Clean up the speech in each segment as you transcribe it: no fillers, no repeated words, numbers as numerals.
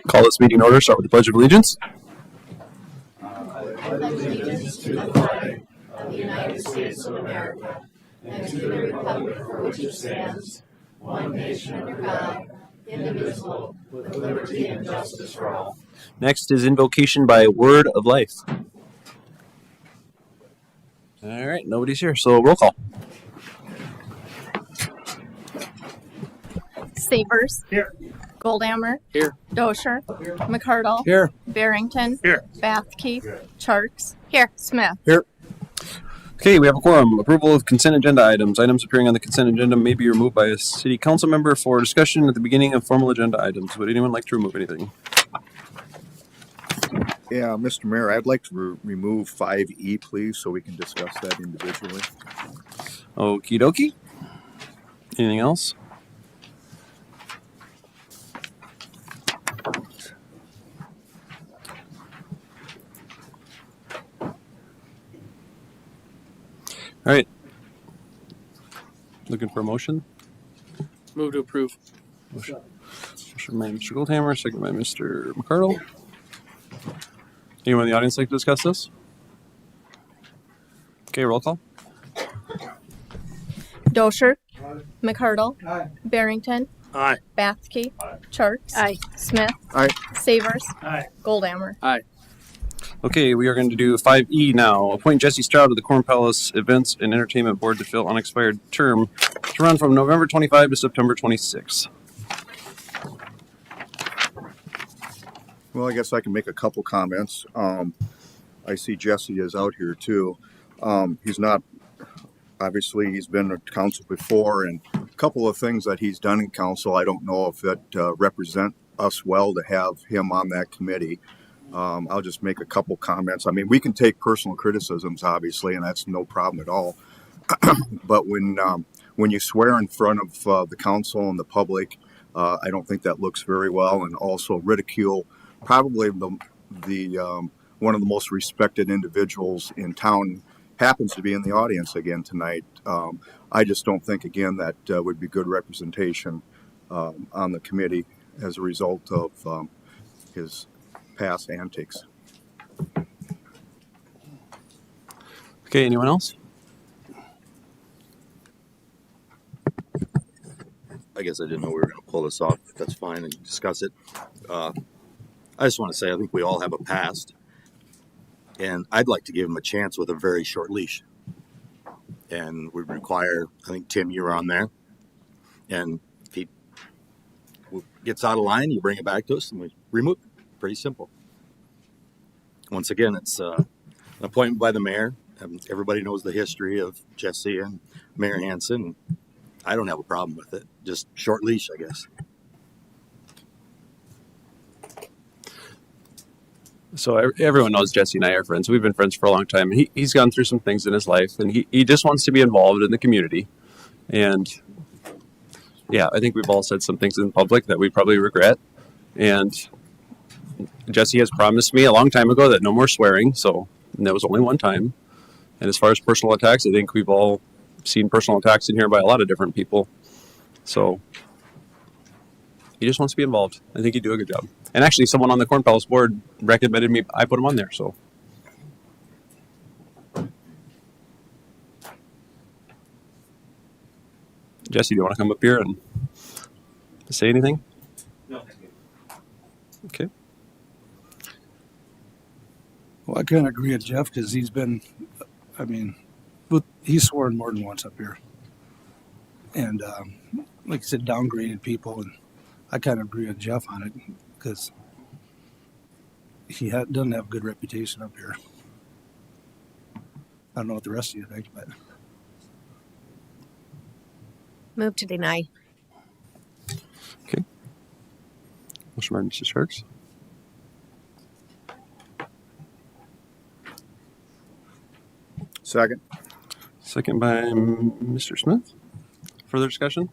Call this meeting order. Start with the Pledge of Allegiance. Allegiance to the flag of the United States of America and to the republic for which it stands, one nation under God, indivisible, with liberty and justice for all. Next is invocation by word of life. All right, nobody's here, so roll call. Savers. Here. Goldammer. Here. Dosher. Here. McCardle. Here. Barrington. Here. Bathke. Charks. Here. Smith. Here. Okay, we have a quorum. Approval of consent agenda items. Items appearing on the consent agenda may be removed by a city council member for discussion at the beginning of formal agenda items. Would anyone like to remove anything? Yeah, Mr. Mayor, I'd like to remove 5E, please, so we can discuss that individually. Okie dokie. Anything else? All right. Looking for a motion? Move to approve. Motion by Mr. Goldhammer, second by Mr. McCardle. Anyone in the audience like to discuss this? Okay, roll call. Dosher. McCardle. Aye. Barrington. Aye. Bathke. Charks. Aye. Smith. Aye. Savers. Aye. Goldammer. Aye. Okay, we are going to do 5E now. Appoint Jesse Stroud to the Corn Palace Events and Entertainment Board to fill unexpired term to run from November 25 to September 26. Well, I guess I can make a couple comments. I see Jesse is out here too. He's not, obviously, he's been to council before, and a couple of things that he's done in council, I don't know if it represent us well to have him on that committee. I'll just make a couple comments. I mean, we can take personal criticisms, obviously, and that's no problem at all. But when you swear in front of the council and the public, I don't think that looks very well. And also ridicule probably the one of the most respected individuals in town happens to be in the audience again tonight. I just don't think, again, that would be good representation on the committee as a result of his past antics. Okay, anyone else? I guess I didn't know we were going to pull this off. That's fine and discuss it. I just want to say I think we all have a past, and I'd like to give him a chance with a very short leash. And we require, I think, Tim, you're on there. And if he gets out of line, you bring it back to us and we remove it. Pretty simple. Once again, it's an appointment by the mayor. Everybody knows the history of Jesse and Mayor Hansen. I don't have a problem with it. Just short leash, I guess. So everyone knows Jesse and I are friends. We've been friends for a long time. He's gone through some things in his life, and he just wants to be involved in the community. And yeah, I think we've all said some things in public that we probably regret. And Jesse has promised me a long time ago that no more swearing. So and that was only one time. And as far as personal attacks, I think we've all seen personal attacks in here by a lot of different people. So he just wants to be involved. I think he'd do a good job. And actually, someone on the Corn Palace board recommended me. I put him on there. So Jesse, do you want to come up here and say anything? No, thank you. Okay. Well, I kind of agree with Jeff because he's been, I mean, he's sworn more than once up here. And like I said, downgraded people. And I kind of agree with Jeff on it because he doesn't have a good reputation up here. I don't know what the rest of you think, but. Move to deny. Okay. Motion by Mr. Sharks. Second. Second by Mr. Smith. Further discussion?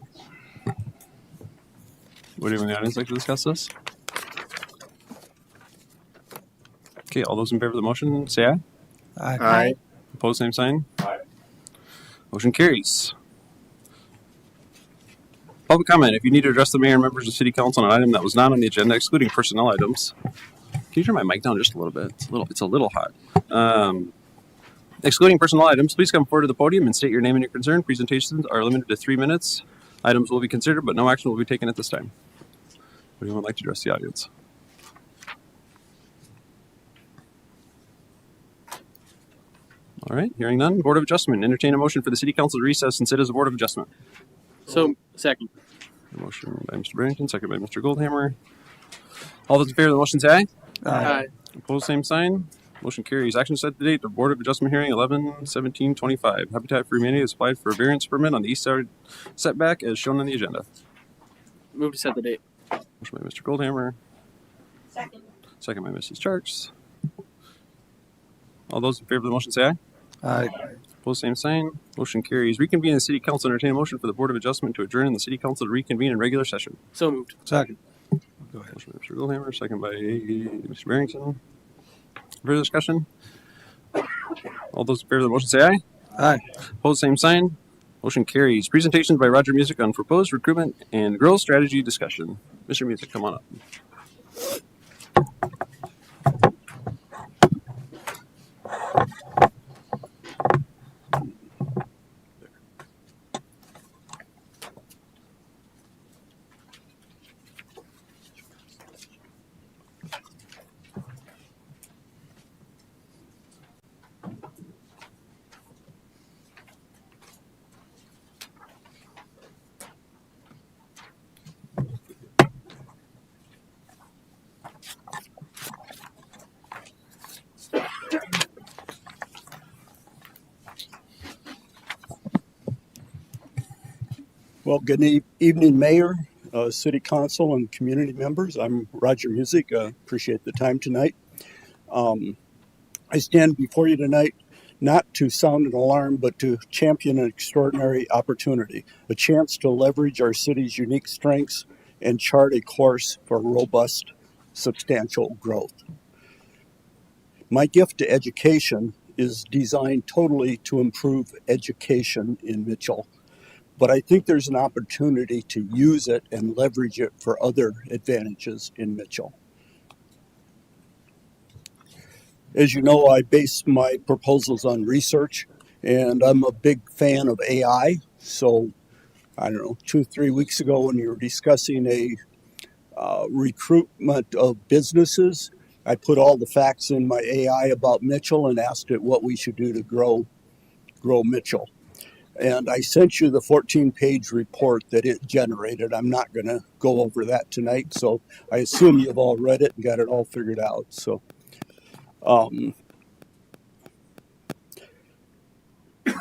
Would anyone in the audience like to discuss this? Okay, all those in favor of the motion, say aye. Aye. Opposed, same sign. Aye. Motion carries. Public comment. If you need to address the mayor and members of city council on an item that was not on the agenda, excluding personnel items. Can you turn my mic down just a little bit? It's a little hot. Excluding personnel items, please come forward to the podium and state your name and your concern. Presentations are limited to 3 minutes. Items will be considered, but no action will be taken at this time. Would anyone like to address the audience? All right, hearing none. Board of Adjustment. Entertain a motion for the city council to recess and sit as a board of adjustment. So, second. A motion by Mr. Barrington, second by Mr. Goldhammer. All those in favor of the motion say aye. Aye. Opposed, same sign. Motion carries. Action set the date of Board of Adjustment hearing 11/17/25. Habitat for Humanity has applied for a variance permit on the east side setback as shown on the agenda. Move to set the date. Motion by Mr. Goldhammer, Second. second by Mrs. Charks. All those in favor of the motion say aye. Aye. Opposed, same sign. Motion carries. Reconvene the City Council. Entertain a motion for the Board of Adjustment to adjourn and the City Council to reconvene in regular session. So moved. Second. Go ahead. Motion by Mr. Goldhammer, second by Mr. Barrington. Further discussion? All those in favor of the motion say aye. Aye. Opposed, same sign. Motion carries. Presentations by Roger Music on proposed recruitment and growth strategy discussion. Mr. Music, come on up. Well, good evening, Mayor, City Council, and community members. I'm Roger Music. Appreciate the time tonight. I stand before you tonight not to sound an alarm, but to champion an extraordinary opportunity, a chance to leverage our city's unique strengths and chart a course for robust, substantial growth. My gift to education is designed totally to improve education in Mitchell. But I think there's an opportunity to use it and leverage it for other advantages in Mitchell. As you know, I base my proposals on research, and I'm a big fan of AI. So, I don't know, 2-3 weeks ago when you were discussing a recruitment of businesses, I put all the facts in my AI about Mitchell and asked it what we should do to grow Mitchell. And I sent you the 14-page report that it generated. I'm not going to go over that tonight, so I assume you've all read it and got it all figured out. So,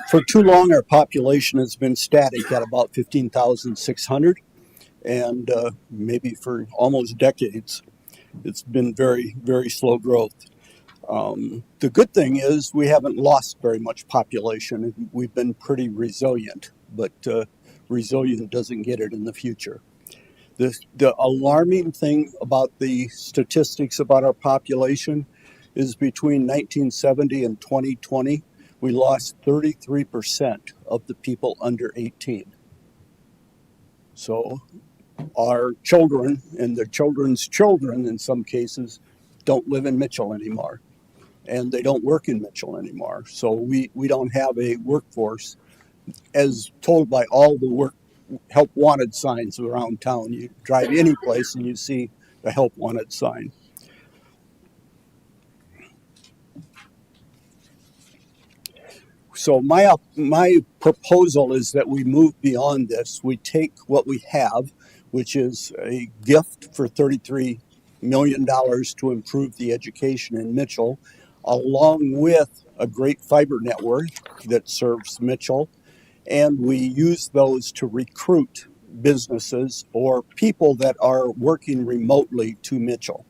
for too long, our population has been static at about 15,600, and maybe for almost decades, it's been very, very slow growth. The good thing is we haven't lost very much population. We've been pretty resilient, but resilient doesn't get it in the future. The alarming thing about the statistics about our population is between 1970 and 2020, we lost 33% of the people under 18. So our children and their children's children, in some cases, don't live in Mitchell anymore. And they don't work in Mitchell anymore. So we don't have a workforce, as told by all the help wanted signs around town. You drive any place and you see the help wanted sign. So my proposal is that we move beyond this. We take what we have, which is a gift for $33 million to improve the education in Mitchell, along with a great fiber network that serves Mitchell, and we use those to recruit businesses or people that are working remotely to Mitchell.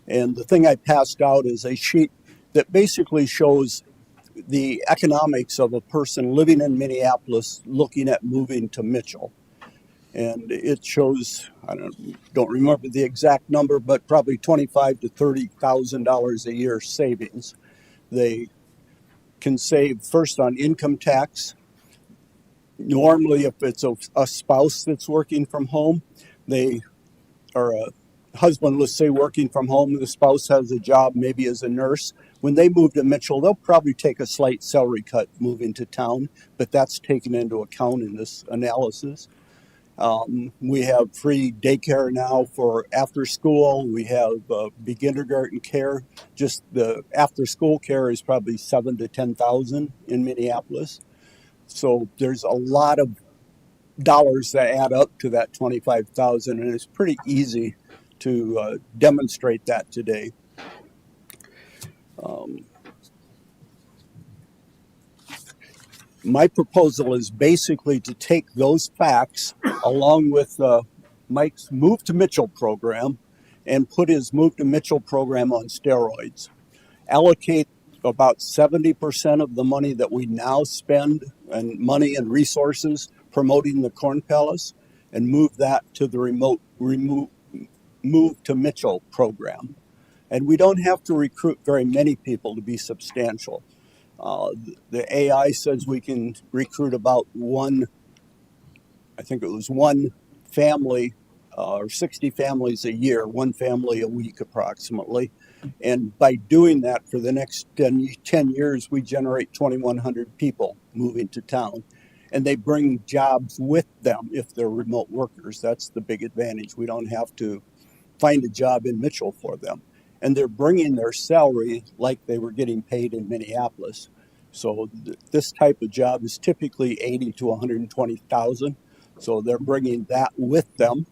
And the thing I passed out is a sheet that basically shows the economics of a person living in Minneapolis looking at moving to Mitchell. And it shows, I don't remember the exact number, but probably $25,000 to $30,000 a year savings. They can save first on income tax. Normally, if it's a spouse that's working from home, they or a husband, let's say, working from home, the spouse has a job maybe as a nurse. When they move to Mitchell, they'll probably take a slight salary cut moving to town, but that's taken into account in this analysis. We have free daycare now for after school. We have beginnergarten care. Just the after school care is probably 7,000 to 10,000 in Minneapolis. So there's a lot of dollars that add up to that 25,000, and it's pretty easy to demonstrate that today. My proposal is basically to take those facts along with Mike's Move to Mitchell program and put his Move to Mitchell program on steroids. Allocate about 70% of the money that we now spend and money and resources promoting the Corn Palace and move that to the Move to Mitchell program. And we don't have to recruit very many people to be substantial. The AI says we can recruit about one family or 60 families a year, one family a week approximately. And by doing that for the next 10 years, we generate 2,100 people moving to town. And they bring jobs with them if they're remote workers. That's the big advantage. We don't have to find a job in Mitchell for them. And they're bringing their salary like they were getting paid in Minneapolis. So this type of job is typically 80 to 120,000. So they're bringing that with them.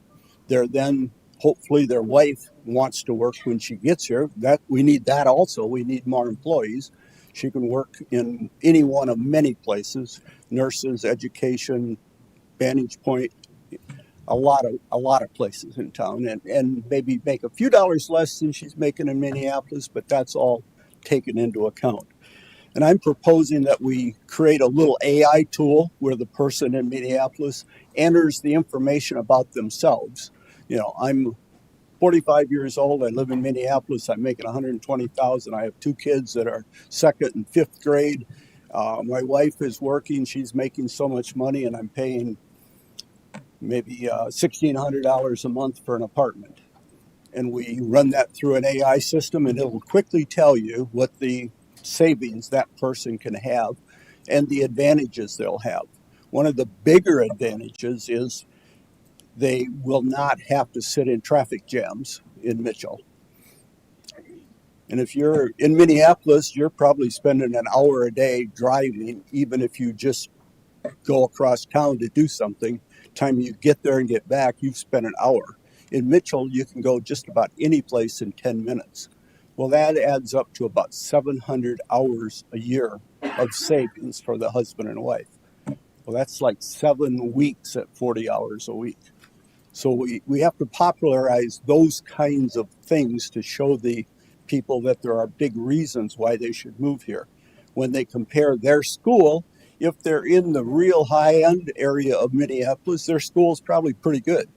They're then, hopefully their wife wants to work when she gets here. That we need that also. We need more employees. She can work in any one of many places, nurses, education, Vantage Point, a lot of places in town, and maybe make a few dollars less than she's making in Minneapolis, but that's all taken into account. And I'm proposing that we create a little AI tool where the person in Minneapolis enters the information about themselves. You know, I'm 45 years old. I live in Minneapolis. I'm making 120,000. I have two kids that are second and fifth grade. My wife is working. She's making so much money, and I'm paying maybe $1,600 a month for an apartment. And we run that through an AI system, and it'll quickly tell you what the savings that person can have and the advantages they'll have. One of the bigger advantages is they will not have to sit in traffic jams in Mitchell. And if you're in Minneapolis, you're probably spending an hour a day driving, even if you just go across town to do something. Time you get there and get back, you've spent an hour. In Mitchell, you can go just about any place in 10 minutes. Well, that adds up to about 700 hours a year of savings for the husband and wife. Well, that's like 7 weeks at 40 hours a week. So we have to popularize those kinds of things to show the people that there are big reasons why they should move here. When they compare their school, if they're in the real high-end area of Minneapolis, their school is probably pretty good.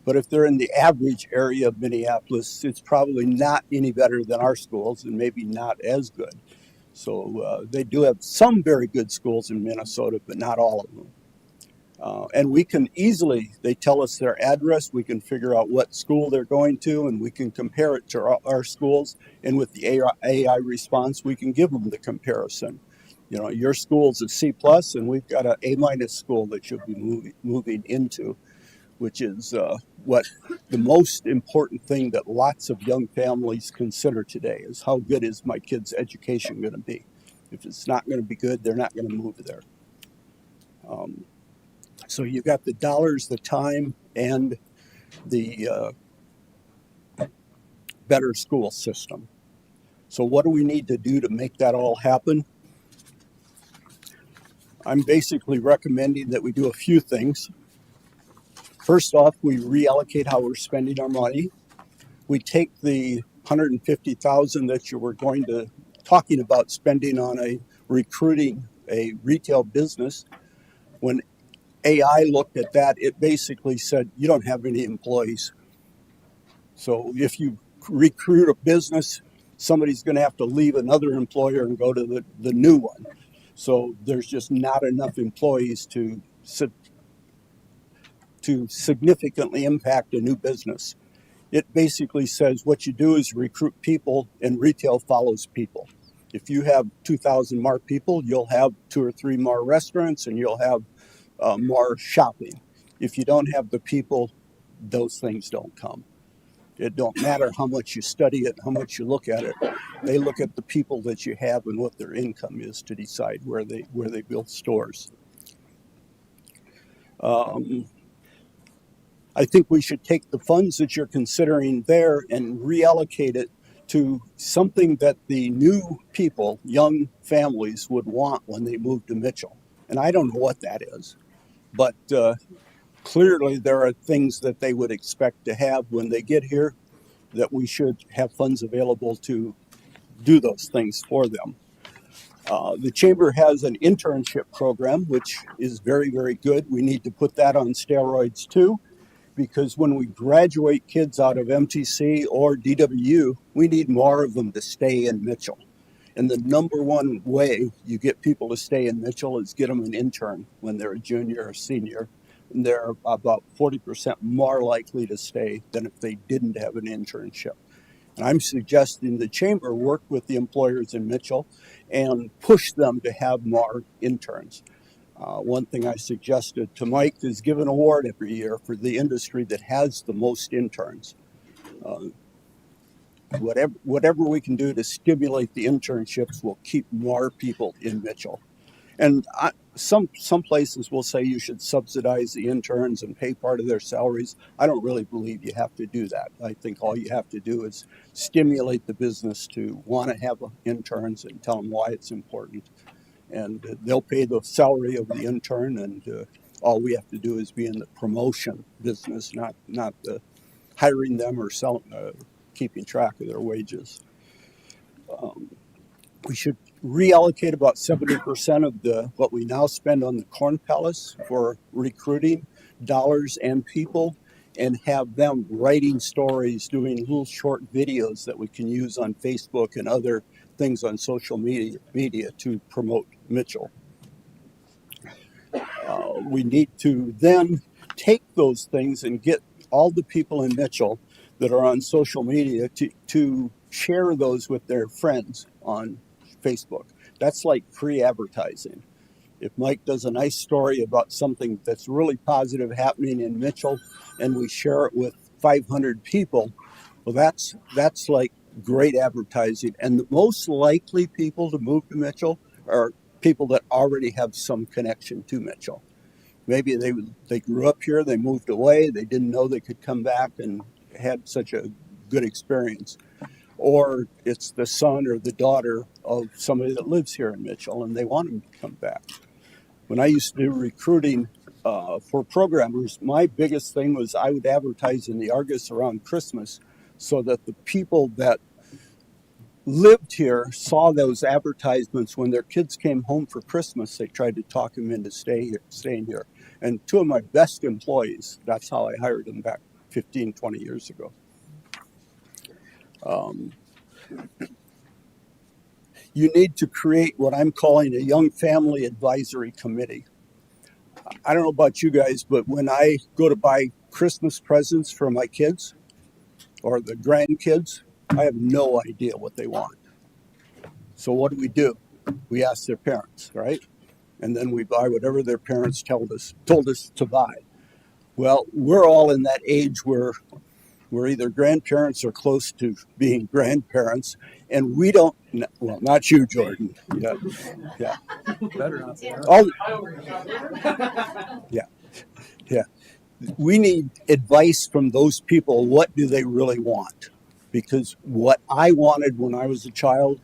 But if they're in the average area of Minneapolis, it's probably not any better than our schools and maybe not as good. So they do have some very good schools in Minnesota, but not all of them. And we can easily, they tell us their address, we can figure out what school they're going to, and we can compare it to our schools. And with the AI response, we can give them the comparison. You know, your school's a C+, and we've got an A- school that you'll be moving into, which is what the most important thing that lots of young families consider today is how good is my kid's education going to be. If it's not going to be good, they're not going to move there. So you've got the dollars, the time, and the better school system. So what do we need to do to make that all happen? I'm basically recommending that we do a few things. First off, we reallocate how we're spending our money. We take the $150,000 that you were talking about spending on recruiting a retail business. When AI looked at that, it basically said, you don't have any employees. So if you recruit a business, somebody's going to have to leave another employer and go to the new one. So there's just not enough employees to to significantly impact a new business. It basically says what you do is recruit people, and retail follows people. If you have 2,000 more people, you'll have 2 or 3 more restaurants, and you'll have more shopping. If you don't have the people, those things don't come. It don't matter how much you study it, how much you look at it. They look at the people that you have and what their income is to decide where they build stores. I think we should take the funds that you're considering there and reallocate it to something that the new people, young families, would want when they move to Mitchell. And I don't know what that is, but clearly there are things that they would expect to have when they get here that we should have funds available to do those things for them. The Chamber has an internship program, which is very, very good. We need to put that on steroids too, because when we graduate kids out of MTC or DWU, we need more of them to stay in Mitchell. And the number one way you get people to stay in Mitchell is get them an intern when they're a junior or senior. And they're about 40% more likely to stay than if they didn't have an internship. And I'm suggesting the Chamber work with the employers in Mitchell and push them to have more interns. One thing I suggested to Mike is give an award every year for the industry that has the most interns. Whatever we can do to stimulate the internships will keep more people in Mitchell. And some places will say you should subsidize the interns and pay part of their salaries. I don't really believe you have to do that. I think all you have to do is stimulate the business to want to have interns and tell them why it's important. And they'll pay the salary of the intern, and all we have to do is be in the promotion business, not the hiring them or keeping track of their wages. We should reallocate about 70% of what we now spend on the Corn Palace for recruiting dollars and people, and have them writing stories, doing little short videos that we can use on Facebook and other things on social media to promote Mitchell. We need to then take those things and get all the people in Mitchell that are on social media to share those with their friends on Facebook. That's like free advertising. If Mike does a nice story about something that's really positive happening in Mitchell and we share it with 500 people, well, that's like great advertising. And the most likely people to move to Mitchell are people that already have some connection to Mitchell. Maybe they grew up here, they moved away, they didn't know they could come back and had such a good experience. Or it's the son or the daughter of somebody that lives here in Mitchell and they want them to come back. When I used to do recruiting for programmers, my biggest thing was I would advertise in the Argus around Christmas so that the people that lived here saw those advertisements. When their kids came home for Christmas, they tried to talk them into staying here. And 2 of my best employees, that's how I hired them back 15, 20 years ago. You need to create what I'm calling a young family advisory committee. I don't know about you guys, but when I go to buy Christmas presents for my kids or the grandkids, I have no idea what they want. So what do? We ask their parents, right? And then we buy whatever their parents told us to buy. Well, we're all in that age where we're either grandparents or close to being grandparents, and we don't, well, not you, Jordan. Yeah. Better not. Yeah. We need advice from those people. What do they really want? Because what I wanted when I was a child,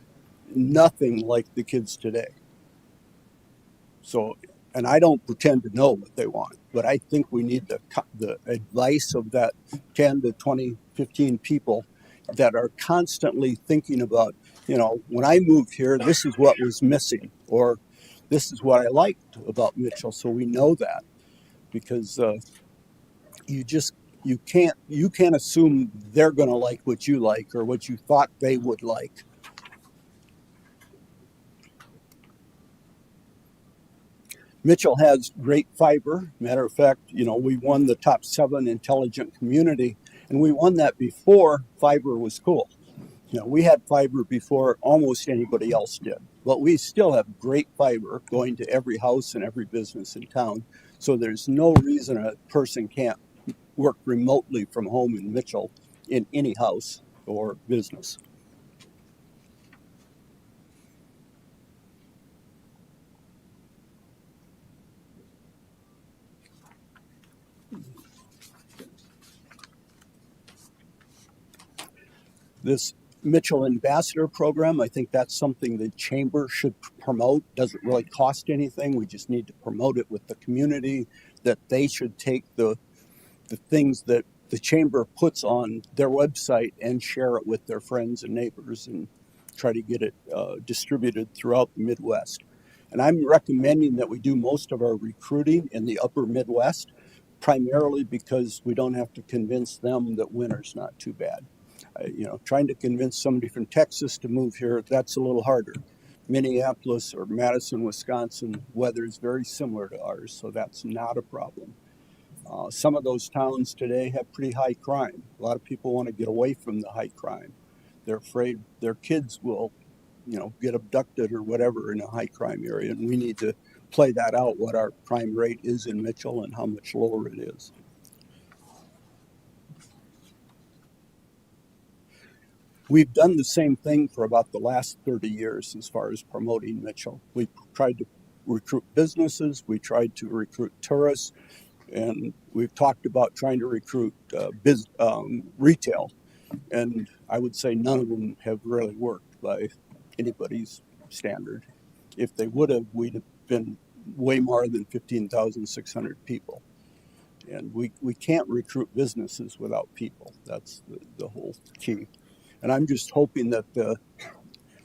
nothing like the kids today. So, and I don't pretend to know what they want, but I think we need the advice of that 10 to 20, 15 people that are constantly thinking about, when I moved here, this is what was missing, or this is what I liked about Mitchell. So we know that, because you can't assume they're going to like what you like or what you thought they would like. Mitchell has great fiber. Matter of fact, we won the top 7 intelligent community, and we won that before fiber was cool. We had fiber before almost anybody else did, but we still have great fiber going to every house and every business in town. So there's no reason a person can't work remotely from home in Mitchell in any house or business. This Mitchell Ambassador Program, I think that's something the Chamber should promote. Doesn't really cost anything. We just need to promote it with the community, that they should take the things that the Chamber puts on their website and share it with their friends and neighbors and try to get it distributed throughout the Midwest. And I'm recommending that we do most of our recruiting in the upper Midwest, primarily because we don't have to convince them that winter's not too bad. Trying to convince somebody from Texas to move here, that's a little harder. Minneapolis or Madison, Wisconsin, weather is very similar to ours, so that's not a problem. Some of those towns today have pretty high crime. A lot of people want to get away from the high crime. They're afraid their kids will, get abducted or whatever in a high crime area, and we need to play that out, what our crime rate is in Mitchell and how much lower it is. We've done the same thing for about the last 30 years as far as promoting Mitchell. We tried to recruit businesses, we tried to recruit tourists, and we've talked about trying to recruit retail. And I would say none of them have really worked by anybody's standard. If they would have, we'd have been way more than 15,600 people. And we can't recruit businesses without people. That's the whole key. And I'm just hoping that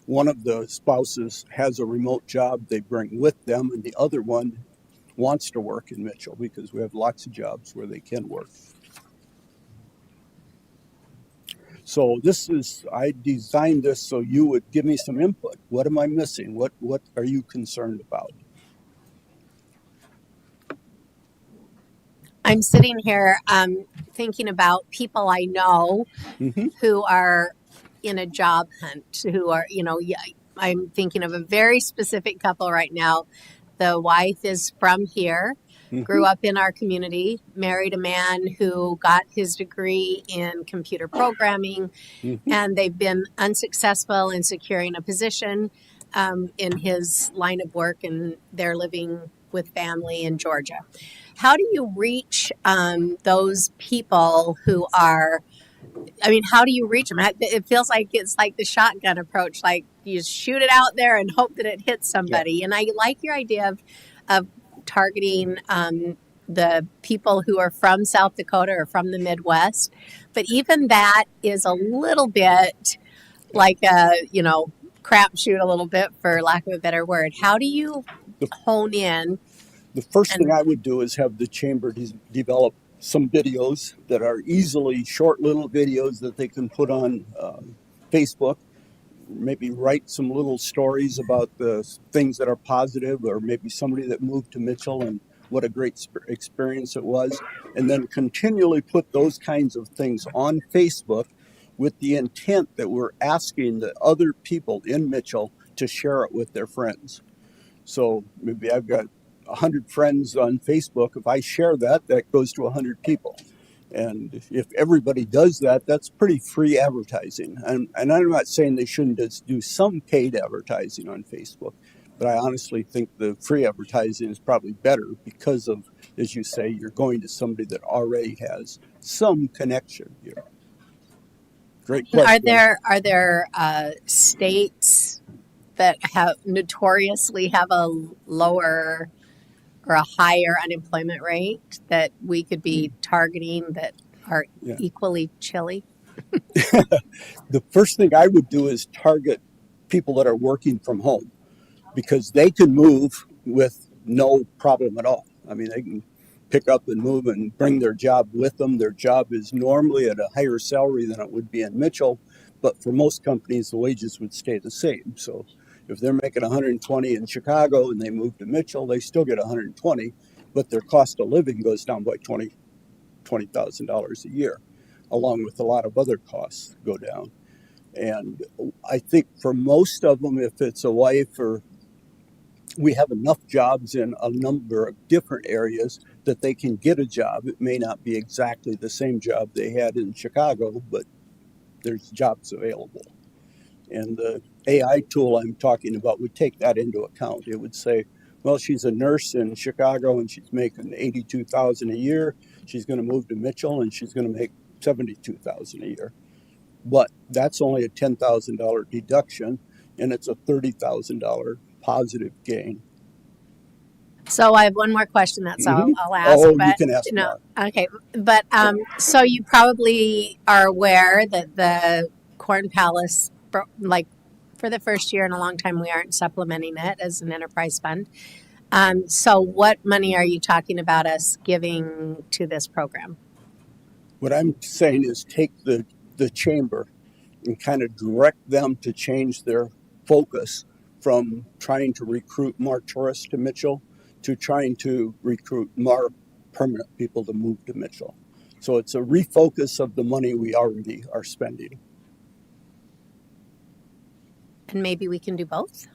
one of the spouses has a remote job they bring with them, and the other one wants to work in Mitchell, because we have lots of jobs where they can work. So I designed this so you would give me some input. What am I missing? What are you concerned about? I'm sitting here thinking about people I know who are in a job hunt, who are, I'm thinking of a very specific couple right now. The wife is from here, grew up in our community, married a man who got his degree in computer programming, and they've been unsuccessful in securing a position in his line of work, and they're living with family in Georgia. How do you reach those people who are, how do you reach them? It feels like it's like the shotgun approach, like you just shoot it out there and hope that it hits somebody. Yeah. And I like your idea of targeting the people who are from South Dakota or from the Midwest. But even that is a little bit like a, crapshoot a little bit, for lack of a better word. How do you hone in? The first thing I would do is have the Chamber develop some videos that are easily short little videos that they can put on Facebook. Maybe write some little stories about the things that are positive, or maybe somebody that moved to Mitchell and what a great experience it was. And then continually put those kinds of things on Facebook with the intent that we're asking the other people in Mitchell to share it with their friends. So maybe I've got 100 friends on Facebook. If I share that, that goes to 100 people. And if everybody does that, that's pretty free advertising. And I'm not saying they shouldn't just do some paid advertising on Facebook, but I honestly think the free advertising is probably better because of, as you say, you're going to somebody that already has some connection here. Great question. Are there states that have notoriously have a lower or a higher unemployment rate that we could be targeting that are equally chilly? The first thing I would do is target people that are working from home, because they can move with no problem at all. They can pick up and move and bring their job with them. Their job is normally at a higher salary than it would be in Mitchell, but for most companies, the wages would stay the same. So If they're making 120 in Chicago and they move to Mitchell, they still get 120, but their cost of living goes down by $20,000 a year, along with a lot of other costs go down. And I think for most of them, if it's a wife or we have enough jobs in a number of different areas that they can get a job. It may not be exactly the same job they had in Chicago, but there's jobs available. And the AI tool I'm talking about would take that into account. It would say, well, she's a nurse in Chicago and she's making $82,000 a year. She's going to move to Mitchell and she's going to make $72,000 a year. But that's only a $10,000 deduction, and it's a $30,000 positive gain. So I have one more question. That's all I'll ask. Oh, but, you can ask no, more. okay. But so you probably are aware that the Corn Palace, like for the first year in a long time, we aren't supplementing it as an enterprise fund. So what money are you talking about us giving to this program? What I'm saying is take the chamber and kind of direct them to change their focus from trying to recruit more tourists to Mitchell to trying to recruit more permanent people to move to Mitchell. So it's a refocus of the money we already are spending. And maybe we can do both?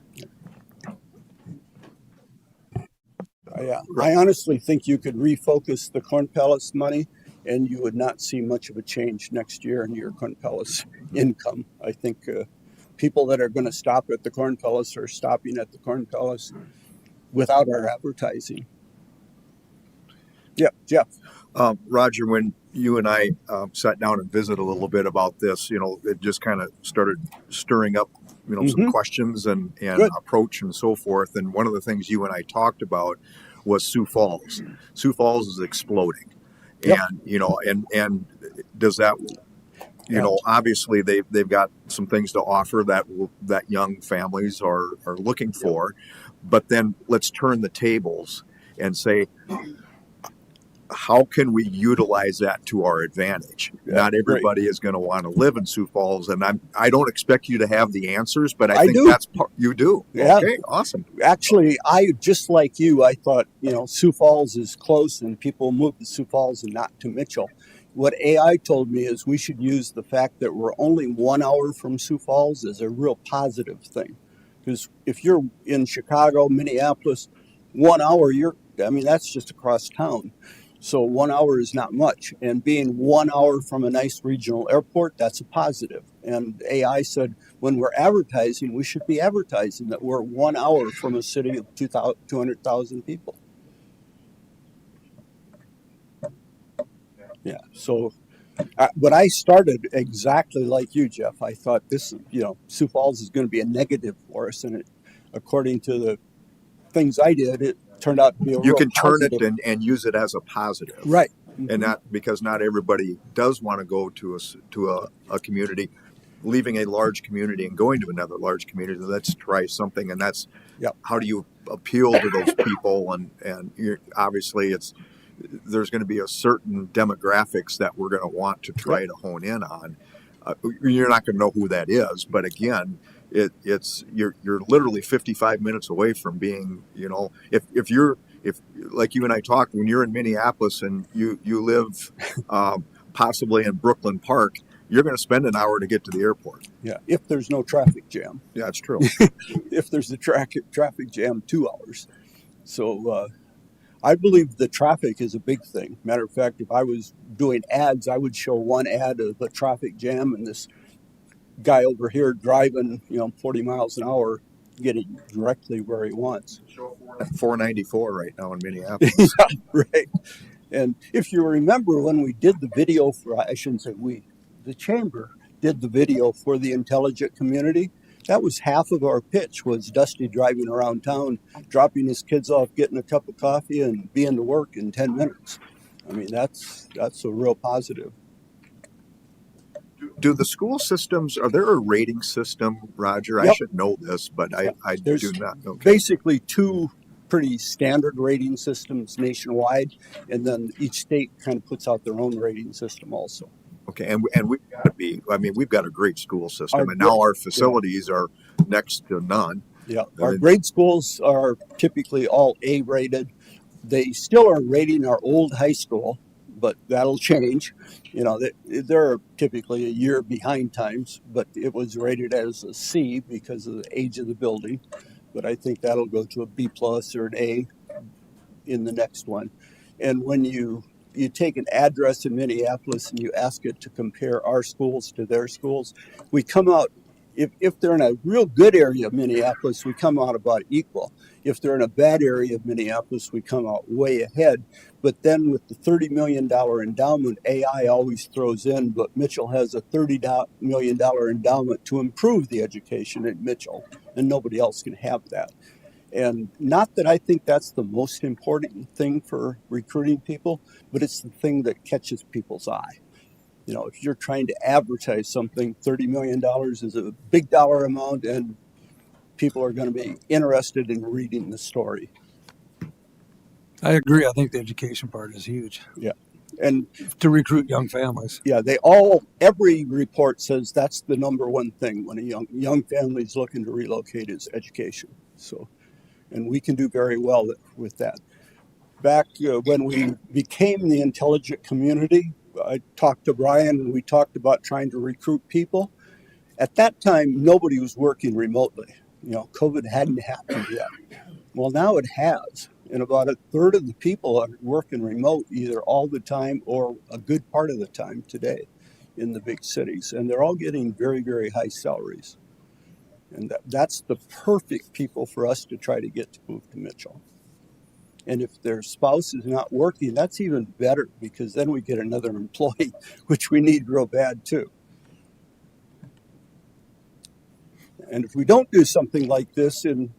I honestly think you could refocus the Corn Palace money and you would not see much of a change next year in your Corn Palace income. I think people that are going to stop at the Corn Palace are stopping at the Corn Palace without our advertising. Yeah, Jeff. Roger, when you and I sat down and visited a little bit about this, it just kind of started stirring up, some questions and approach and so forth. And one of the things you and I talked about was Sioux Falls. Sioux Falls is exploding. Yep. And and does that, obviously they've got some things to offer that young families are looking for, but then let's turn the tables and say, how can we utilize that to our advantage? Yeah, not everybody is going to want to live in Sioux Falls, and I don't expect you to have the answers, but I think do. that's you do. Yeah. Okay, awesome. Actually, I just like you, I thought, Sioux Falls is close and people move to Sioux Falls and not to Mitchell. What AI told me is we should use the fact that we're only 1 hour from Sioux Falls as a real positive thing. Because if you're in Chicago, Minneapolis, 1 hour, that's just across town. So 1 hour is not much. And being 1 hour from a nice regional airport, that's a positive. And AI said, when we're advertising, we should be advertising that we're 1 hour from a city of 200,000 people. Yeah. So, but I started exactly like you, Jeff. I thought Sioux Falls is going to be a negative for us. And according to the things I did, it turned out to be a You real can turn positive. it and use it as a positive. Right. And not because not everybody does want to go to a community, leaving a large community and going to another large community. Let's try something, and that's how do you appeal to those people? And obviously, there's going to be a certain demographics that we're going to want to try to hone in on. You're not going to know who that is, but again, you're literally 55 minutes away from being, if like you and I talked, when you're in Minneapolis and you live possibly in Brooklyn Park, you're going to spend an hour to get to the airport. Yeah, if there's no traffic jam. Yeah, it's true. If there's a traffic jam, 2 hours. So I believe the traffic is a big thing. Matter of fact, if I was doing ads, I would show one ad of a traffic jam and this guy over here driving, 40 miles an hour, getting directly where he wants. 494 right now in Minneapolis. Right. And if you remember when we did the video the chamber did the video for the intelligent community, that was half of our pitch was Dusty driving around town, dropping his kids off, getting a cup of coffee and being to work in 10 minutes. I mean, that's a real positive. Do the school systems, are there a rating system, Roger? Yep. I should know this, but I do not know. Basically two pretty standard rating systems nationwide, and then each state kind of puts out their own rating system also. Okay, and we've got a great school system, and now our facilities are next to none. Yeah, I our mean- grade schools are typically all A rated. They still are rating our old high school, but that'll change. You know, they're typically a year behind times, but it was rated as a C because of the age of the building. But I think that'll go to a B plus or an A in the next one. And when you take an address in Minneapolis and you ask it to compare our schools to their schools, we come out, if they're in a real good area of Minneapolis, we come out about equal. If they're in a bad area of Minneapolis, we come out way ahead. But then with the $30 million endowment, AI always throws in, but Mitchell has a $30 million endowment to improve the education at Mitchell, and nobody else can have that. And not that I think that's the most important thing for recruiting people, but it's the thing that catches people's eye. You know, if you're trying to advertise something, $30 million is a big dollar amount, and people are going to be interested in reading the story. I agree. I think the education part is huge And to recruit young families. yeah, every report says that's the number one thing when a young family is looking to relocate is education. So, and we can do very well with that. Back when we became the intelligent community, I talked to Brian and we talked about trying to recruit people. At that time, nobody was working remotely. You know, COVID hadn't happened yet. Well, now it has. And about a third of the people are working remote either all the time or a good part of the time today in the big cities. And they're all getting very, very high salaries. And that's the perfect people for us to try to get to move to Mitchell. And if their spouse is not working, that's even better because then we get another employee, which we need real bad too. And if we don't do something like this in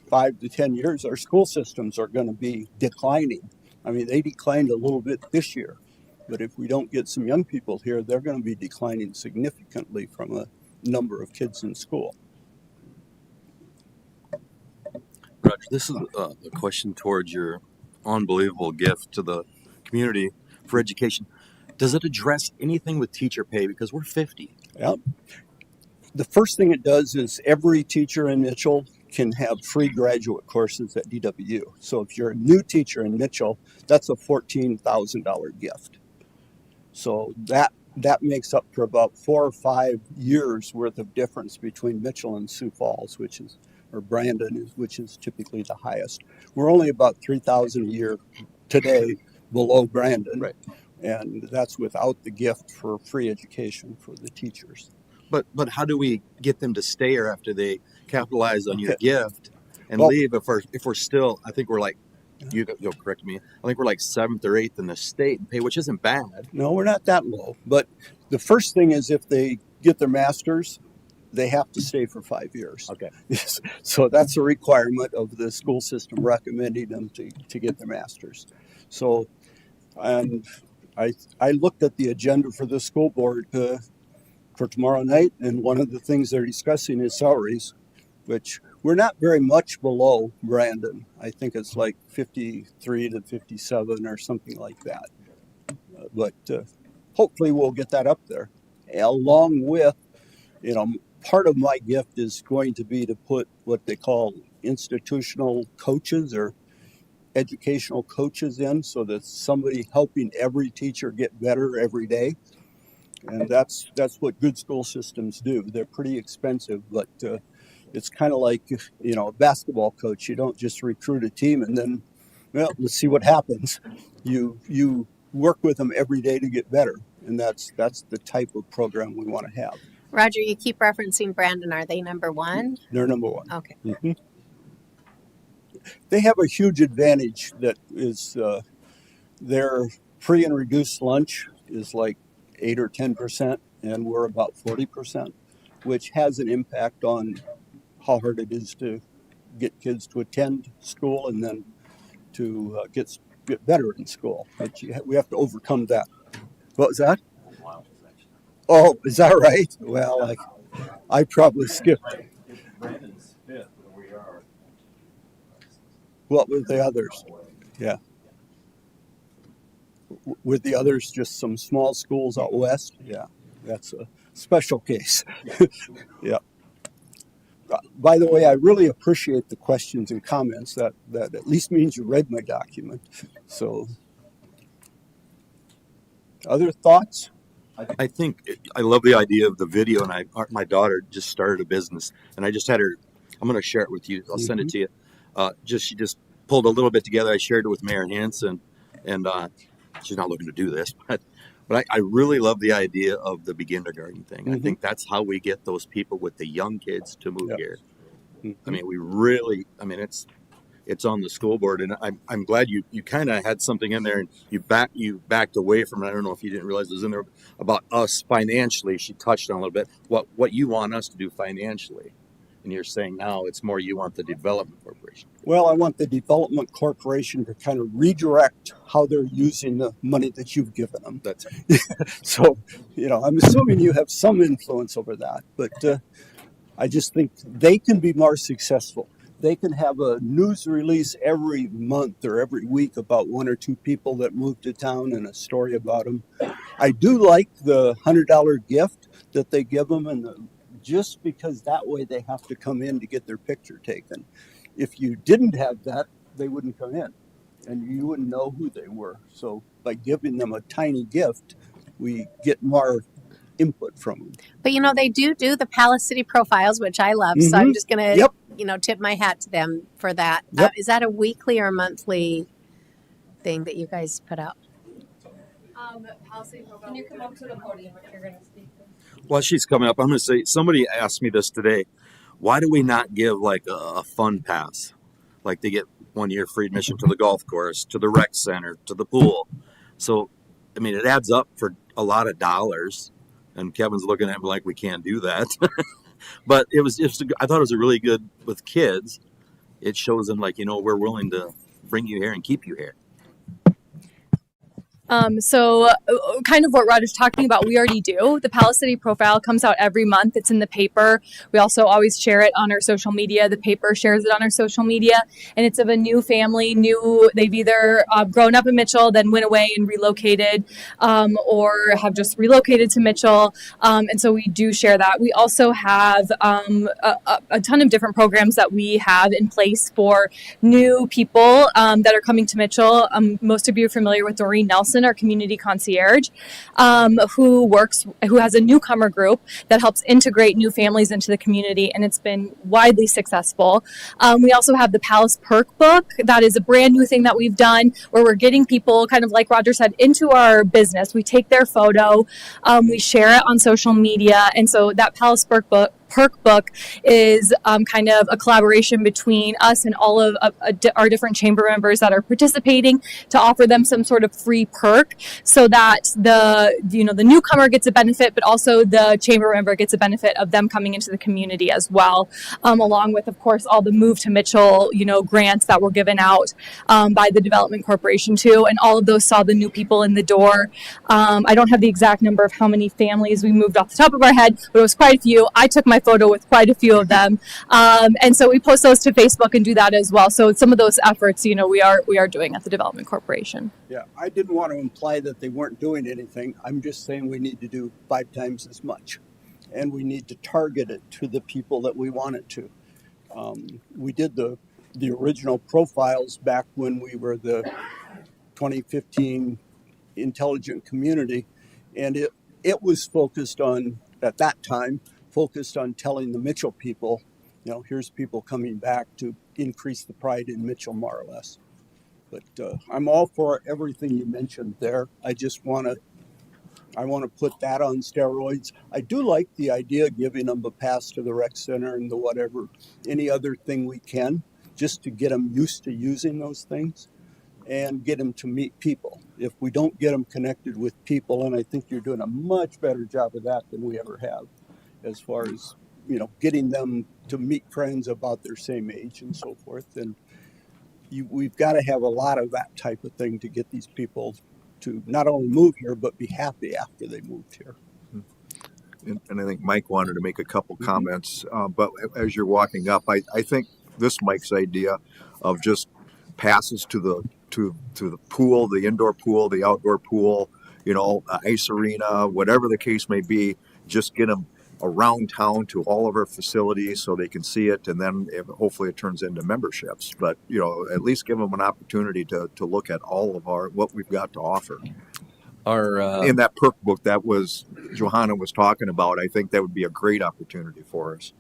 5 to 10 years, our school systems are going to be declining. I mean, they declined a little bit this year, but if we don't get some young people here, they're going to be declining significantly from a number of kids in school. Roger, this is a question towards your unbelievable gift to the community for education. Does it address anything with teacher pay? Because we're 50. Yep. The first thing it does is every teacher in Mitchell can have free graduate courses at DWU. So if you're a new teacher in Mitchell, that's a $14,000 gift. So that makes up for about 4 or 5 years worth of difference between Mitchell and Sioux Falls, or Brandon, which is typically the highest. We're only about $3,000 a year today below Brandon, Right. And that's without the gift for free education for the teachers. But how do we get them to stay here after they capitalize on your gift and Well- leave? If we're still, I think we're like, you'll correct me. I think we're like 7th or 8th in the state in pay, which isn't bad. No, we're not that low. But the first thing is if they get their master's, they have to stay for 5 years. Okay. Yes. So that's a requirement of the school system recommending them to get their master's. So, and I looked at the agenda for the school board for tomorrow night, and one of the things they're discussing is salaries, which we're not very much below Brandon. I think it's like 53 to 57 or something like that. But hopefully we'll get that up there, along with, part of my gift is going to be to put what they call institutional coaches or educational coaches in, so that somebody helping every teacher get better every day. And that's what good school systems do. They're pretty expensive, but it's kind of like, a basketball coach. You don't just recruit a team and then, well, let's see what happens. You work with them every day to get better. And that's the type of program we want to have. Roger, you keep referencing Brandon. Are they number one? They're number one. Okay. Mhm. They have a huge advantage that is their free and reduced lunch is like 8 or 10%, and we're about 40%, which has an impact on how hard it is to get kids to attend school and then to get better in school. But we have to overcome that. What was that? Oh, is that right? Well, I probably skipped. Brandon's 5th, but we are. What were the others? Yeah. With the others just some small schools out west? Yeah, that's a special case. Yeah. By the way, I really appreciate the questions and comments. That at least means you read my document. So, other thoughts? I think I love the idea of the video, and my daughter just started a business, and I just had her. I'm going to share it with you. I'll send it to you. She just pulled a little bit together. I shared it with Mayor Hanson, and she's not looking to do this, but I really love the idea of the kindergarten thing. I think that's how we get those people with the young kids to move here. I mean, we really. I mean, it's on the school board, and I'm glad you kind of had something in there, and you backed away from it. I don't know if you didn't realize it was in there about us financially. She touched on a little bit what you want us to do financially, and you're saying now it's more you want the development corporation. Well, I want the development corporation to kind of redirect how they're using the money that you've given them. That's right. So, I'm assuming you have some influence over that, but I just think they can be more successful. They can have a news release every month or every week about one or two people that moved to town and a story about them. I do like the $100 gift that they give them, and just because that way they have to come in to get their picture taken. If you didn't have that, they wouldn't come in, and you wouldn't know who they were. So by giving them a tiny gift, we get more input from them. But they do the Palace City profiles, which I love. So I'm just gonna, Yep. tip my hat to them for that. Yep. Is that a weekly or monthly thing that you guys put out? Can you come up to the podium if you're going to speak? While she's coming up, I'm going to say somebody asked me this today. Why do we not give like a fun pass? Like they get 1 year free admission to the golf course, to the rec center, to the pool. So, I mean, it adds up for a lot of dollars. And Kevin's looking at me like we can't do that. But I thought it was a really good with kids. It shows them like, we're willing to bring you here and keep you here. So kind of what Rod is talking about, we already do. The Palace City profile comes out every month. It's in the paper. We also always share it on our social media. The paper shares it on our social media. And it's of a new family, they've either grown up in Mitchell, then went away and relocated, or have just relocated to Mitchell. And so we do share that. We also have a ton of different programs that we have in place for new people that are coming to Mitchell. Most of you are familiar with Doreen Nelson, our community concierge, who has a newcomer group that helps integrate new families into the community, and it's been widely successful. We also have the Palace Perk Book. That is a brand new thing that we've done where we're getting people, kind of like Roger said, into our business. We take their photo, we share it on social media, and so that Palace Perk Book is kind of a collaboration between us and all of our different chamber members that are participating to offer them some sort of free perk so that the newcomer gets a benefit, but also the chamber member gets a benefit of them coming into the community as well, along with, of course, all the Move to Mitchell, grants that were given out by the Development Corporation too, and all of those saw the new people in the door. I don't have the exact number of how many families we moved off the top of our head, but it was quite a few. I took my photo with quite a few of them, and so we post those to Facebook and do that as well. So some of those efforts, we are doing at the Development Corporation. Yeah, I didn't want to imply that they weren't doing anything. I'm just saying we need to do 5 times as much, and we need to target it to the people that we want it to. We did the original profiles back when we were the 2015 Intelligent Community, and it was focused on, at that time, telling the Mitchell people, here's people coming back to increase the pride in Mitchell, more or less. But I'm all for everything you mentioned there. I just want to put that on steroids. I do like the idea of giving them a pass to the rec center and the whatever, any other thing we can, just to get them used to using those things and get them to meet people. If we don't get them connected with people, and I think you're doing a much better job of that than we ever have, as far as, getting them to meet friends about their same age and so forth. And we've got to have a lot of that type of thing to get these people to not only move here, but be happy after they moved here. And I think Mike wanted to make a couple comments, but as you're walking up, I think this Mike's idea of just passes to the pool, the indoor pool, the outdoor pool, ice arena, whatever the case may be, just get them around town to all of our facilities so they can see it, and then hopefully it turns into memberships. But at least give them an opportunity to look at all of what we've got to offer. Our In that perk book that was Johanna was talking about, I think that would be a great opportunity for us.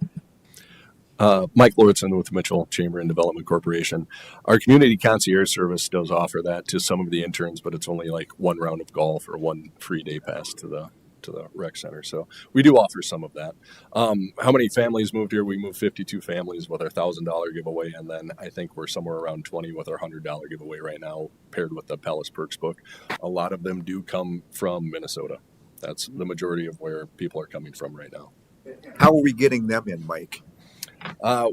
Mike Lortzen with Mitchell Chamber and Development Corporation. Our community concierge service does offer that to some of the interns, but it's only like one round of golf or one free day pass to the rec center. So we do offer some of that. How many families moved here? We moved 52 families with our $1,000 giveaway, and then I think we're somewhere around 20 with our $100 giveaway right now, paired with the Palace Perks book. A lot of them do come from Minnesota. That's the majority of where people are coming from right now. How are we getting them in, Mike?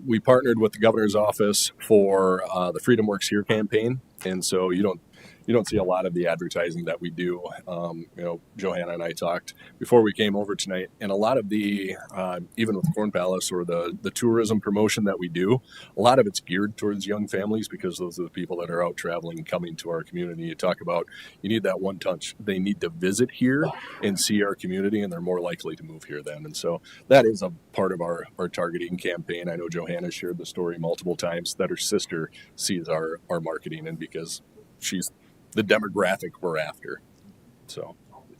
We partnered with the governor's office for the Freedom Works Here campaign, and so you don't see a lot of the advertising that we do. Johanna and I talked before we came over tonight, and a lot of the even with Corn Palace or the tourism promotion that we do, a lot of it's geared towards young families because those are the people that are out traveling, coming to our community. You talk about you need that one touch. They need to visit here and see our community, and they're more likely to move here then. And so that is a part of our targeting campaign. I know Johanna shared the story multiple times that her sister sees our marketing, and because she's the demographic we're after. So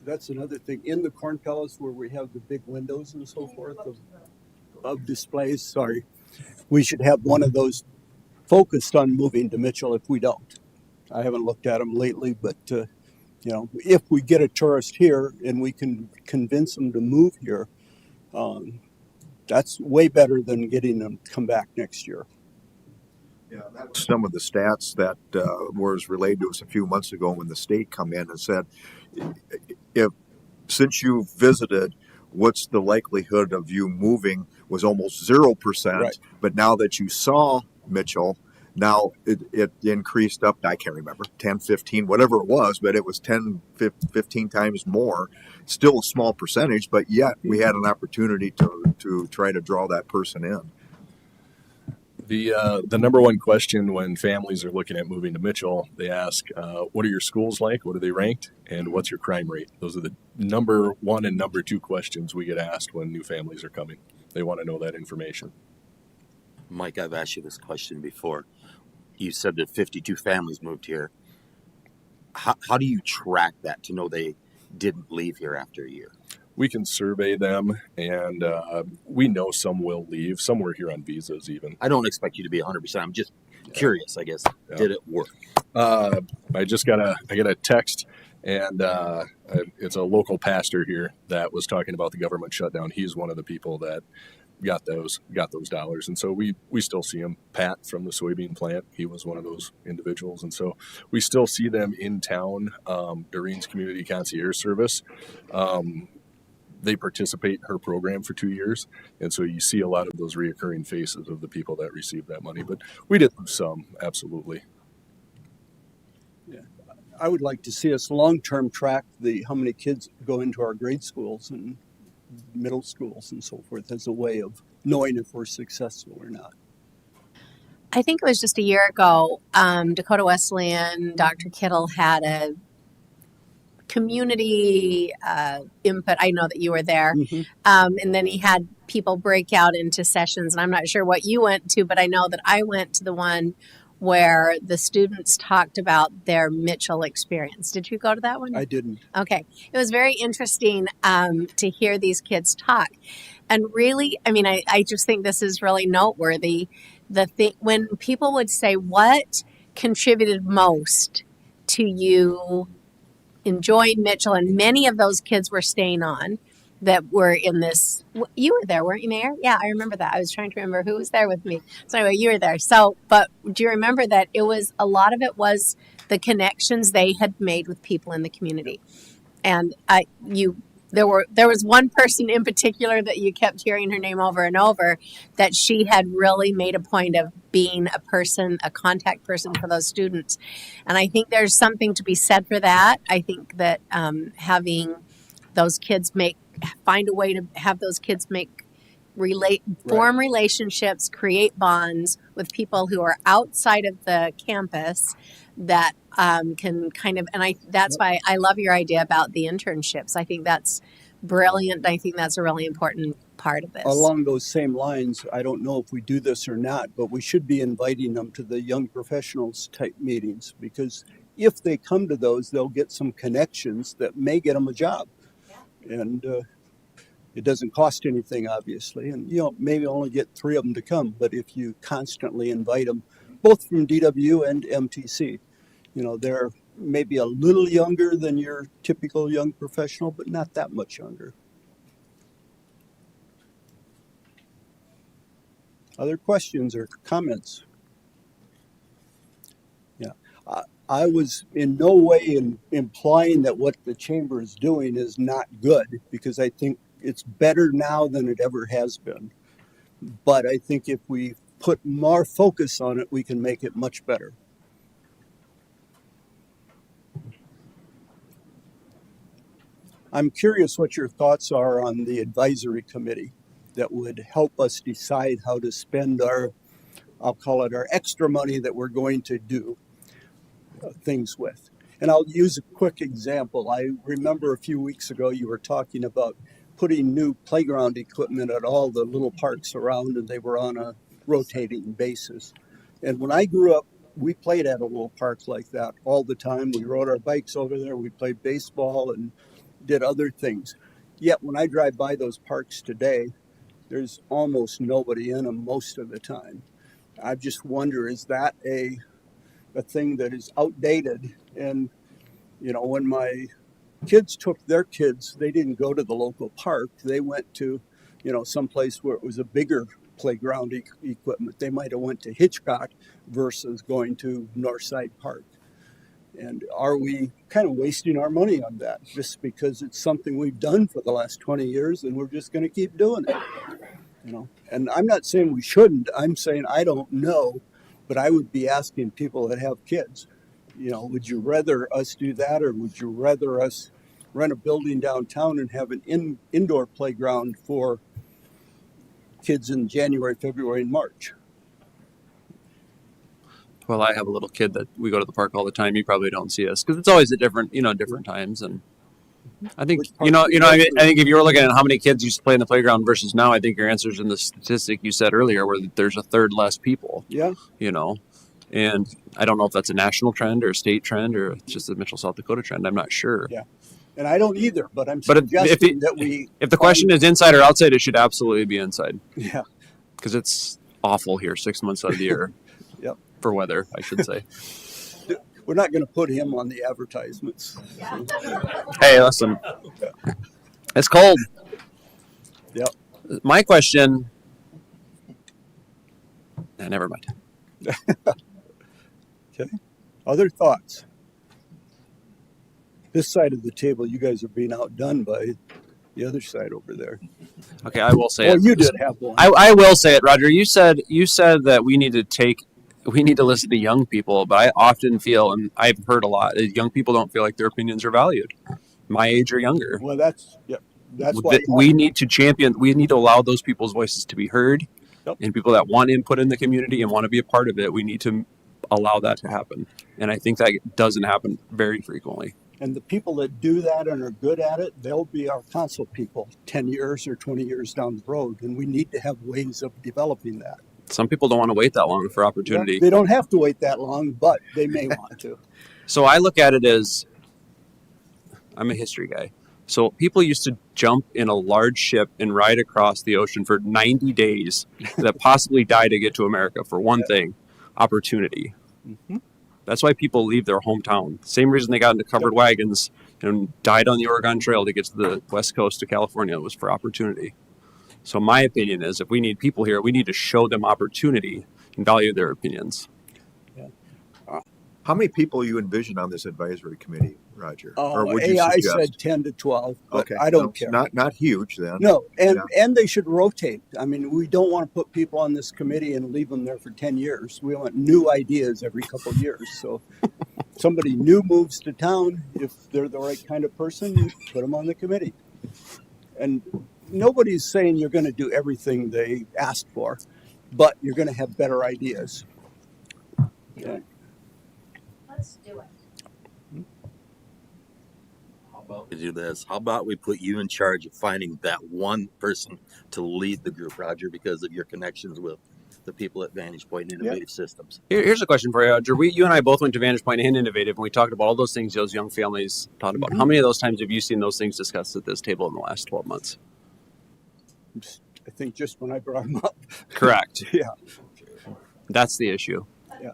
That's another thing. In the Corn Palace where we have the big windows and so forth of displays, sorry, we should have one of those focused on moving to Mitchell if we don't. I haven't looked at them lately, but if we get a tourist here and we can convince them to move here, that's way better than getting them to come back next year. Yeah, that's some of the stats that was relayed to us a few months ago when the state come in and said, since you visited, what's the likelihood of you moving was almost 0%. Right. But now that you saw Mitchell, now it increased up, I can't remember, 10, 15, whatever it was, but it was 10, 15 times more. Still a small percentage, but yet we had an opportunity to try to draw that person in. The number one question when families are looking at moving to Mitchell, they ask, what are your schools like? What are they ranked? And what's your crime rate? Those are the number one and number two questions we get asked when new families are coming. They want to know that information. Mike, I've asked you this question before. You said that 52 families moved here. How do you track that to know they didn't leave here after a year? We can survey them, and we know some will leave. Some were here on visas even. I don't expect you to be 100%. I'm just curious, I guess. Yeah. Did it work? I got a text, and it's a local pastor here that was talking about the government shutdown. He's one of the people that got those dollars, and so we still see him. Pat from the soybean plant, he was one of those individuals, and so we still see them in town. Doreen's community concierge service, they participate in her program for 2 years, and so you see a lot of those reoccurring faces of the people that receive that money. But we did lose some, absolutely. Yeah. I would like to see us long-term track how many kids go into our grade schools and middle schools and so forth as a way of knowing if we're successful or not. I think it was just a year ago, Dakota Wesleyan, Dr. Kittle had a community input. I know that you were there. Mm-hmm. And then he had people break out into sessions. And I'm not sure what you went to, but I know that I went to the one where the students talked about their Mitchell experience. Did you go to that one? I didn't. Okay. It was very interesting to hear these kids talk. And really, I mean, I just think this is really noteworthy. When people would say, what contributed most to you enjoying Mitchell, and many of those kids were staying on that were in this. You were there, weren't you, Mayor? Yeah, I remember that. I was trying to remember who was there with me. So anyway, you were there. So, but do you remember that a lot of it was the connections they had made with people in the community? And there was one person in particular that you kept hearing her name over and over, that she had really made a point of being a contact person for those students. And I think there's something to be said for that. I think that having those kids find a way to have those kids form relationships, create bonds with people who are outside of the campus that can kind of, and that's why I love your idea about the internships. I think that's brilliant. I think that's a really important part of this. Along those same lines, I don't know if we do this or not, but we should be inviting them to the young professionals type meetings, because if they come to those, they'll get some connections that may get them a job. And it doesn't cost anything, obviously. And, maybe only get 3 of them to come. But if you constantly invite them, both from DW and MTC, they're maybe a little younger than your typical young professional, but not that much younger. Other questions or comments? Yeah. I was in no way implying that what the chamber is doing is not good, because I think it's better now than it ever has been. But I think if we put more focus on it, we can make it much better. I'm curious what your thoughts are on the advisory committee that would help us decide how to spend I'll call it our extra money that we're going to do things with. And I'll use a quick example. I remember a few weeks ago you were talking about putting new playground equipment at all the little parks around, and they were on a rotating basis. And when I grew up, we played at a little park like that all the time. We rode our bikes over there. We played baseball and did other things. Yet when I drive by those parks today, there's almost nobody in them most of the time. I just wonder, is that a thing that is outdated? And, when my kids took their kids, they didn't go to the local park. They went to, someplace where it was a bigger playground equipment. They might have went to Hitchcock versus going to Northside Park. And are we kind of wasting our money on that just because it's something we've done for the last 20 years and we're just going to keep doing it? And I'm not saying we shouldn't. I'm saying I don't know, but I would be asking people that have kids, would you rather us do that, or would you rather us rent a building downtown and have an indoor playground for kids in January, February, and March? Well, I have a little kid that we go to the park all the time. You probably don't see us because it's always at different times. And I think, I think if you were looking at how many kids used to play in the playground versus now, I think your answer's in the statistic you said earlier, where there's a third less people. Yeah. And I don't know if that's a national trend or a state trend or just a Mitchell, South Dakota trend. I'm not sure. Yeah. And I don't either, but I'm suggesting that we... If the question is inside or outside, it should absolutely be inside. Yeah. Because it's awful here 6 months out of the year. Yep. For weather, I should say. We're not going to put him on the advertisements. Hey, listen. It's cold. Yep. My question... never mind. Okay. Other thoughts? This side of the table, you guys are being outdone by the other side over there. Okay, I will say it. it. You did have one. I will say it, Roger. You said that we need to listen to young people, but I often feel, and I've heard a lot, young people don't feel like their opinions are valued. My age or younger. Well, that's why we need to champion. We need to allow those people's voices to be heard, and people that want input in the community and want to be a part of it. We need to allow that to happen, and I think that doesn't happen very frequently. And the people that do that and are good at it, they'll be our council people 10 years or 20 years down the road, and we need to have ways of developing that. Some people don't want to wait that long for opportunity. Yeah, they don't have to wait that long, but they may want to. So I look at it as, I'm a history guy. So people used to jump in a large ship and ride across the ocean for 90 days that possibly die to get to America for one thing, opportunity. Mm-hmm. That's why people leave their hometown. Same reason they got into covered wagons and died on the Oregon Trail to get to the west coast of California was for opportunity. So my opinion is, if we need people here, we need to show them opportunity and value their opinions. Yeah. How many people you envision on this advisory committee, Roger? Or would you AI said 10 to 12, but okay. I don't care. Not huge then. No, and they should rotate. I mean, we don't want to put people on this committee and leave them there for 10 years. We want new ideas every couple of years. So somebody new moves to town, if they're the right kind of person, you put them on the committee. And nobody's saying you're going to do everything they asked for, but you're going to have better ideas. Okay. Let's do it. about we do this? How about we put you in charge of finding that one person to lead the group, Roger, because of your connections with the people at Vantage Point and Innovative Systems? Here's a question for you, Roger. You and I both went to Vantage Point and Innovative, and we talked about all those things those young families talked about. How many of those times have you seen those things discussed at this table in the last 12 months? I think just when I brought them up. Correct. Yeah. That's the issue. Yeah.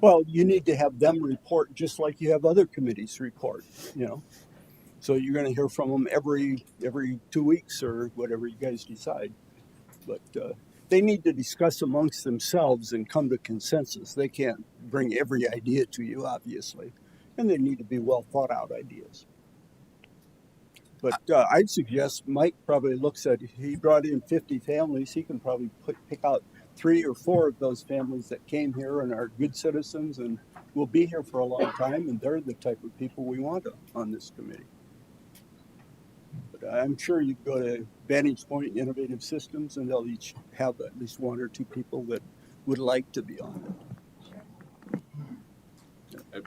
Well, you need to have them report just like you have other committees report, you know. So you're going to hear from them every 2 weeks or whatever you guys decide. But they need to discuss amongst themselves and come to consensus. They can't bring every idea to you, obviously, and they need to be well thought out ideas. But I'd suggest Mike probably looks at, he brought in 50 families. He can probably pick out 3 or 4 of those families that came here and are good citizens and will be here for a long time. And they're the type of people we want on this committee. But I'm sure you go to Vantage Point Innovative Systems and they'll each have at least 1 or 2 people that would like to be on it.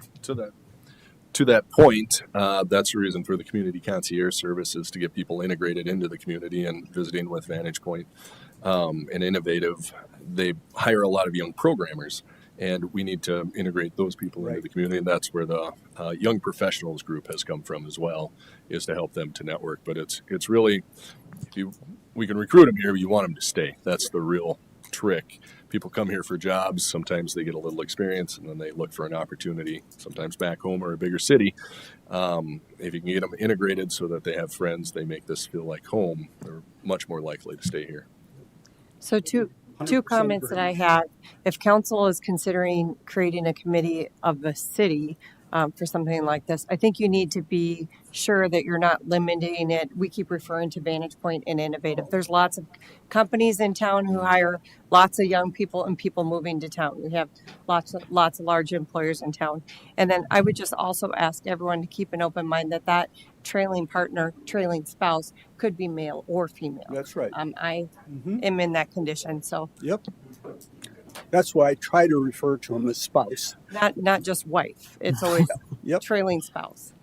To that point, that's the reason for the community concierge services, to get people integrated into the community and visiting with Vantage Point and Innovative. They hire a lot of young programmers, and we need to integrate those people into the community. And that's where the Young Professionals group has come from as well, is to help them to network. But it's really, we can recruit them here, but you want them to stay. That's the real trick. People come here for jobs. Sometimes they get a little experience and then they look for an opportunity, sometimes back home or a bigger city. If you can get them integrated so that they have friends, they make this feel like home, they're much more likely to stay here. So two comments that I have. If council is considering creating a committee of the city for something like this, I think you need to be sure that you're not limiting it. We keep referring to Vantage Point and Innovative. There's lots of companies in town who hire lots of young people and people moving to town. We have lots of large employers in town. And then I would just also ask everyone to keep an open mind that trailing partner, trailing spouse could be male or female. That's right. I am in that condition. So Yep. That's why I try to refer to him as spouse. not just wife. It's always trailing spouse.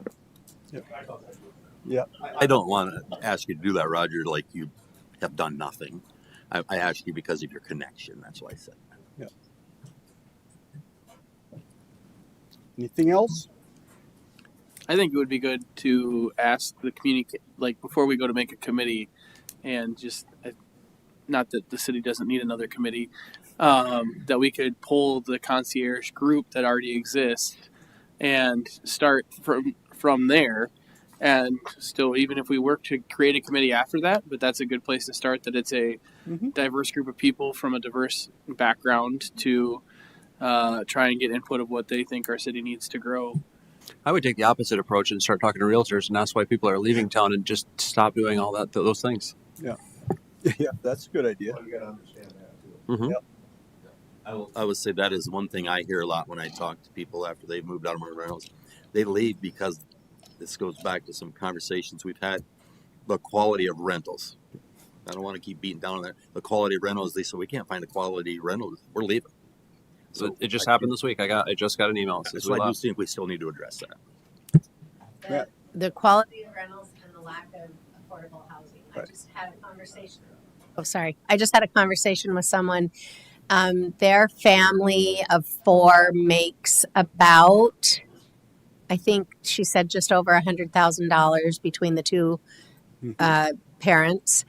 Yep. I don't want to ask you to do that, Roger, like you have done nothing. I asked you because of your connection. That's why I said that. Yep. Anything else? I think it would be good to ask the community, like before we go to make a committee, and just not that the city doesn't need another committee, that we could pull the concierge group that already exists and start from there. And still, even if we work to create a committee after that, but that's a good place to start, that it's a diverse group of people from a diverse background to try and get input of what they think our city needs to grow. I would take the opposite approach and start talking to realtors and ask why people are leaving town and just stop doing all those things. Yeah. Yeah, that's a good idea. Well, you got to understand that too. Mm-hmm. Yep. I would say that is one thing I hear a lot when I talk to people after they've moved out of their rentals. They leave because this goes back to some conversations we've had. The quality of rentals. I don't want to keep beating down on that. The quality of rentals. They said we can't find a quality rental. We're leaving. So it just happened this week. I just got an email. So I do think we still need to address that. The quality of rentals and the lack of affordable housing. Right. I just had a conversation. I just had a conversation with someone. Their family of 4 makes about, I think she said, just over $100,000 between the 2 parents,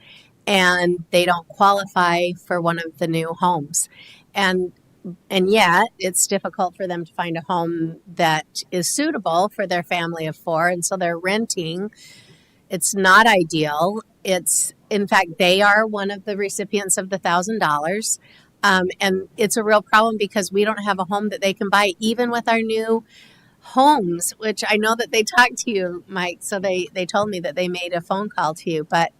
and they don't qualify for one of the new homes. And yet it's difficult for them to find a home that is suitable for their family of 4. And so they're renting. It's not ideal. In fact, they are one of the recipients of the $1,000. And it's a real problem because we don't have a home that they can buy, even with our new homes, which I know that they talked to you, Mike. So they told me that they made a phone call to you, but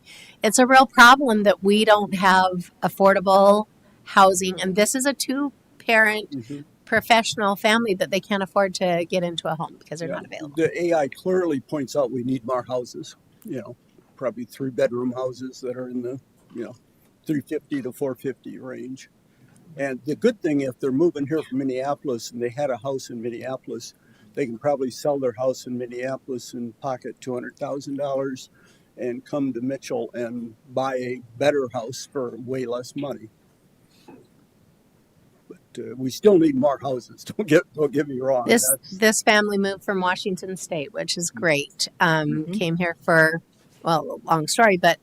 it's a real problem that we don't have affordable housing. And this is a 2-parent professional family that they can't afford to get into a home because they're not available. The AI clearly points out we need more houses, probably 3-bedroom houses that are in the, $350 to $450 range. And the good thing, if they're moving here from Minneapolis and they had a house in Minneapolis, they can probably sell their house in Minneapolis and pocket $200,000 and come to Mitchell and buy a better house for way less money. But we still need more houses. Don't get me wrong. This family moved from Washington State, which is great. Came here for, well, long story, but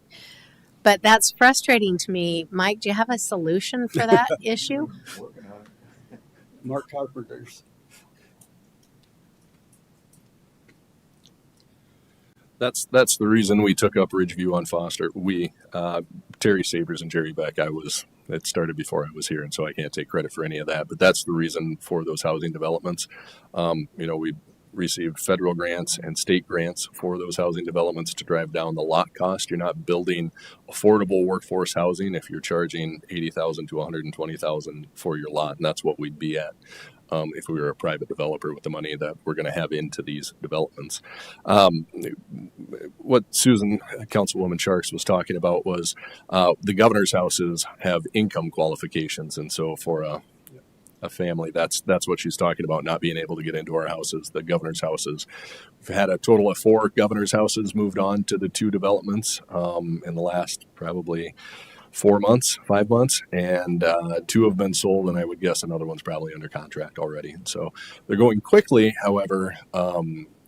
that's frustrating to me. Mike, do you have a solution for that issue? Mark Carpenter's. That's the reason we took up Ridgeview on Foster. Terry Sabers and Jerry Beck, it started before I was here, and so I can't take credit for any of that. But that's the reason for those housing developments. We received federal grants and state grants for those housing developments to drive down the lot cost. You're not building affordable workforce housing if you're charging $80,000 to $120,000 for your lot, and that's what we'd be at if we were a private developer with the money that we're going to have into these developments. What Susan, Councilwoman Sharks, was talking about was the governor's houses have income qualifications, and so for a family, that's what she's talking about, not being able to get into our houses, the governor's houses. We've had a total of 4 governor's houses moved on to the 2 developments in the last probably 5 months, and 2 have been sold, and I would guess another one's probably under contract already. So they're going quickly. However,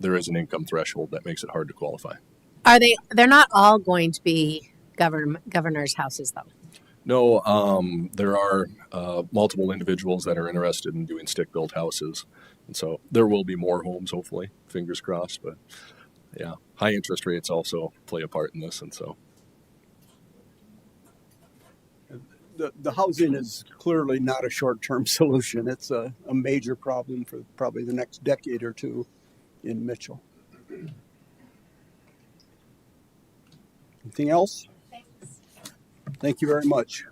there is an income threshold that makes it hard to qualify. They're not all going to be governor's houses, though. No, there are multiple individuals that are interested in doing stick-built houses, and so there will be more homes, hopefully, fingers crossed. But yeah, high interest rates also play a part in this, and so. The housing is clearly not a short-term solution. It's a major problem for probably the next decade or 2 in Mitchell. Anything else? Thank you very much.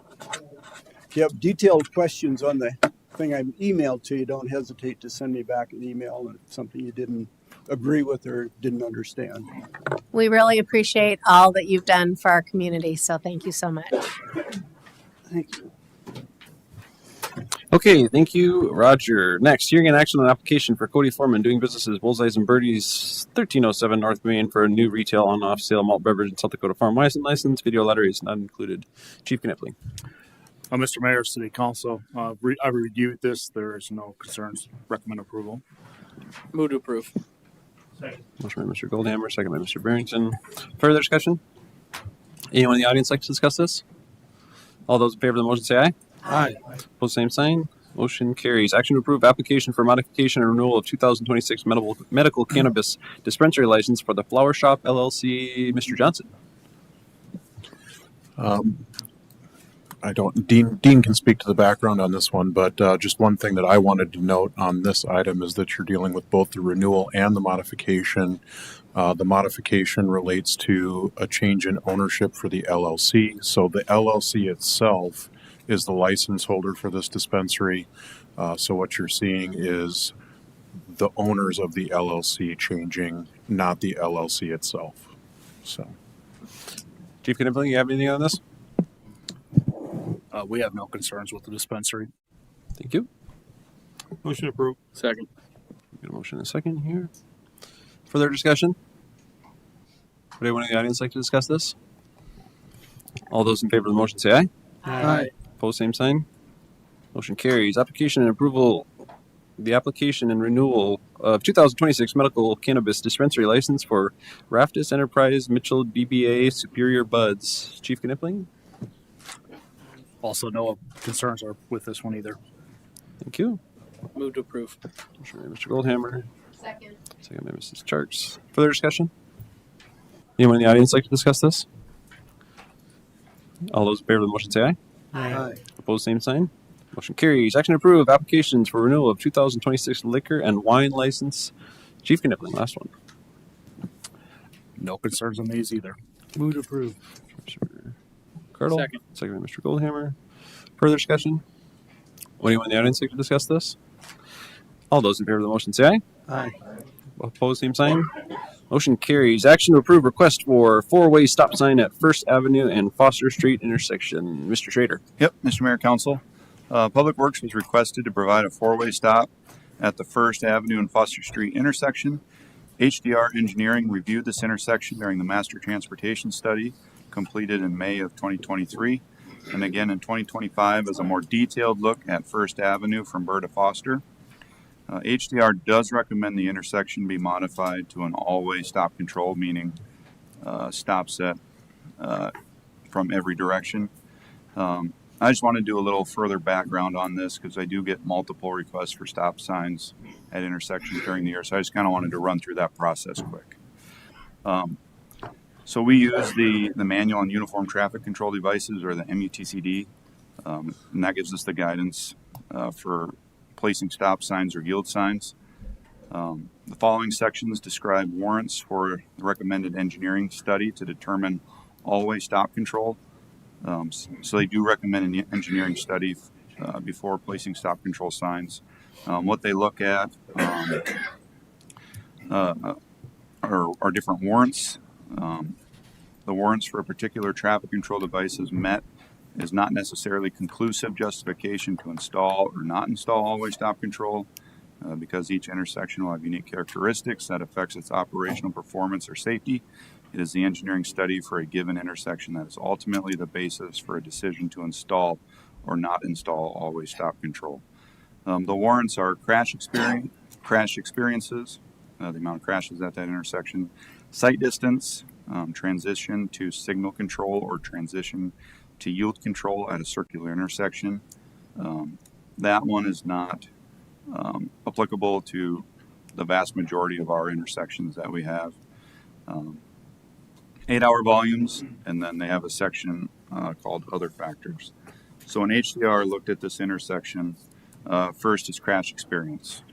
If you have detailed questions on the thing I emailed to you, don't hesitate to send me back an email and something you didn't agree with or didn't understand. We really appreciate all that you've done for our community, so thank you so much. Thank you. Okay, thank you, Roger. Next, hearing an action on an application for Cody Foreman doing business as Bullseyes and Birdies, 1307 North Main, for a new retail on-off sale malt beverage and South Dakota Farm license. Video letter is not included. Chief Knipling. Mr. Mayor, City Council, I reviewed this. There is no concerns. Recommend approval. Move to approve. Second. Motion by Mr. Goldhammer, second by Mr. Barrington. Further discussion? Anyone in the audience like to discuss this? All those in favor of the motion say aye. Aye. Opposed, same sign. Motion carries. Action to approve application for modification and renewal of 2026 medical cannabis dispensary license for the Flower Shop LLC. Mr. Johnson. Dean can speak to the background on this one, but just one thing that I wanted to note on this item is that you're dealing with both the renewal and the modification. The modification relates to a change in ownership for the LLC. So the LLC itself is the license holder for this dispensary. So what you're seeing is the owners of the LLC changing, not the LLC itself. So, Chief Knipling, you have anything on this? We have no concerns with the dispensary. Thank you. Motion approved. Second. Get a motion in a second here. Further discussion? Would anyone in the audience like to discuss this? All those in favor of the motion say aye. Aye. Opposed, same sign. Motion carries. Application and approval. The application and renewal of 2026 medical cannabis dispensary license for Raftus Enterprise Mitchell DBA Superior Buds. Chief Knipling? Also, no concerns are with this one either. Thank you. Move to approve. Motion by Mr. Goldhammer. Second. Second by Mrs. Charks. Further discussion? Anyone in the audience like to discuss this? All those in favor of the motion say aye. Aye. Opposed, same sign. Motion carries. Action to approve applications for renewal of 2026 liquor and wine license. Chief Knipling, last one. No concerns on these either. Move to approve. Mr. Cardle. Second. Second by Mr. Goldhammer. Further discussion? Anyone in the audience like to discuss this? All those in favor of the motion say aye. Aye. Opposed, same sign. Motion carries. Action to approve request for four-way stop sign at First Avenue and Foster Street intersection. Mr. Schrader. Yep, Mr. Mayor, Council. Public Works was requested to provide a four-way stop at the First Avenue and Foster Street intersection. HDR Engineering reviewed this intersection during the Master Transportation Study completed in May of 2023, and again in 2025 as a more detailed look at First Avenue from Burr to Foster. HDR does recommend the intersection be modified to an all-way stop control, meaning stops at from every direction. I just want to do a little further background on this because I do get multiple requests for stop signs at intersections during the year. So I just kind of wanted to run through that process quick. So we use the manual and uniform traffic control devices, or the MUTCD, and that gives us the guidance for placing stop signs or yield signs. The following sections describe warrants for the recommended engineering study to determine all-way stop control. So they do recommend an engineering study before placing stop control signs. What they look at are different warrants. The warrants for a particular traffic control device is met is not necessarily conclusive justification to install or not install all-way stop control because each intersection will have unique characteristics that affects its operational performance or safety. It is the engineering study for a given intersection that is ultimately the basis for a decision to install or not install all-way stop control. The warrants are crash experiences, the amount of crashes at that intersection, sight distance, transition to signal control or transition to yield control at a circular intersection. That one is not applicable to the vast majority of our intersections that we have. 8-hour volumes, and then they have a section called other factors. So when HDR looked at this intersection, first is crash experience.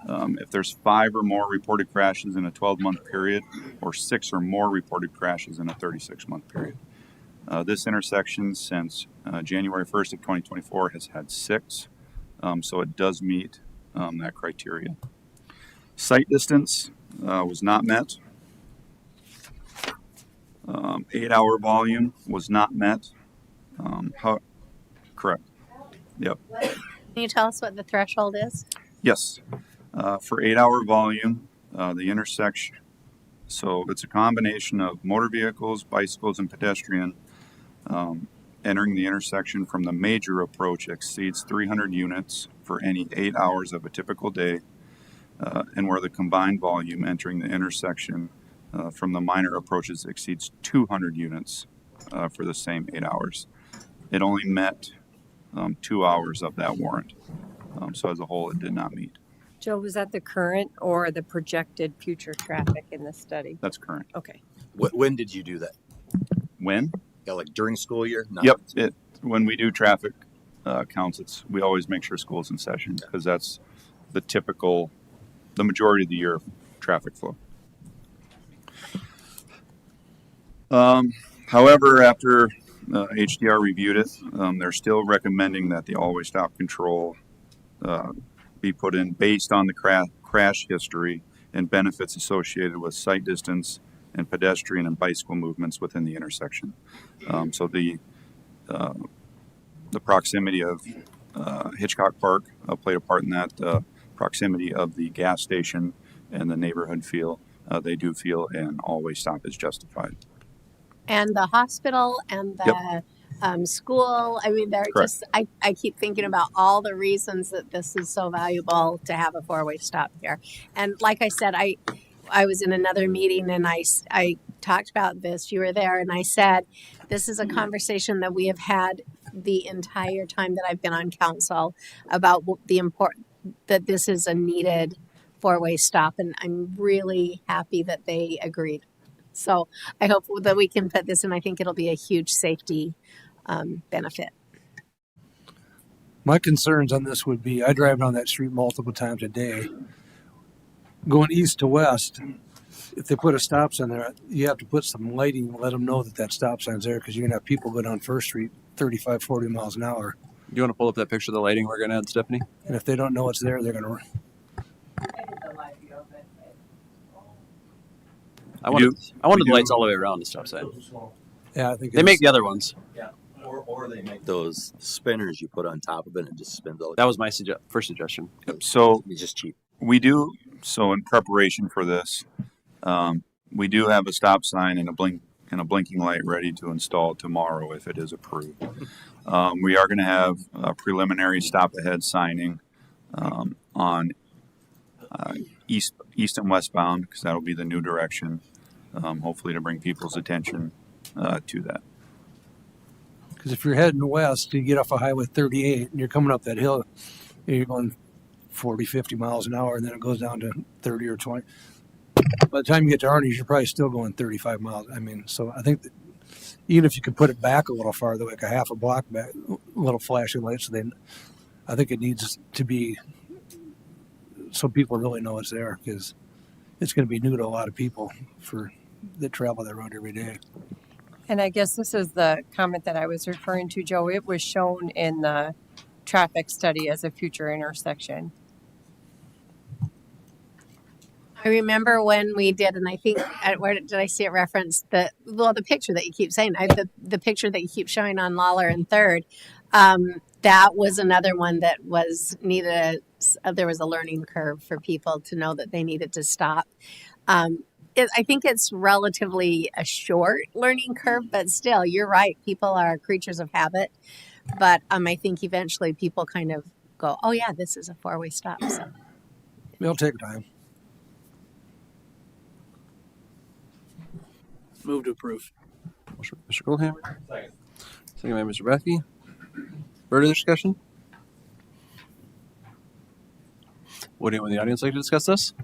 If there's 5 or more reported crashes in a 12-month period, or 6 or more reported crashes in a 36-month period. This intersection since January 1st of 2024 has had 6, so it does meet that criteria. Sight distance was not met. 8-hour volume was not met. Correct. Yep. Can you tell us what the threshold is? Yes. For 8-hour volume, the intersection, so it's a combination of motor vehicles, bicycles, and pedestrian entering the intersection from the major approach exceeds 300 units for any 8 hours of a typical day, and where the combined volume entering the intersection from the minor approaches exceeds 200 units for the same 8 hours. It only met 2 hours of that warrant. So as a whole, it did not meet. Joe, was that the current or the projected future traffic in the study? That's current. Okay. When did you do that? When? Yeah, like during school year? No. Yep. When we do traffic counts, we always make sure school's in session because that's the majority of the year traffic flow. However, after HDR reviewed it, they're still recommending that the all-way stop control be put in based on the crash history and benefits associated with sight distance and pedestrian and bicycle movements within the intersection. So the proximity of Hitchcock Park played a part in that. The proximity of the gas station and the neighborhood feel, they do feel an all-way stop is justified. And the hospital and the school, I mean, they're Correct. just, I keep thinking about all the reasons that this is so valuable to have a 4-way stop here. And like I said, I was in another meeting and I talked about this. You were there, and I said, this is a conversation that we have had the entire time that I've been on council about the important that this is a needed 4-way stop. And I'm really happy that they agreed. So I hope that we can put this in. I think it'll be a huge safety benefit. My concerns on this would be, I drive down that street multiple times a day. Going east to west, if they put a stop sign there, you have to put some lighting and let them know that that stop sign's there, because you're going to have people go down First Street 35, 40 miles an hour. Do you want to pull up that picture of the lighting we're going to add, Stephanie? And if they don't know it's there, they're going to... I wanted the lights all the way around the stop sign. Yeah, I think they make the other ones. Yeah. Or they make those spinners you put on top of it and it just spins all. That was my first suggestion. So It's just cheap. we do, so in preparation for this, we do have a stop sign and a blinking light ready to install tomorrow if it is approved. We are going to have a preliminary stop ahead signing on east and westbound, because that'll be the new direction, hopefully to bring people's attention to that. Because if you're heading west, you get off of Highway 38 and you're coming up that hill, you're going 40, 50 miles an hour, and then it goes down to 30 or 20. By the time you get to Arnie's, you're probably still going 35 miles. I mean, so I think that even if you could put it back a little farther, like a half a block back, little flashing lights, then I think it needs to be so people really know it's there, because it's going to be new to a lot of people that travel that road every day. And I guess this is the comment that I was referring to, Joe. It was shown in the traffic study as a future intersection. I remember when we did, and I think, where did I see it referenced? The picture that you keep saying, the picture that you keep showing on Lawler and Third, that was another one that was needed. There was a learning curve for people to know that they needed to stop. I think it's relatively a short learning curve, but still, you're right. People are creatures of habit. But I think eventually people kind of go, oh, yeah, this is a four-way stop. So It'll take time. Move to approve. Motion by Mr. Goldhammer. Second by Mr. Bethke. Further discussion? Would anyone in the audience like to discuss this?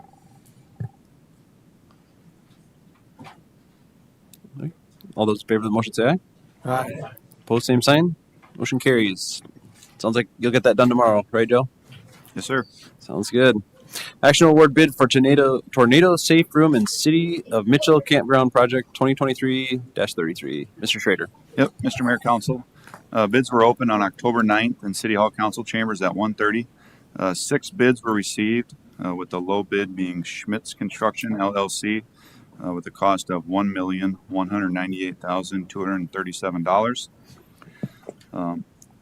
All those in favor of the motion say aye. Aye. Opposed, same sign. Motion carries. Sounds like you'll get that done tomorrow, right, Joe? Yes, sir. Sounds good. Action award bid for tornado safe room in City of Mitchell Campground Project 2023-33. Mr. Schrader. Yep, Mr. Mayor, Council. Bids were open on October 9th in City Hall Council Chambers at 1:30. 6 bids were received, with the low bid being Schmitz Construction, LLC, with a cost of $1,198,237.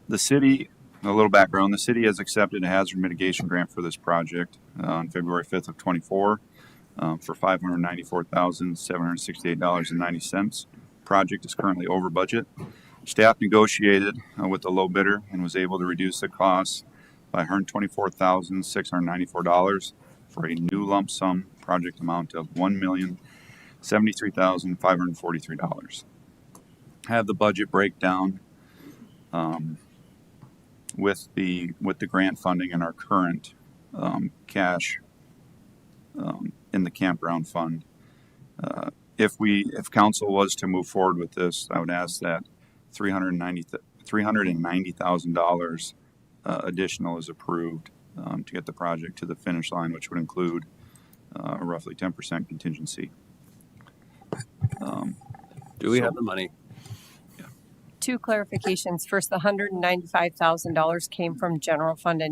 The city, a little background, the city has accepted a hazard mitigation grant for this project on February 5th of 24 for $594,768.90. Project is currently over budget. Staff negotiated with the low bidder and was able to reduce the cost by $124,694 for a new lump sum project amount of $1,073,543. I have the budget breakdown with the grant funding and our current cash in the campground fund. If council was to move forward with this, I would ask that $390,000 additional is approved to get the project to the finish line, which would include a roughly 10% contingency. Do we have the money? 2 clarifications. First, the $195,000 came from general fund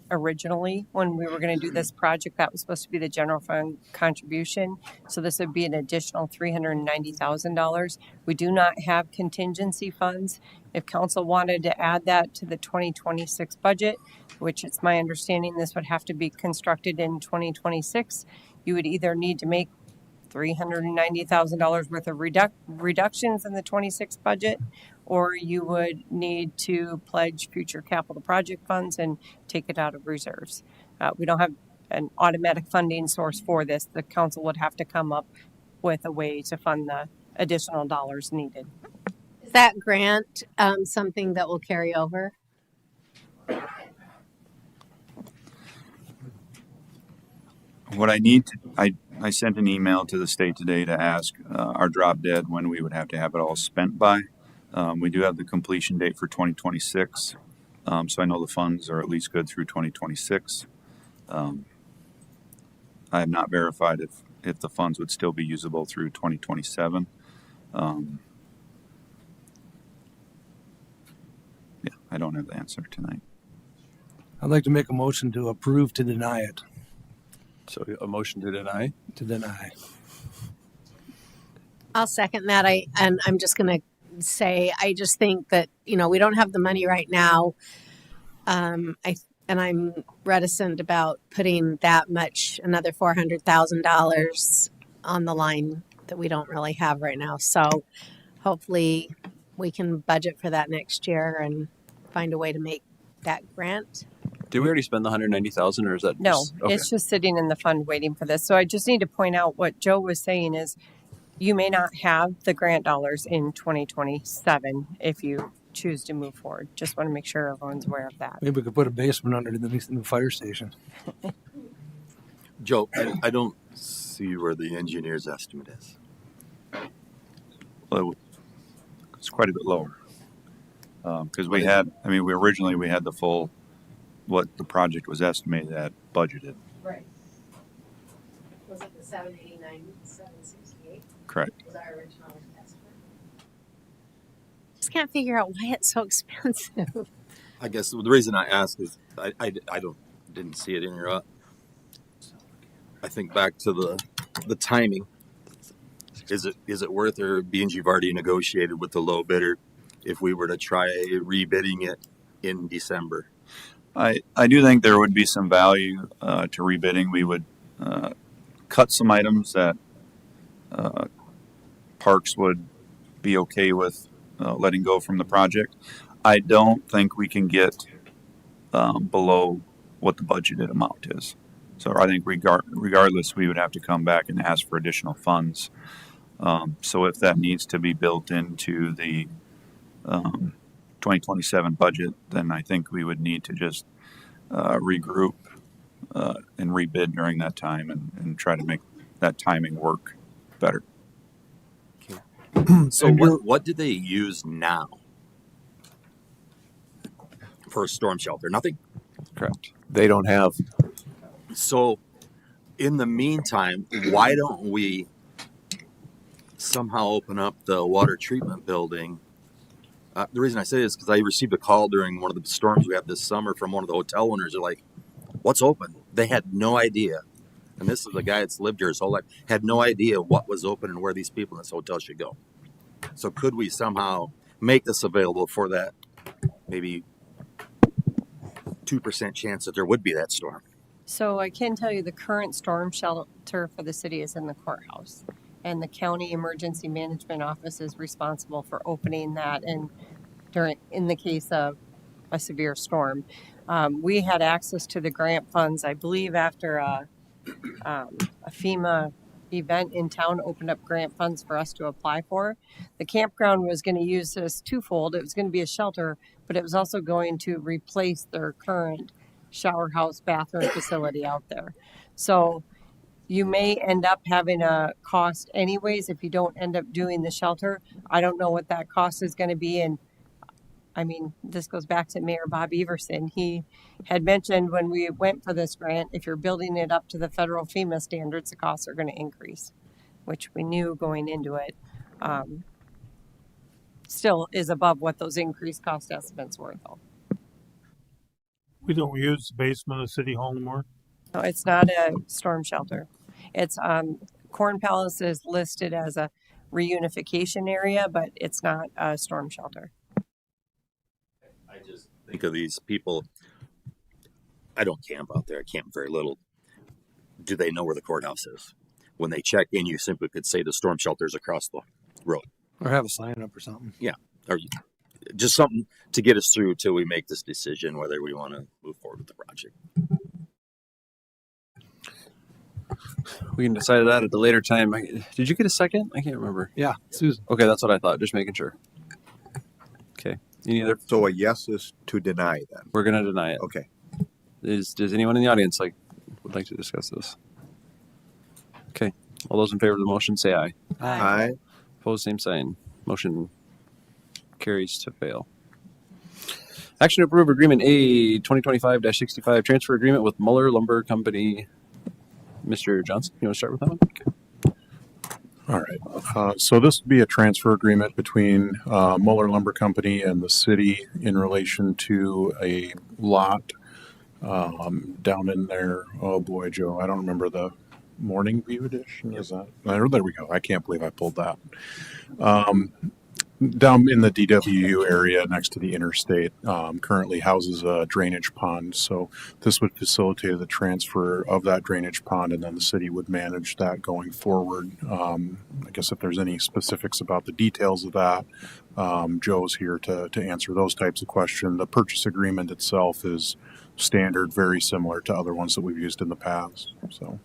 originally. When we were going to do this project, that was supposed to be the general fund contribution. So this would be an additional $390,000. We do not have contingency funds. If council wanted to add that to the 2026 budget, which it's my understanding this would have to be constructed in 2026, you would either need to make $390,000 worth of reductions in the 26 budget, or you would need to pledge future capital project funds and take it out of reserves. We don't have an automatic funding source for this. The council would have to come up with a way to fund the additional dollars needed. is that grant something that will carry over? What I need to, I sent an email to the state today to ask our drop dead when we would have to have it all spent by. We do have the completion date for 2026, so I know the funds are at least good through 2026. I have not verified if the funds would still be usable through 2027. Yeah, I don't have the answer tonight. I'd like to make a motion to approve to deny it. So a motion to deny? To deny. I'll second that. I'm just going to say. I just think that, we don't have the money right now. I'm reticent about putting that much, another $400,000 on the line that we don't really have right now. So hopefully we can budget for that next year and find a way to make that grant. Did we already spend the 190,000, or is that No, just, okay. it's just sitting in the fund waiting for this. So I just need to point out what Joe was saying is you may not have the grant dollars in 2027 if you choose to move forward. Just want to make sure everyone's aware of that. Maybe we could put a basement underneath the new fire station. Joe, I don't see where the engineer's estimate is. Well, it's quite a bit lower. Because we originally had the full, what the project was estimated at, budgeted. Right. Was it the 789, 768? Correct. Was our original estimate? Just can't figure out why it's so expensive. I guess the reason I ask is I didn't see it in your. I think back to the timing. Is it worth, or being you've already negotiated with the low bidder, if we were to try rebidding it in December? I do think there would be some value to rebidding. We would cut some items that Parks would be okay with letting go from the project. I don't think we can get below what the budgeted amount is. So I think regardless, we would have to come back and ask for additional funds. So if that needs to be built into the 2027 budget, then I think we would need to just regroup and rebid during that time and try to make that timing work better. So what do they use now for a storm shelter? Nothing? Correct. They don't have. So in the meantime, why don't we somehow open up the water treatment building? The reason I say this is because I received a call during one of the storms we had this summer from one of the hotel owners. They're like, what's open? They had no idea. And this is a guy that's lived here his whole life, had no idea what was open and where these people in this hotel should go. So could we somehow make this available for that maybe 2% chance that there would be that storm? So I can tell you the current storm shelter for the city is in the courthouse. And the county emergency management office is responsible for opening that and in the case of a severe storm. We had access to the grant funds, I believe, after a FEMA event in town opened up grant funds for us to apply for. The campground was going to use this twofold. It was going to be a shelter, but it was also going to replace their current shower house bathroom facility out there. So you may end up having a cost anyways if you don't end up doing the shelter. I don't know what that cost is going to be. And I mean, this goes back to Mayor Bob Everson. He had mentioned when we went for this grant, if you're building it up to the federal FEMA standards, the costs are going to increase, which we knew going into it. Still is above what those increased cost estimates were, though. We don't use the basement of City Hall anymore. No, it's not a storm shelter. It's Corn Palace is listed as a reunification area, but it's not a storm shelter. I just think of these people. I don't camp out there. I camp very little. Do they know where the courthouse is? When they check in, you simply could say the storm shelter's across the road. Or have a sign up or something. Yeah. Or just something to get us through till we make this decision whether we want to move forward with the project. We can decide that at a later time. Did you get a second? I can't remember. Yeah, Susan. Okay, that's what I thought. Just making sure. Okay. Any other? So a yes is to deny then. We're going to deny it. Okay. Does anyone in the audience would like to discuss this? Okay. All those in favor of the motion say aye. Aye. Opposed, same sign. Motion carries to fail. Action to approve agreement A 2025-65 transfer agreement with Muller Lumber Company. Mr. Johnson, you want to start with that one? Okay. All right. So this would be a transfer agreement between Muller Lumber Company and the city in relation to a lot down in there. Oh boy, Joe, I don't remember the Morning View edition. Is that? There we go. I can't believe I pulled that. Down in the DWU area next to the interstate, currently houses a drainage pond. So this would facilitate the transfer of that drainage pond, and then the city would manage that going forward. I guess if there's any specifics about the details of that, Joe's here to answer those types of questions. The purchase agreement itself is standard, very similar to other ones that we've used in the past. So,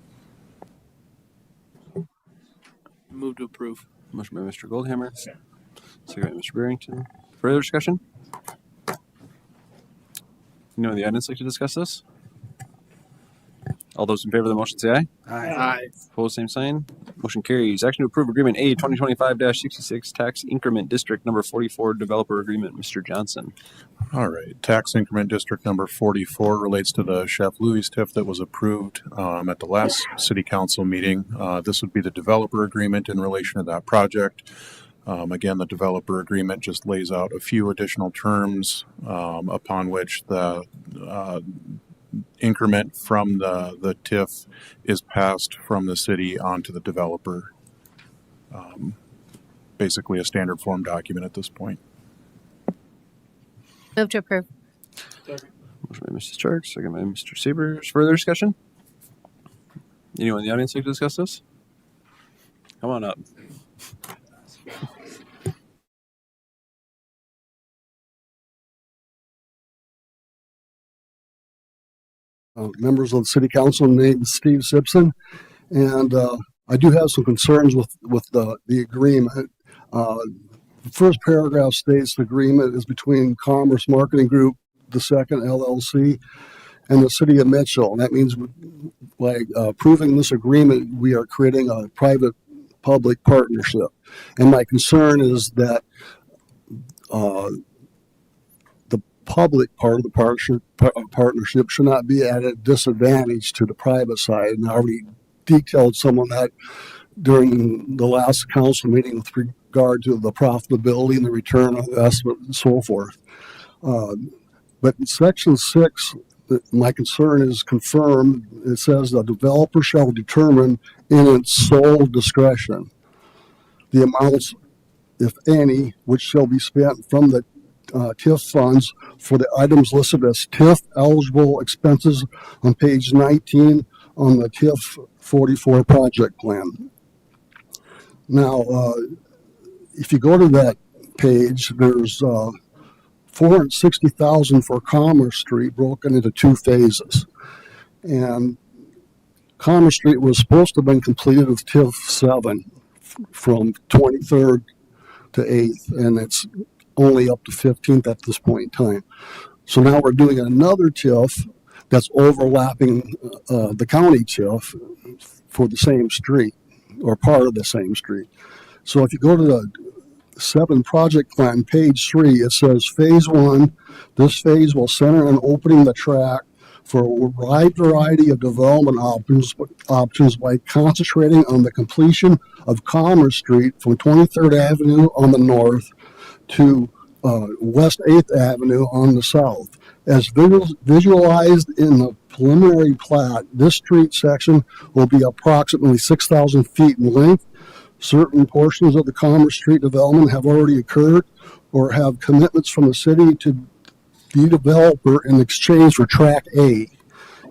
Move to approve. Motion by Mr. Goldhammer, second by Mr. Barrington. Further discussion? Anyone in the audience like to discuss this? All those in favor of the motion say aye. Aye. Opposed, same sign. Motion carries. Action to approve agreement A 2025-66 tax increment district number 44 developer agreement. Mr. Johnson. all right. Tax increment district number 44 relates to the Chef Louis TIF that was approved at the last city council meeting. This would be the developer agreement in relation to that project. Again, the developer agreement just lays out a few additional terms upon which the increment from the TIF is passed from the city onto the developer. Basically a standard form document at this point. Move to approve. Motion by Mrs. Stark, second by Mr. Sabers. Further discussion? Anyone in the audience like to discuss this? Come on up. Members of the city council, named Steve Simpson, and I do have some concerns with the agreement. The first paragraph states the agreement is between Commerce Marketing Group, the second LLC, and the city of Mitchell. And that means by approving this agreement, we are creating a private-public partnership. And my concern is that public part of the partnership should not be at a disadvantage to the private side. And I already detailed some of that during the last council meeting with regard to the profitability and the return on investment and so forth. But in section 6, my concern is confirmed. It says the developer shall determine in its sole discretion the amounts, if any, which shall be spent from the TIF funds for the items listed as TIF eligible expenses on page 19 on the TIF 44 project plan. Now, if you go to that page, there's $460,000 for Commerce Street broken into 2 phases. And Commerce Street was supposed to have been completed with TIF 7 from 23rd to 8th, and it's only up to 15th at this point in time. So now we're doing another TIF that's overlapping the county TIF for the same street or part of the same street. So if you go to the 7 project plan, page 3, it says phase 1, this phase will center on opening the track for a wide variety of development options by concentrating on the completion of Commerce Street from 23rd Avenue on the north to West 8th Avenue on the south. As visualized in the preliminary plat, this street section will be approximately 6,000 feet in length. Certain portions of the Commerce Street development have already occurred or have commitments from the city to the developer in exchange for Track A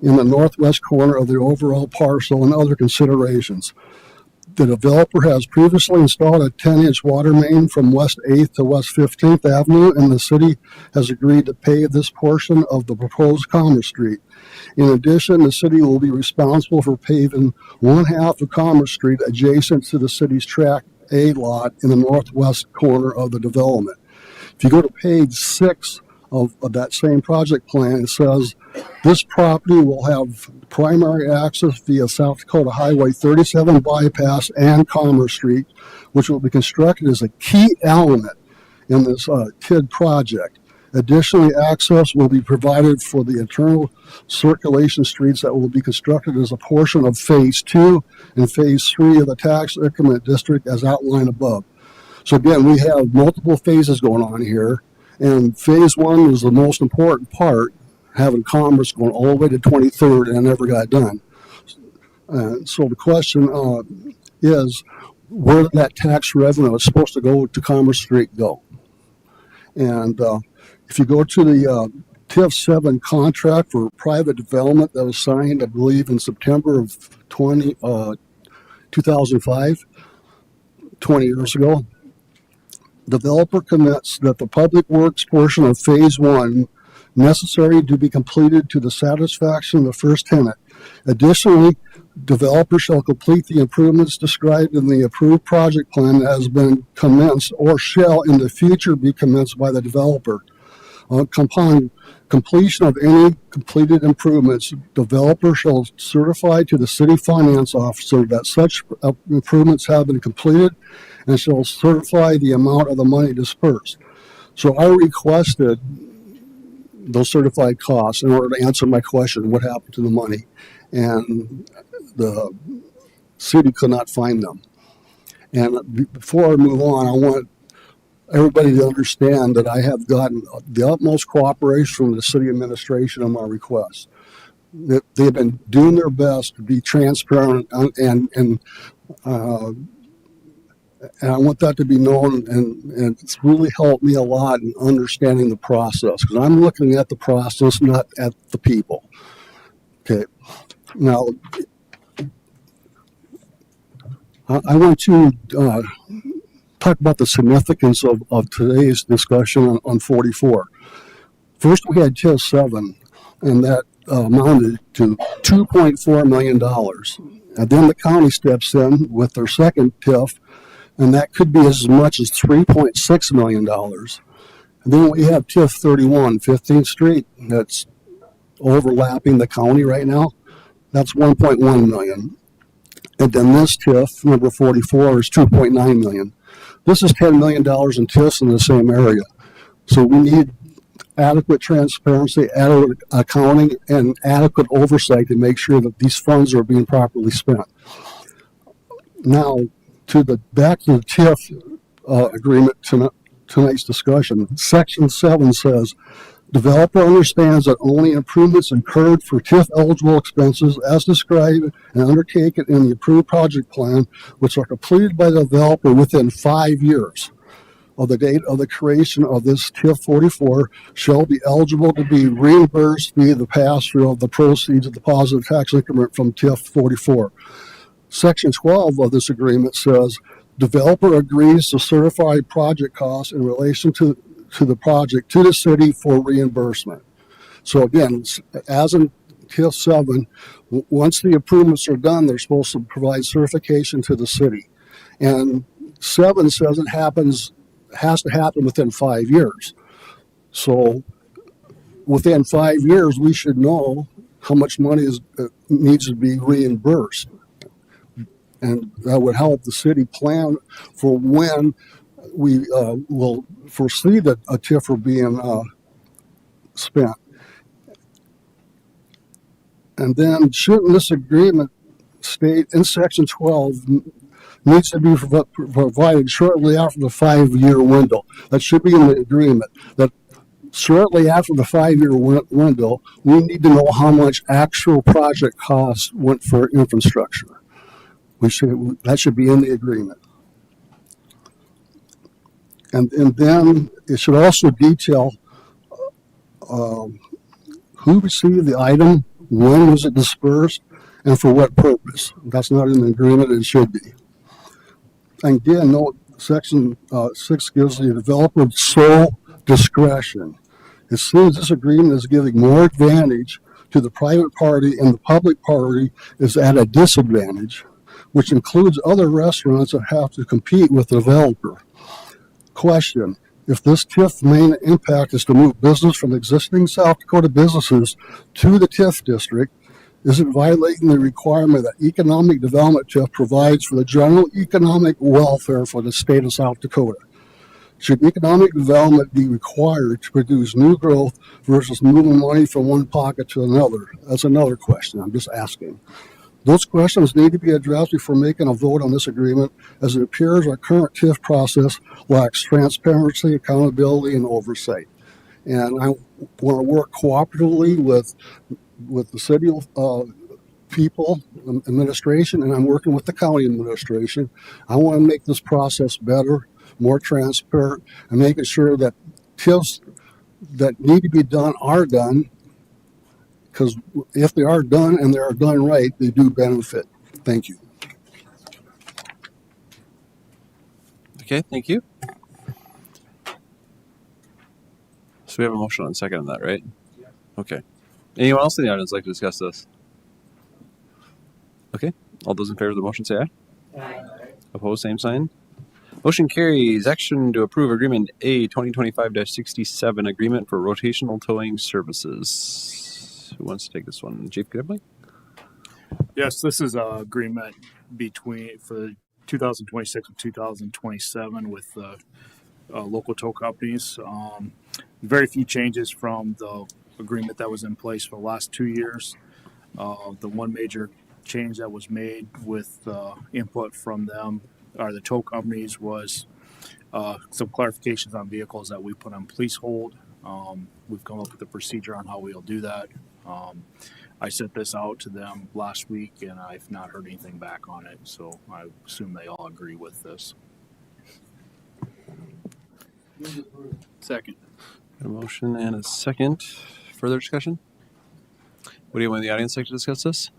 in the northwest corner of the overall parcel and other considerations. The developer has previously installed a 10-inch water main from West 8th to West 15th Avenue, and the city has agreed to pave this portion of the proposed Commerce Street. In addition, the city will be responsible for paving one half of Commerce Street adjacent to the city's Track A lot in the northwest corner of the development. If you go to page 6 of that same project plan, it says this property will have primary access via South Dakota Highway 37 bypass and Commerce Street, which will be constructed as a key element in this TID project. Additionally, access will be provided for the internal circulation streets that will be constructed as a portion of Phase 2 and Phase 3 of the tax increment district as outlined above. So again, we have multiple phases going on here, and Phase 1 is the most important part, having Commerce going all the way to 23rd and never got done. So the question is, where that tax revenue is supposed to go to Commerce Street go. And if you go to the TIF 7 contract for private development that was signed, I believe, in September of 2005, 20 years ago, developer commits that the public works portion of phase 1 necessary to be completed to the satisfaction of the first tenant. Additionally, developer shall complete the improvements described in the approved project plan that has been commenced or shall in the future be commenced by the developer. Upon completion of any completed improvements, developer shall certify to the city finance officer that such improvements have been completed and shall certify the amount of the money dispersed. So I requested those certified costs in order to answer my question, what happened to the money? And the city could not find them. And before I move on, I want everybody to understand that I have gotten the utmost cooperation from the city administration on my request. They've been doing their best to be transparent and I want that to be known, and it's really helped me a lot in understanding the process, because I'm looking at the process, not at the people. Okay, now I want to talk about the significance of today's discussion on 44. First, we had TIF 7, and that amounted to $2.4 million. And then the county steps in with their second TIF, and that could be as much as $3.6 million. And then we have TIF 31, 15th Street, that's overlapping the county right now. That's $1.1 million. And then this TIF, number 44, is $2.9 million. This is $10 million in TIFs in the same area. So we need adequate transparency, adequate accounting, and adequate oversight to make sure that these funds are being properly spent. Now, back to the TIF agreement tonight's discussion. Section 7 says, developer understands that only improvements incurred for TIF eligible expenses as described and undertaken in the approved project plan, which are completed by the developer within 5 years of the date of the creation of this TIF 44, shall be eligible to be reimbursed via the pass-through of the proceeds of the positive tax increment from TIF 44. Section 12 of this agreement says, developer agrees to certify project costs in relation to the project to the city for reimbursement. So again, as in TIF 7, once the improvements are done, they're supposed to provide certification to the city. And 7 says it has to happen within 5 years. So within 5 years, we should know how much money needs to be reimbursed. And that would help the city plan for when we will foresee that a TIF are being spent. And then shouldn't this agreement state in section 12 needs to be provided shortly after the 5-year window? That should be in the agreement, that shortly after the 5-year window, we need to know how much actual project costs went for infrastructure. That should be in the agreement. And then it should also detail who received the item, when was it dispersed, and for what purpose. That's not in the agreement, it should be. And again, note section 6 gives the developer sole discretion. It seems this agreement is giving more advantage to the private party and the public party is at a disadvantage, which includes other restaurants that have to compete with the developer. Question, if this TIF main impact is to move business from existing South Dakota businesses to the TIF district, is it violating the requirement that economic development TIF provides for the general economic welfare for the state of South Dakota? Should economic development be required to produce new growth versus moving money from one pocket to another? That's another question I'm just asking. Those questions need to be addressed before making a vote on this agreement, as it appears our current TIF process lacks transparency, accountability, and oversight. And I want to work cooperatively with the city people, administration, and I'm working with the county administration. I want to make this process better, more transparent, and making sure that TIFs that need to be done are done, because if they are done and they are done right, they do benefit. Thank you. Okay, thank you. So we have a motion on second on that, right? Okay. Anyone else in the audience like to discuss this? Okay. All those in favor of the motion say aye. Aye. Opposed, same sign. Motion carries. Action to approve Agreement A 2025-67, Agreement for Rotational Towing Services. Who wants to take this one? Chief Goodley? Yes, this is an agreement for 2026 and 2027 with local tow companies. Very few changes from the agreement that was in place for the last 2 years. The one major change that was made with input from them, or the tow companies, was some clarifications on vehicles that we put on police hold. We've come up with a procedure on how we'll do that. I sent this out to them last week, and I've not heard anything back on it, so I assume they all agree with this. Second. A motion and a second. Further discussion? Would anyone in the audience like to discuss this?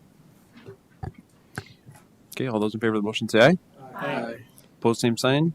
Okay, all those in favor of the motion say aye. Aye. Opposed, same sign.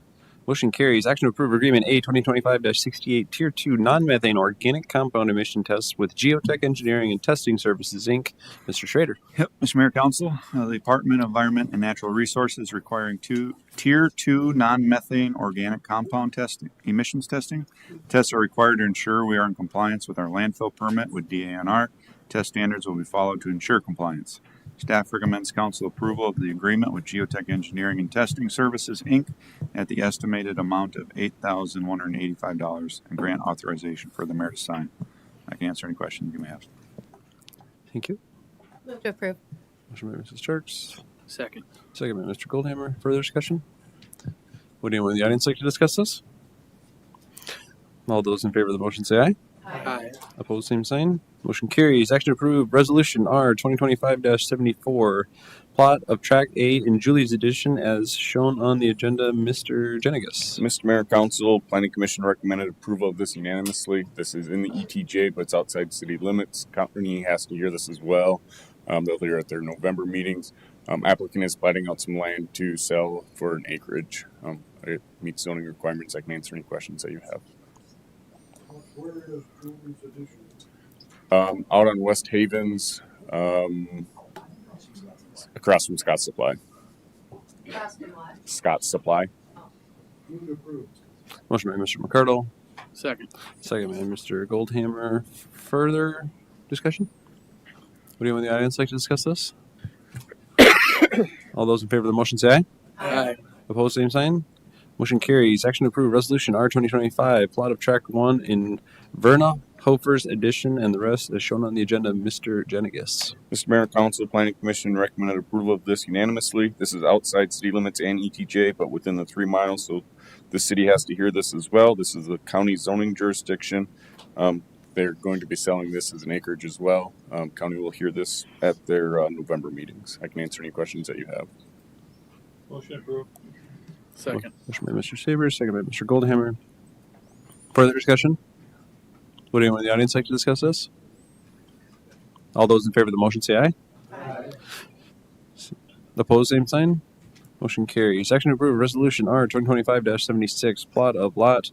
Motion carries. Action to approve Agreement A 2025-68 Tier 2 Non-Methane Organic Compound Emission Tests with Geotech Engineering and Testing Services, Inc. Mr. Schrader. Yep, Mr. Mayor, Council, the Department of Environment and Natural Resources requiring Tier 2 non-methane organic compound testing, emissions testing. Tests are required to ensure we are in compliance with our landfill permit with DANR. Test standards will be followed to ensure compliance. Staff recommends council approval of the agreement with Geotech Engineering and Testing Services, Inc. at the estimated amount of $8,185 and grant authorization for the mayor to sign. I can answer any questions you may have. Thank you. Move to approve. Motion by Mrs. Starks. Second. Second by Mr. Goldhammer. Further discussion? Would anyone in the audience like to discuss this? All those in favor of the motion say aye. Aye. Opposed, same sign. Motion carries. Action to approve Resolution R 2025-74, plot of Track A in Julie's edition as shown on the agenda. Mr. Jenigas. Mr. Mayor, Council, Planning Commission recommended approval of this unanimously. This is in the ETJ, but it's outside city limits. Company has to hear this as well. They'll hear at their November meetings. Applicant is platting out some land to sell for an acreage. It meets zoning requirements. I can answer any questions that you have. Where is Julie's edition? Out on West Havens, across from Scott's Supply. Scott's Supply. Move to approve. Motion by Mr. McCardle. Second. Second by Mr. Goldhammer. Further discussion? Would anyone in the audience like to discuss this? All those in favor of the motion say aye. Aye. Opposed, same sign. Motion carries. Action to approve Resolution R 2025, plot of Track 1 in Verna Hofer's edition, and the rest is shown on the agenda. Mr. Jenigas. Mr. Mayor, Council, Planning Commission recommended approval of this unanimously. This is outside city limits and ETJ, but within the 3 miles, so the city has to hear this as well. This is the county zoning jurisdiction. They're going to be selling this as an acreage as well. County will hear this at their November meetings. I can answer any questions that you have. Motion approved. Second. Motion by Mr. Sabers, second by Mr. Goldhammer. Further discussion? Would anyone in the audience like to discuss this? All those in favor of the motion say aye. Aye. Opposed, same sign. Motion carries. Action to approve Resolution R 2025-76, plot of lot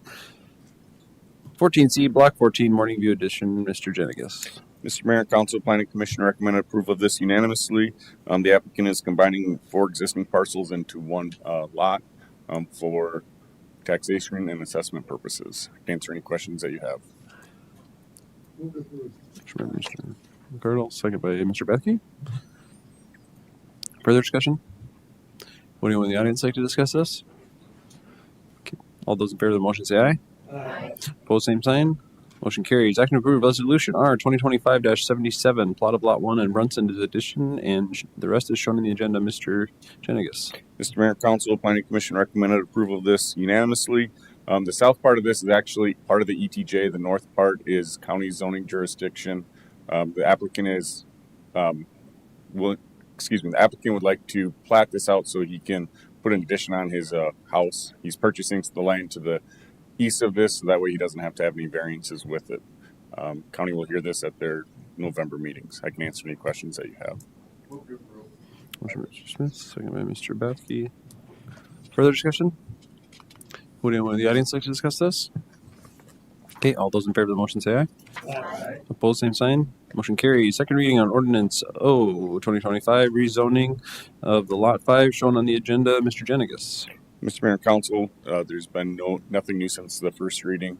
14C, Block 14, Morning View Edition. Mr. Jenigas. Mr. Mayor, Council, Planning Commission recommended approval of this unanimously. The applicant is combining 4 existing parcels into one lot for taxation and assessment purposes. I can answer any questions that you have. Move to approve. Motion by Mr. McCardle, second by Mr. Bethke. Further discussion? Would anyone in the audience like to discuss this? Okay. All those in favor of the motion say aye. Aye. Opposed, same sign. Motion carries. Action to approve Resolution R 2025-77, plot of Lot 1 in Brunson edition, and the rest is shown in the agenda. Mr. Jenigas. Mr. Mayor, Council, Planning Commission recommended approval of this unanimously. The south part of this is actually part of the ETJ. The north part is county zoning jurisdiction. The applicant is the applicant would like to plat this out so he can put an addition on his house. He's purchasing the land to the east of this, so that way he doesn't have to have any variances with it. County will hear this at their November meetings. I can answer any questions that you have. Motion by Mr. Smith, second by Mr. Bathke. Further discussion? Would anyone in the audience like to discuss this? Okay, all those in favor of the motion say aye. Aye. Opposed, same sign. Motion carries. Second reading on ordinance 2025, rezoning of the lot 5 shown on the agenda. Mr. Jenigas. Mr. Mayor and Council, there's been nothing new since the first reading.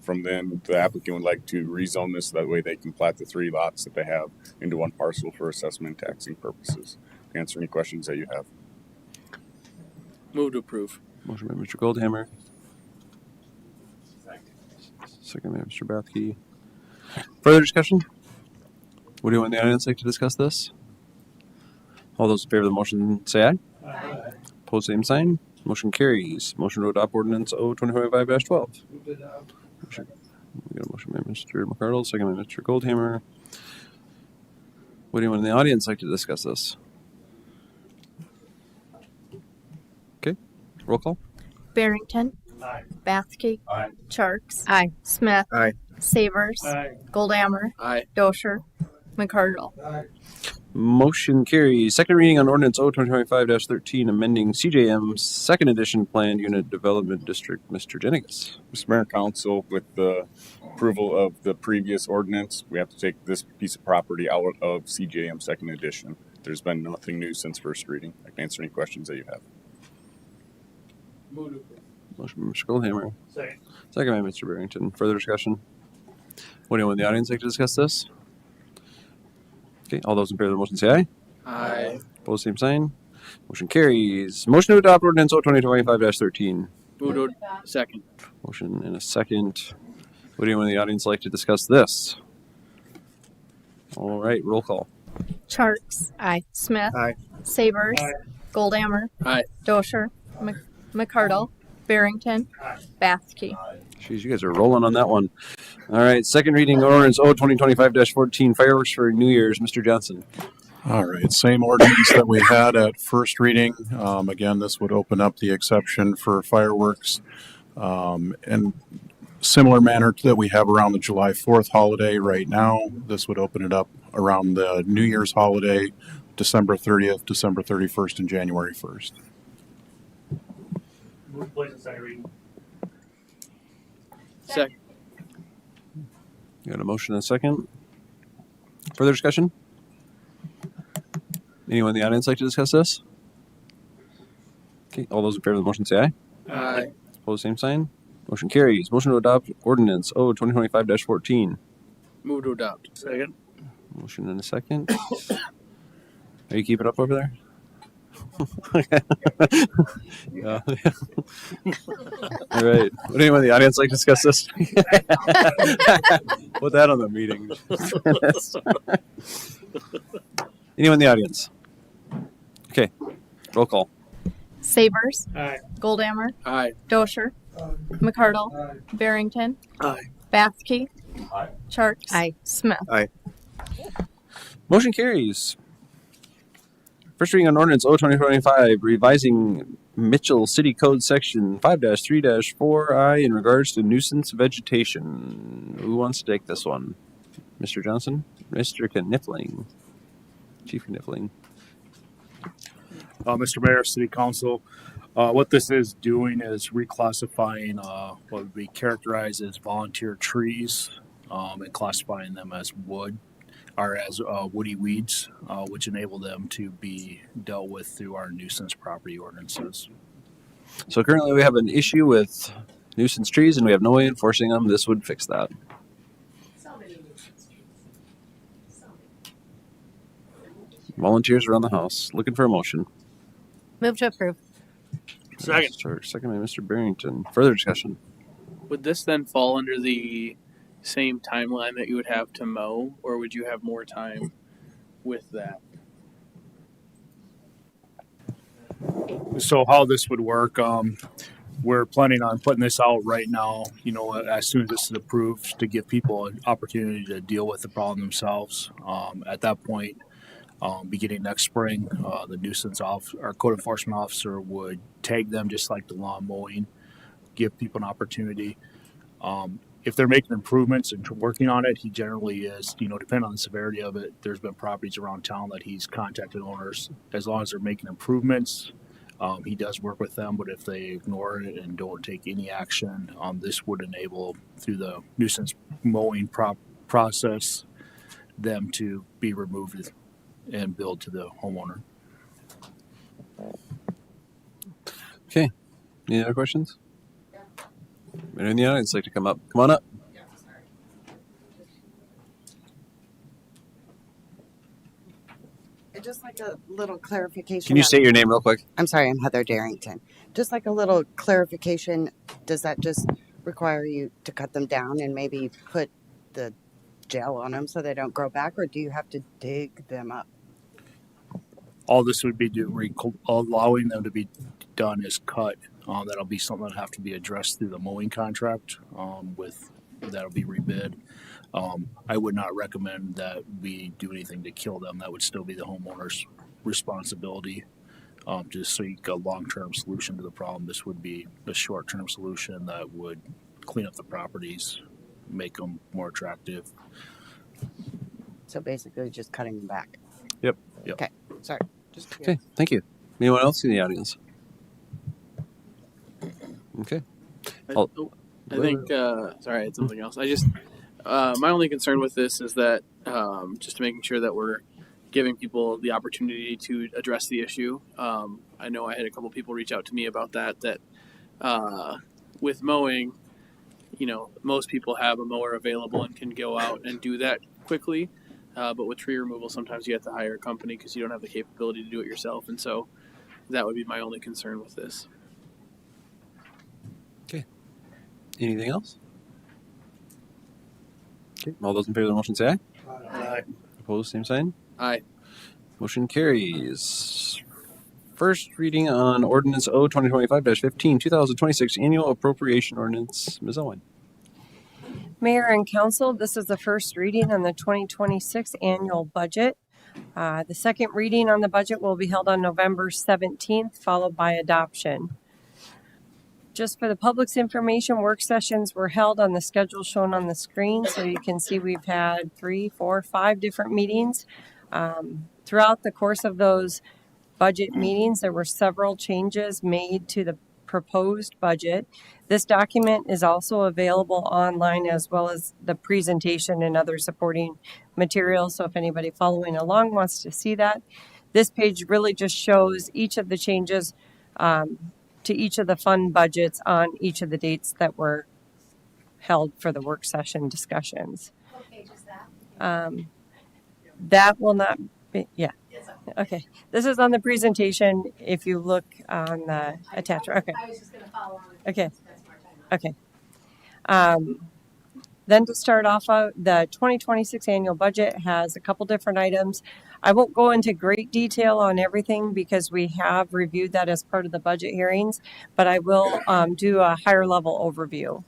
From then, the applicant would like to rezone this, that way they can plat the 3 lots that they have into one parcel for assessment and taxing purposes. Answer any questions that you have. Move to approve. Motion by Mr. Goldhammer. Second by Mr. Bathke. Further discussion? Would anyone in the audience like to discuss this? All those in favor of the motion say aye. Aye. Opposed, same sign. Motion carries. Motion to adopt ordinance 2025-12. We got a motion by Mr. McArdle, second by Mr. Goldhammer. Would anyone in the audience like to discuss this? Okay, roll call. Barrington. Aye. Bathke. Aye. Charks. Aye. Smith. Aye. Savers. Aye. Goldammer. Aye. Dosher. McCardle. Aye. Motion carries. Second reading on ordinance 2025-13, amending CJM second edition planned unit development district. Mr. Jenigas. Mr. Mayor and Council, with the approval of the previous ordinance, we have to take this piece of property out of CJM second edition. There's been nothing new since first reading. I can answer any questions that you have. Move to approve. Motion by Mr. Goldhammer. Second. Second by Mr. Barrington. Further discussion? Would anyone in the audience like to discuss this? Okay, all those in favor of the motion say aye. Aye. Opposed, same sign. Motion carries. Motion to adopt ordinance 2025-13. Move to second. Motion in a second. Would anyone in the audience like to discuss this? All right, roll call. Charks. Aye. Smith. Aye. Savers. Aye. Goldammer. Aye. Dosher. McCardle. Barrington. Bathke. Jeez, you guys are rolling on that one. All right, second reading ordinance 2025-14, fireworks for New Year's. Mr. Johnson. All right, same ordinance that we had at first reading. Again, this would open up the exception for fireworks in similar manner that we have around the July 4th holiday right now. This would open it up around the New Year's holiday, December 30th, December 31st, and January 1st. Move to place on second reading. Second. You got a motion and a second. Further discussion? Anyone in the audience like to discuss this? Okay, all those in favor of the motion say aye. Aye. Opposed, same sign. Motion carries. Motion to adopt ordinance 2025-14. Move to adopt. Second. Motion and a second. Are you keeping up over there? Yeah. All right. Would anyone in the audience like to discuss this? Put that on the meeting. Anyone in the audience? Okay. Roll call. Savers. Aye. Goldammer. Aye. Dosher. McCardle. Barrington. Aye. Bathke. Aye. Charks. Aye. Smith. Aye. Motion carries. First reading on ordinance 2025, revising Mitchell City Code Section 5-3-4I in regards to nuisance vegetation. Who wants to take this one? Mr. Johnson? Mr. Kniffling? Chief Kniffling. Mr. Mayor, City Council, what this is doing is reclassifying what would be characterized as volunteer trees and classifying them as wood or as woody weeds, which enable them to be dealt with through our nuisance property ordinances. So currently we have an issue with nuisance trees and we have no way of enforcing them. This would fix that. Volunteers around the house. Looking for a motion. Move to approve. Second. Second by Mr. Barrington. Further discussion. Would this then fall under the same timeline that you would have to mow, or would you have more time with that? So how this would work, we're planning on putting this out right now, as soon as this is approved, to give people an opportunity to deal with the problem themselves. At that point, Beginning next spring, the nuisance our code enforcement officer would tag them just like the lawn mowing, give people an opportunity. If they're making improvements and working on it, he generally is, depending on the severity of it, there's been properties around town that he's contacted owners. As long as they're making improvements, he does work with them, but if they ignore it and don't take any action, this would enable, through the nuisance mowing process, them to be removed and billed to the homeowner. Okay. Any other questions? Anyone in the audience like to come up? Come on up. Just like a little clarification. Can you state your name real quick? I'm sorry, I'm Heather Darrington. Just like a little clarification, does that just require you to cut them down and maybe put the gel on them so they don't grow back, or do you have to dig them up? All this would be allowing them to be done is cut. That'll be something that'll have to be addressed through the mowing contract. That'll be rebid. I would not recommend that we do anything to kill them. That would still be the homeowner's responsibility to seek a long-term solution to the problem. This would be a short-term solution that would clean up the properties, make them more attractive. So basically just cutting them back. Yep. Okay, sorry. Just Okay, thank you. Anyone else in the audience? Okay. I think, sorry, it's something else. I just, my only concern with this is that just making sure that we're giving people the opportunity to address the issue. I know I had a couple people reach out to me about that with mowing, most people have a mower available and can go out and do that quickly. But with tree removal, sometimes you have to hire a company because you don't have the capability to do it yourself. And so that would be my only concern with this. Okay. Anything else? Okay. All those in favor of the motion say aye. Aye. Opposed, same sign. Aye. Motion carries. First reading on Ordinance O 2025-15, 2026 Annual Appropriation Ordinance. Ms. Owen. Mayor and Council, this is the first reading on the 2026 annual budget. The second reading on the budget will be held on November 17th, followed by adoption. Just for the public's information, work sessions were held on the schedule shown on the screen, so you can see we've had 3, 4, 5 different meetings. Throughout the course of those budget meetings, there were several changes made to the proposed budget. This document is also available online, as well as the presentation and other supporting materials. So if anybody following along wants to see that, this page really just shows each of the changes to each of the fund budgets on each of the dates that were held for the work session discussions. What page is that? That will not be, yeah. Okay, this is on the presentation. If you look on the attachment, okay. I was just going to follow on. Okay. Okay. Then to start off, the 2026 annual budget has a couple different items. I won't go into great detail on everything because we have reviewed that as part of the budget hearings, but I will do a higher level overview.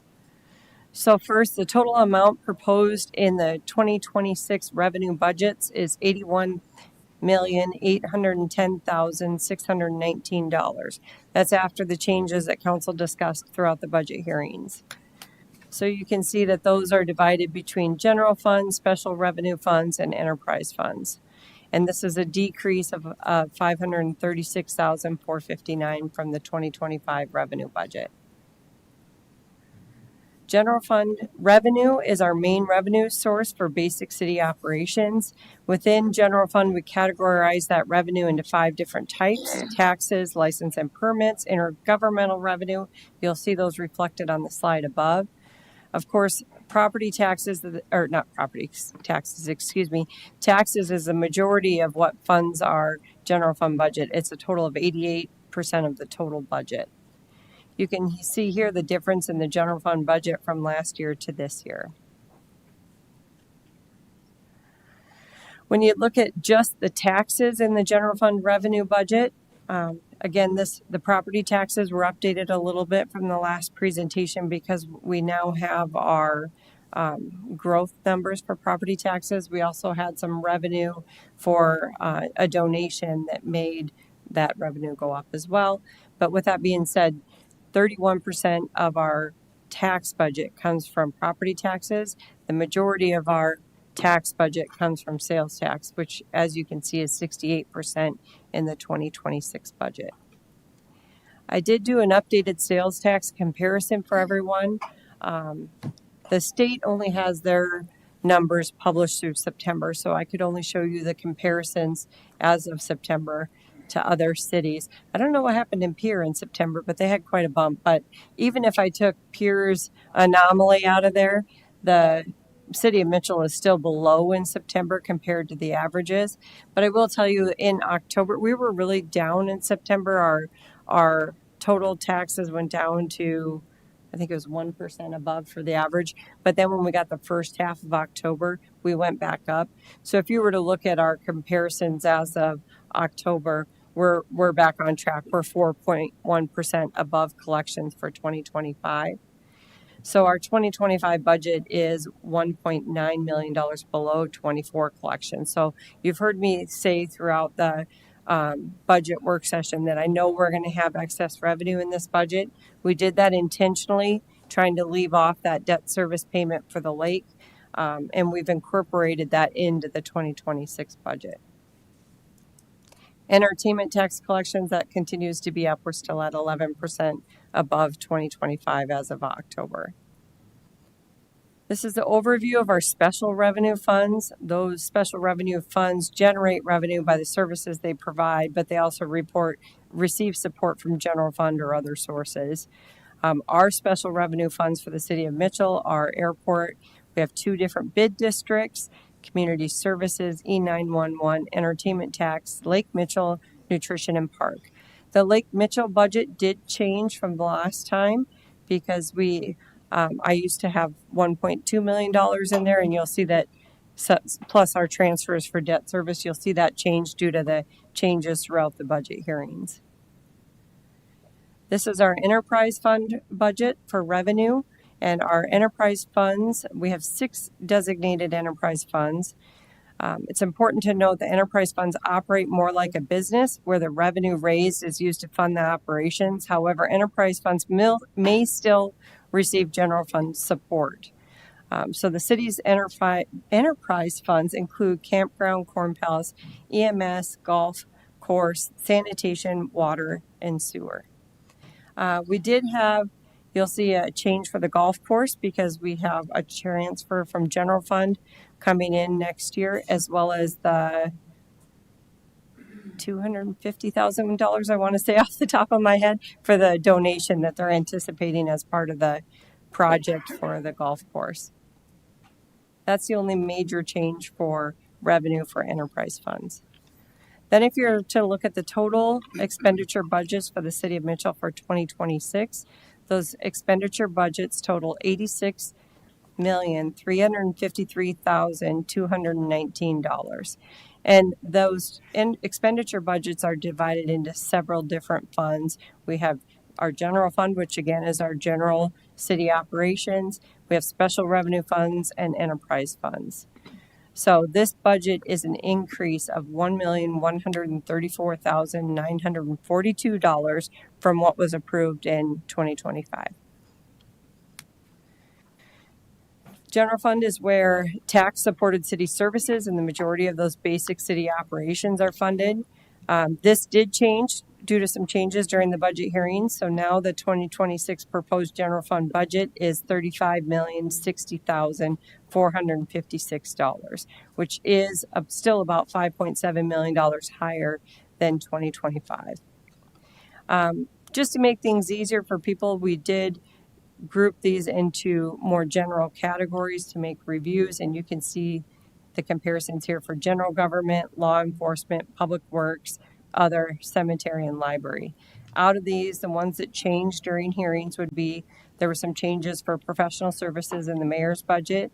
So first, the total amount proposed in the 2026 revenue budgets is $81,810,619. That's after the changes that council discussed throughout the budget hearings. So you can see that those are divided between general funds, special revenue funds, and enterprise funds. And this is a decrease of $536,459 from the 2025 revenue budget. General fund revenue is our main revenue source for basic city operations. Within general fund, we categorize that revenue into 5 different types: taxes, license and permits, intergovernmental revenue. You'll see those reflected on the slide above. Of course, property taxes, or not property taxes, excuse me, taxes is the majority of what funds our general fund budget. It's a total of 88% of the total budget. You can see here the difference in the general fund budget from last year to this year. When you look at just the taxes in the general fund revenue budget, again, the property taxes were updated a little bit from the last presentation because we now have our growth numbers for property taxes. We also had some revenue for a donation that made that revenue go up as well. But with that being said, 31% of our tax budget comes from property taxes. The majority of our tax budget comes from sales tax, which, as you can see, is 68% in the 2026 budget. I did do an updated sales tax comparison for everyone. The state only has their numbers published through September, so I could only show you the comparisons as of September to other cities. I don't know what happened in Pierre in September, but they had quite a bump. But even if I took Pierre's anomaly out of there, the city of Mitchell is still below in September compared to the averages. But I will tell you, in October, we were really down in September. Our total taxes went down to, I think it was 1% above for the average. But then when we got the first half of October, we went back up. So if you were to look at our comparisons as of October, we're back on track. We're 4.1% above collections for 2025. So our 2025 budget is $1.9 million below 24 collections. So you've heard me say throughout the budget work session that I know we're going to have excess revenue in this budget. We did that intentionally, trying to leave off that debt service payment for the lake, and we've incorporated that into the 2026 budget. Entertainment tax collections, that continues to be up. We're still at 11% above 2025 as of October. This is the overview of our special revenue funds. Those special revenue funds generate revenue by the services they provide, but they also receive support from general fund or other sources. Our special revenue funds for the city of Mitchell are airport. We have 2 different bid districts: community services, E911, entertainment tax, Lake Mitchell, nutrition, and park. The Lake Mitchell budget did change from the last time because I used to have $1.2 million in there, and you'll see that, plus our transfers for debt service, you'll see that change due to the changes throughout the budget hearings. This is our enterprise fund budget for revenue. And our enterprise funds, we have 6 designated enterprise funds. It's important to note that enterprise funds operate more like a business where the revenue raised is used to fund the operations. However, enterprise funds may still receive general fund support. So the city's enterprise funds include campground, corn palace, EMS, golf course, sanitation, water, and sewer. We did have, you'll see a change for the golf course because we have a transfer from general fund coming in next year, as well as the $250,000, I want to say off the top of my head, for the donation that they're anticipating as part of the project for the golf course. That's the only major change for revenue for enterprise funds. Then if you're to look at the total expenditure budgets for the city of Mitchell for 2026, those expenditure budgets total $86,353,219. And those expenditure budgets are divided into several different funds. We have our general fund, which again is our general city operations. We have special revenue funds and enterprise funds. So this budget is an increase of $1,134,942 from what was approved in 2025. General fund is where tax-supported city services and the majority of those basic city operations are funded. This did change due to some changes during the budget hearings. So now the 2026 proposed general fund budget is $35,060,456, which is still about $5.7 million higher than 2025. Just to make things easier for people, we did group these into more general categories to make reviews, and you can see the comparisons here for general government, law enforcement, public works, other, cemetery, and library. Out of these, the ones that changed during hearings would be, there were some changes for professional services in the mayor's budget.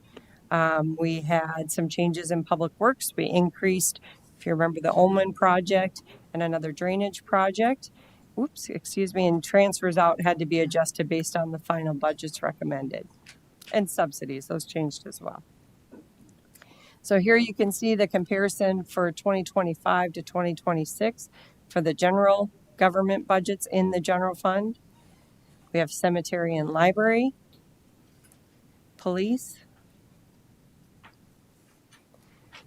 We had some changes in public works. We increased, if you remember, the Ullman project and another drainage project. And transfers out had to be adjusted based on the final budgets recommended. and subsidies, those changed as well. So here you can see the comparison for 2025 to 2026 for the general government budgets in the general fund. We have cemetery and library, police,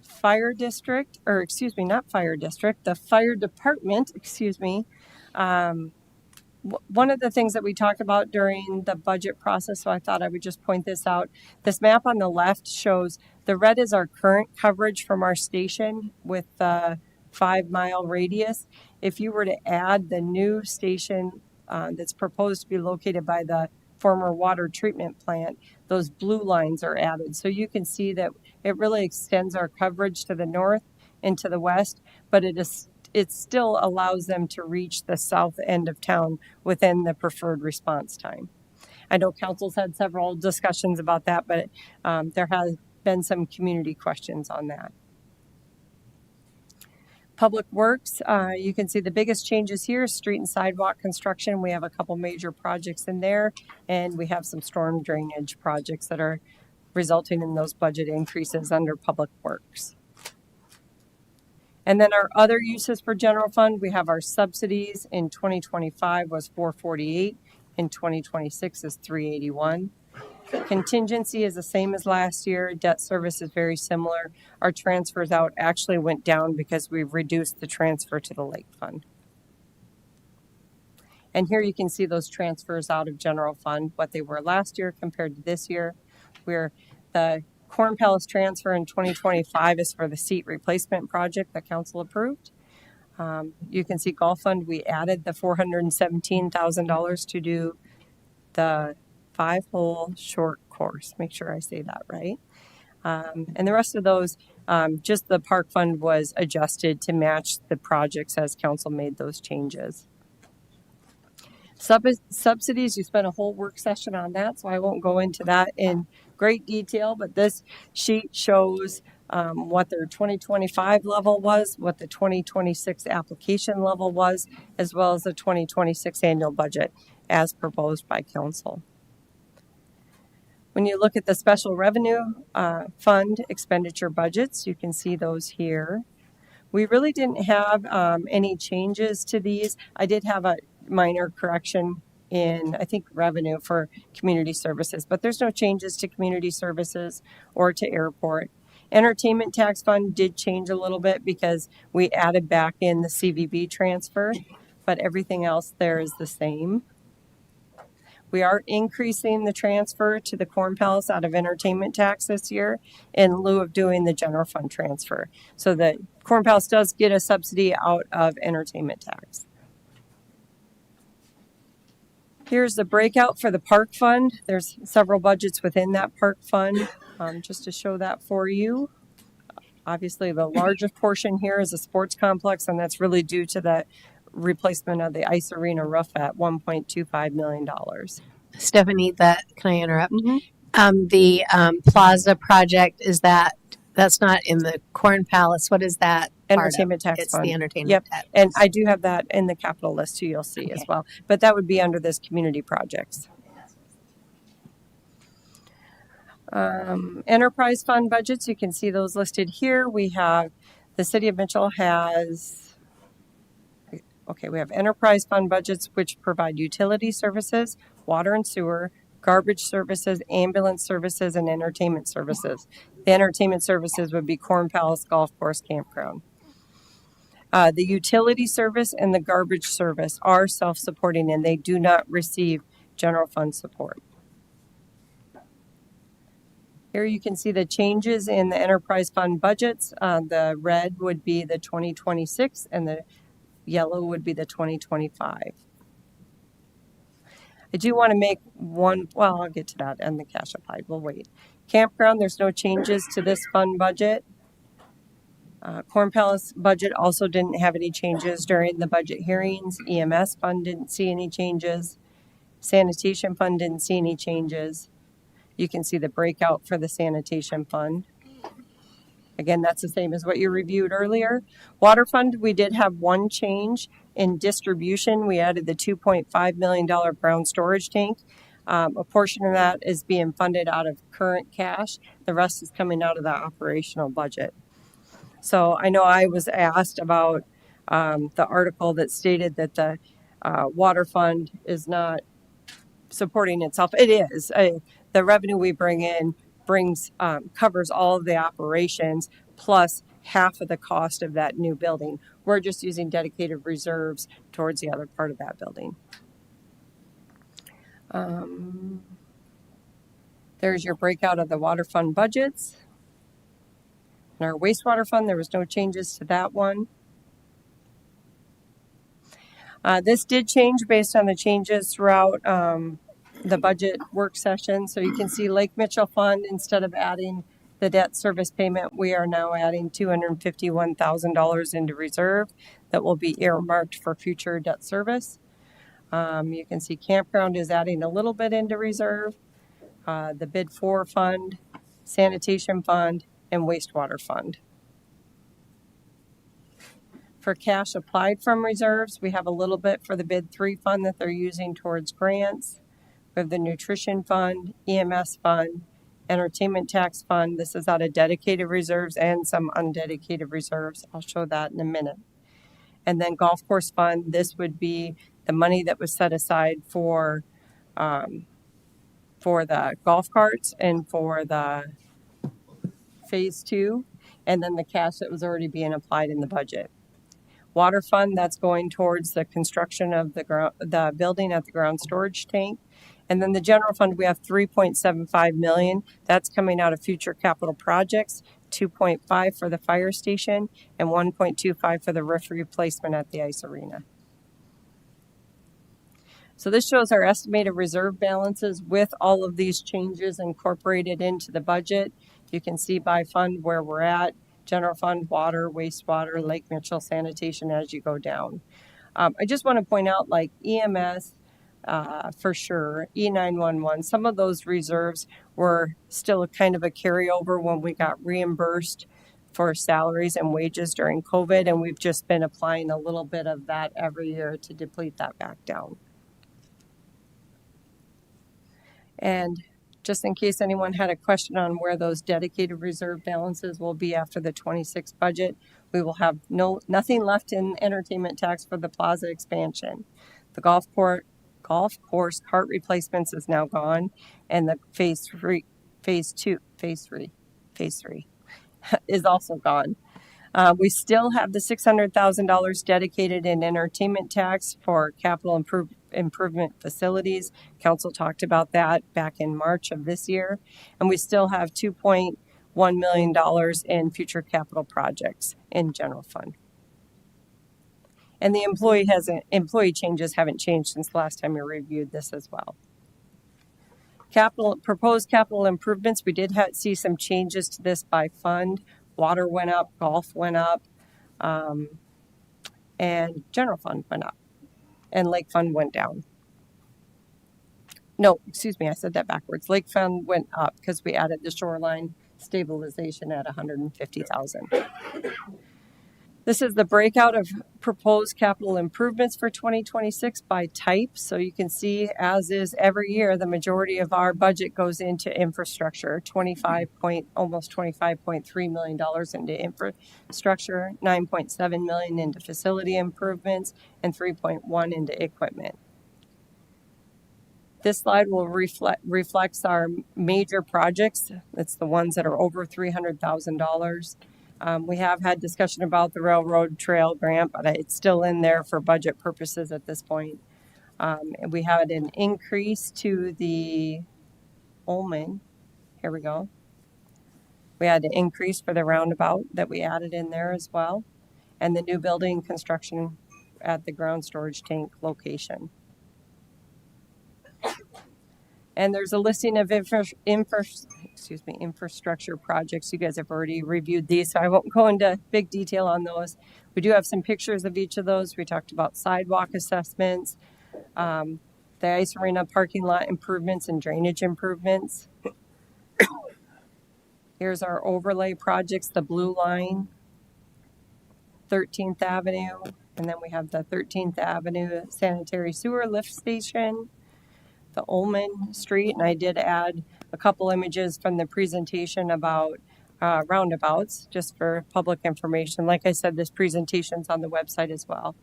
fire district, or excuse me, not fire district, the fire department, excuse me. One of the things that we talked about during the budget process, so I thought I would just point this out. This map on the left shows the red is our current coverage from our station with the 5-mile radius. If you were to add the new station that's proposed to be located by the former water treatment plant, those blue lines are added. So you can see that it really extends our coverage to the north and to the west, but it still allows them to reach the south end of town within the preferred response time. I know council's had several discussions about that, but there has been some community questions on that. Public Works, you can see the biggest changes here, street and sidewalk construction. We have a couple major projects in there, and we have some storm drainage projects that are resulting in those budget increases under Public Works. And then our other uses for general fund, we have our subsidies in 2025 was 448, in 2026 is 381. Contingency is the same as last year. Debt service is very similar. Our transfers out actually went down because we've reduced the transfer to the lake fund. And here you can see those transfers out of general fund, what they were last year compared to this year, where the Corn Palace transfer in 2025 is for the seat replacement project that council approved. You can see Golf Fund, we added the $417,000 to do the 5-hole short course. Make sure I say that right. And the rest of those, just the Park Fund was adjusted to match the projects as council made those changes. Subsidies, you spent a whole work session on that, so I won't go into that in great detail, but this sheet shows what their 2025 level was, what the 2026 application level was, as well as the 2026 annual budget as proposed by council. When you look at the special revenue fund expenditure budgets, you can see those here. We really didn't have any changes to these. I did have a minor correction in, I think, revenue for community services, but there's no changes to community services or to airport. Entertainment tax fund did change a little bit because we added back in the CVB transfer, but everything else there is the same. We are increasing the transfer to the Corn Palace out of entertainment tax this year in lieu of doing the general fund transfer. So the Corn Palace does get a subsidy out of entertainment tax. Here's the breakout for the park fund. There's several budgets within that park fund, just to show that for you. Obviously, the largest portion here is a sports complex, and that's really due to the replacement of the ice arena roof at $1.25 million. Stephanie, can I interrupt? The Plaza project, that's not in the Corn Palace. What is that? Entertainment tax It's fund. the entertainment Yep. tax. And I do have that in the capital list too, you'll see as well. But that would be under this community projects. Enterprise fund budgets, you can see those listed here. We have, the city of Mitchell has, we have enterprise fund budgets which provide utility services, water and sewer, garbage services, ambulance services, and entertainment services. The entertainment services would be Corn Palace Golf Course Campground. The utility service and the garbage service are self-supporting and they do not receive general fund support. Here you can see the changes in the enterprise fund budgets. The red would be the 2026 and the yellow would be the 2025. I do want to make one, well, I'll get to that and the cash applied. We'll wait. Campground, there's no changes to this fund budget. Corn Palace budget also didn't have any changes during the budget hearings. EMS fund didn't see any changes. Sanitation fund didn't see any changes. You can see the breakout for the sanitation fund. Again, that's the same as what you reviewed earlier. Water fund, we did have one change in distribution. We added the $2.5 million brown storage tank. A portion of that is being funded out of current cash. The rest is coming out of the operational budget. So I know I was asked about the article that stated that the water fund is not supporting itself. It is. The revenue we bring in covers all of the operations plus half of the cost of that new building. We're just using dedicated reserves towards the other part of that building. There's your breakout of the water fund budgets. In our wastewater fund, there was no changes to that one. This did change based on the changes throughout the budget work session. So you can see Lake Mitchell Fund, instead of adding the debt service payment, we are now adding $251,000 into reserve that will be earmarked for future debt service. You can see campground is adding a little bit into reserve. The bid 4 fund, sanitation fund, and wastewater fund. For cash applied from reserves, we have a little bit for the bid 3 fund that they're using towards grants. We have the nutrition fund, EMS fund, entertainment tax fund. This is out of dedicated reserves and some undedicated reserves. I'll show that in a minute. And then golf course fund, this would be the money that was set aside for the golf carts and for the phase 2, and then the cash that was already being applied in the budget. Water fund, that's going towards the construction of the building at the ground storage tank. And then the general fund, we have $3.75 million. That's coming out of future capital projects, 2.5 for the fire station, and 1.25 for the roof replacement at the ice arena. So this shows our estimated reserve balances with all of these changes incorporated into the budget. You can see by fund where we're at. General fund, water, wastewater, Lake Mitchell, sanitation as you go down. I just want to point out, like EMS, for sure, E911, some of those reserves were still kind of a carryover when we got reimbursed for salaries and wages during COVID, and we've just been applying a little bit of that every year to deplete that back down. And just in case anyone had a question on where those dedicated reserve balances will be after the 26 budget, we will have nothing left in entertainment tax for the plaza expansion. The golf course cart replacements is now gone, and the phase 3 is also gone. We still have the $600,000 dedicated in entertainment tax for capital improvement facilities. Council talked about that back in March of this year. And we still have $2.1 million in future capital projects in general fund. And the employee changes haven't changed since the last time we reviewed this as well. Proposed capital improvements, we did see some changes to this by fund. Water went up, golf went up, and general fund went up, and lake fund went down. No, excuse me, I said that backwards. Lake fund went up because we added the shoreline stabilization at $150,000. This is the breakout of proposed capital improvements for 2026 by type. So you can see, as is every year, the majority of our budget goes into infrastructure, almost $25.3 million into infrastructure, $9.7 million into facility improvements, and $3.1 into equipment. This slide will reflects our major projects. It's the ones that are over $300,000. We have had discussion about the railroad trail grant, but it's still in there for budget purposes at this point. And we had an increase to the Ullman. Here we go. We had an increase for the roundabout that we added in there as well. And the new building construction at the ground storage tank location. And there's a listing of infrastructure projects. You guys have already reviewed these, so I won't go into big detail on those. We do have some pictures of each of those. We talked about sidewalk assessments, the ice arena parking lot improvements and drainage improvements. Here's our overlay projects, the blue line, 13th Avenue, and then we have the 13th Avenue sanitary sewer lift station, the Ullman Street, and I did add a couple images from the presentation about roundabouts, just for public information. Like I said, this presentation's on the website as well.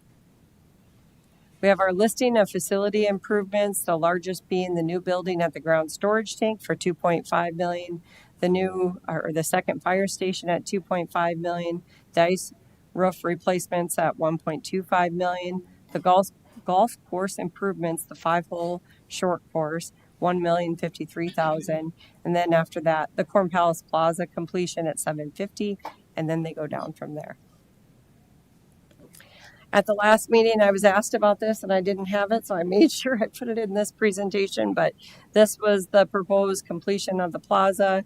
We have our listing of facility improvements, the largest being the new building at the ground storage tank for $2.5 million, the second fire station at $2.5 million, the ice roof replacements at $1.25 million, the golf course improvements, the 5-hole short course, $1,053,000, and then after that, the Corn Palace Plaza completion at $750,000, and then they go down from there. At the last meeting, I was asked about this and I didn't have it, so I made sure I put it in this presentation, but this was the proposed completion of the plaza.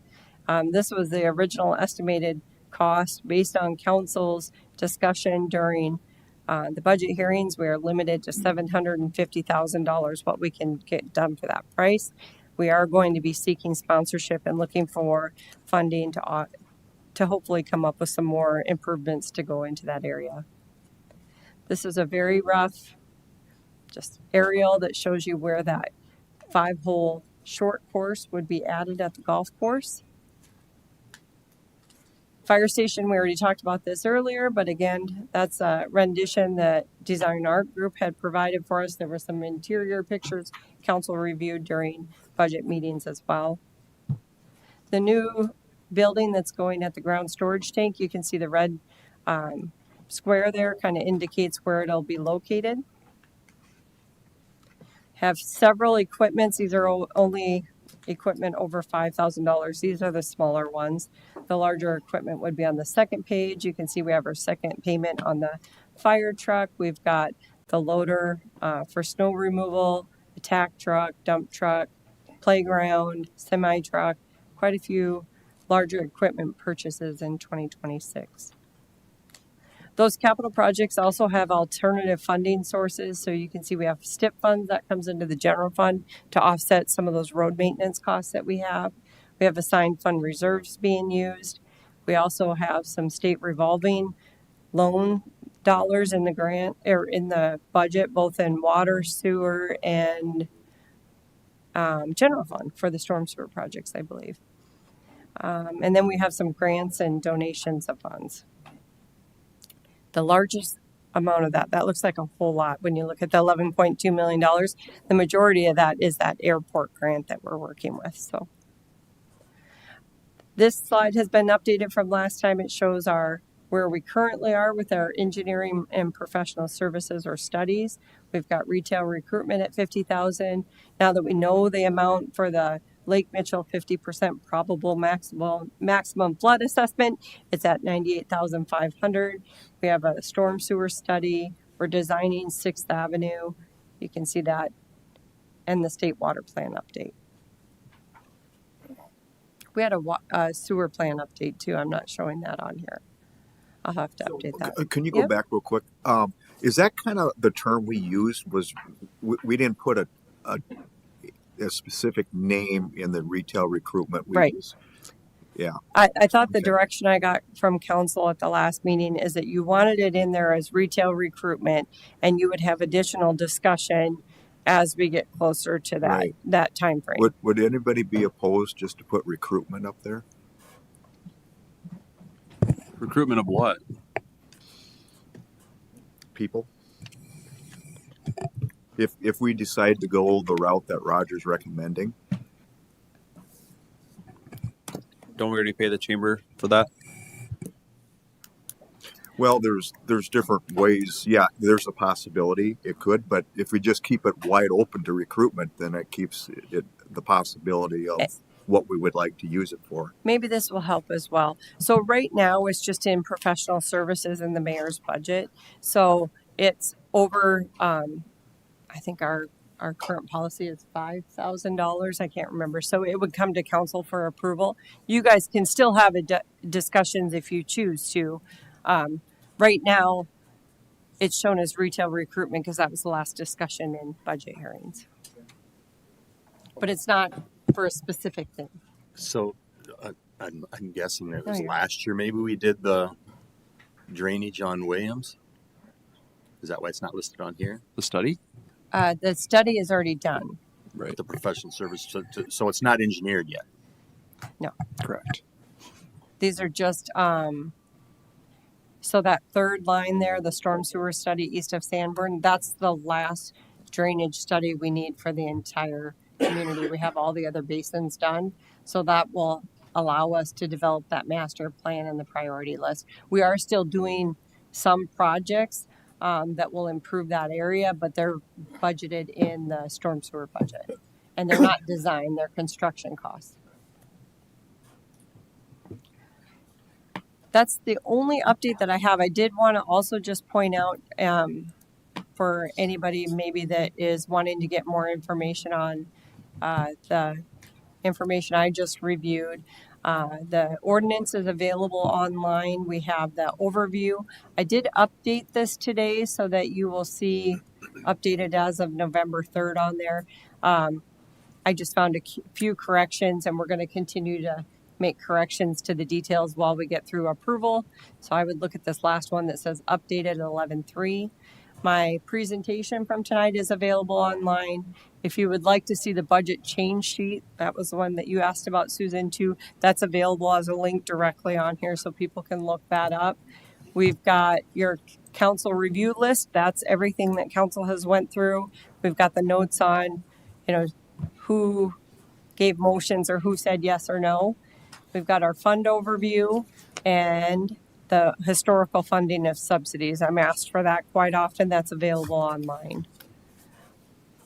This was the original estimated cost based on council's discussion during the budget hearings. We are limited to $750,000, what we can get done for that price. We are going to be seeking sponsorship and looking for funding to hopefully come up with some more improvements to go into that area. This is a very rough just aerial that shows you where that 5-hole short course would be added at the golf course. Fire station, we already talked about this earlier, but again, that's a rendition that Design Art Group had provided for us. There were some interior pictures council reviewed during budget meetings as well. The new building that's going at the ground storage tank, you can see the red square there kind of indicates where it'll be located. Have several equipments. These are only equipment over $5,000. These are the smaller ones. The larger equipment would be on the second page. You can see we have our second payment on the fire truck. We've got the loader for snow removal, the tack truck, dump truck, playground, semi truck, quite a few larger equipment purchases in 2026. Those capital projects also have alternative funding sources. So you can see we have STIP funds that comes into the general fund to offset some of those road maintenance costs that we have. We have assigned fund reserves being used. We also have some state revolving loan dollars in the grant or in the budget, both in water, sewer, and general fund for the storm sewer projects, I believe. And then we have some grants and donations of funds. The largest amount of that looks like a whole lot when you look at the $11.2 million. The majority of that is that airport grant that we're working with. So this slide has been updated from last time. It shows where we currently are with our engineering and professional services or studies. We've got retail recruitment at $50,000. Now that we know the amount for the Lake Mitchell 50% probable maximum flood assessment, it's at $98,500. We have a storm sewer study. We're designing 6th Avenue. You can see that, and the state water plan update. We had a sewer plan update too. I'm not showing that on here. I'll have to update that. Can you go back real quick? Is that kind of the term we used? Was we didn't put a specific name in the retail recruitment? Right. Yeah. I thought the direction I got from council at the last meeting is that you wanted it in there as retail recruitment, and you would have additional discussion as we get closer to that time frame. Would anybody be opposed just to put recruitment up there? Recruitment of what? People. If we decide to go the route that Roger's recommending. Don't we already pay the chamber for that? Well, there's different ways. Yeah, there's a possibility it could, but if we just keep it wide open to recruitment, then it keeps the possibility of what we would like to use it for. Maybe this will help as well. So right now it's just in professional services in the mayor's budget. So it's over, I think our current policy is $5,000. I can't remember. So it would come to council for approval. You guys can still have discussions if you choose to. Right now, it's shown as retail recruitment because that was the last discussion in budget hearings. But it's not for a specific thing. So I'm guessing it was last year. Maybe we did the drainage on Williams. Is that why it's not listed on here? The study? The study is already done. the professional service. So it's not engineered yet. No. Correct. These are just, so that third line there, the storm sewer study east of Sanborn, that's the last drainage study we need for the entire community. We have all the other basins done. So that will allow us to develop that master plan and the priority list. We are still doing some projects that will improve that area, but they're budgeted in the storm sewer budget. And they're not design, they're construction costs. That's the only update that I have. I did want to also just point out for anybody maybe that is wanting to get more information on the information I just reviewed. The ordinance is available online. We have the overview. I did update this today so that you will see updated as of November 3rd on there. I just found a few corrections, and we're going to continue to make corrections to the details while we get through approval. So I would look at this last one that says updated 11.3. My presentation from tonight is available online. If you would like to see the budget change sheet, that was the one that you asked about, Susan, too. That's available as a link directly on here so people can look that up. We've got your council review list. That's everything that council has went through. We've got the notes on, who gave motions or who said yes or no. We've got our fund overview and the historical funding of subsidies. I'm asked for that quite often. That's available online.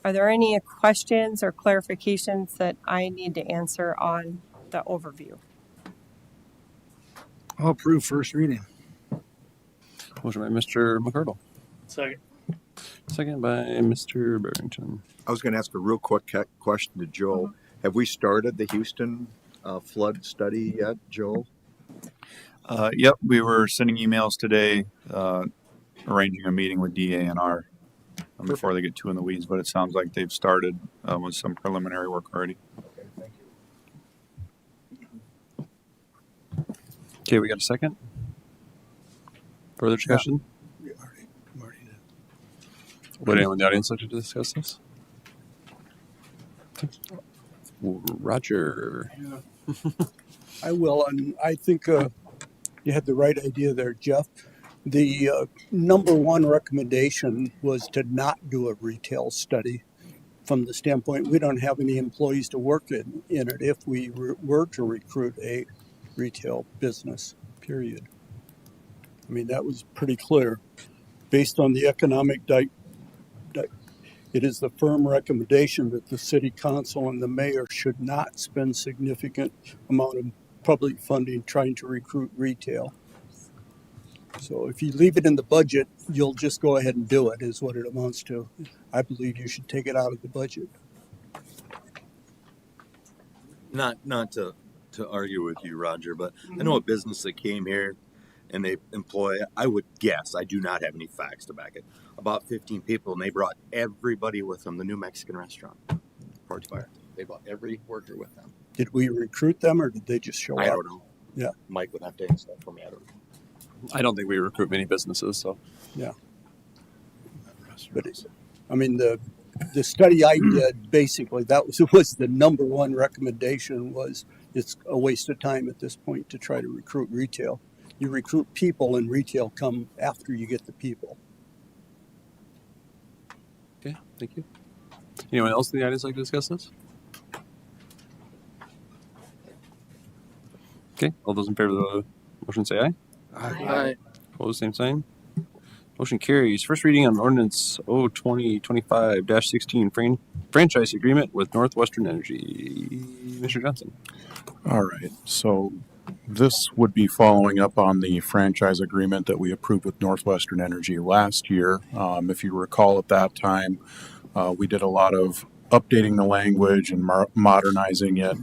Are there any questions or clarifications that I need to answer on the overview? I'll approve first reading. Motion by Mr. McCardle. Second. Second by Mr. Barrington. I was going to ask a real quick question to Joe. Have we started the Houston flood study yet, Joe? Yep, we were sending emails today, arranging a meeting with DANR before they get too in the weeds, but it sounds like they've started with some preliminary work already. Okay, thank you. Okay, we got a second. Further discussion? Yeah, already did. Would anyone in the audience like to discuss this? Roger. I will, and I think you had the right idea there, Jeff. The number one recommendation was to not do a retail study from the standpoint we don't have any employees to work in it if we were to recruit a retail business, period. I mean, that was pretty clear. Based on the economic it is the firm recommendation that the city council and the mayor should not spend significant amount of public funding trying to recruit retail. So if you leave it in the budget, you'll just go ahead and do it, is what it amounts to. I believe you should take it out of the budget. Not to argue with you, Roger, but I know a business that came here and they employ, I would guess, I do not have any facts to back it, about 15 people, and they brought everybody with them, the new Mexican restaurant, Porch Fire. They brought every worker with them. Did we recruit them or did they just show up? I don't know. Yeah. Mike would have to answer that for me. I don't know. I don't think we recruit many businesses, so. Yeah. But I mean, the study I did, basically, that was the number one recommendation was it's a waste of time at this point to try to recruit retail. You recruit people and retail come after you get the people. Okay, thank you. Anyone else in the audience like to discuss this? Okay, all those in favor of the motion say aye. Aye. Opposed, same sign. Motion carries. First reading on ordinance 2025-16 franchise agreement with Northwestern Energy. Mr. Johnson. All right. So this would be following up on the franchise agreement that we approved with Northwestern Energy last year. If you recall, at that time, we did a lot of updating the language and modernizing it.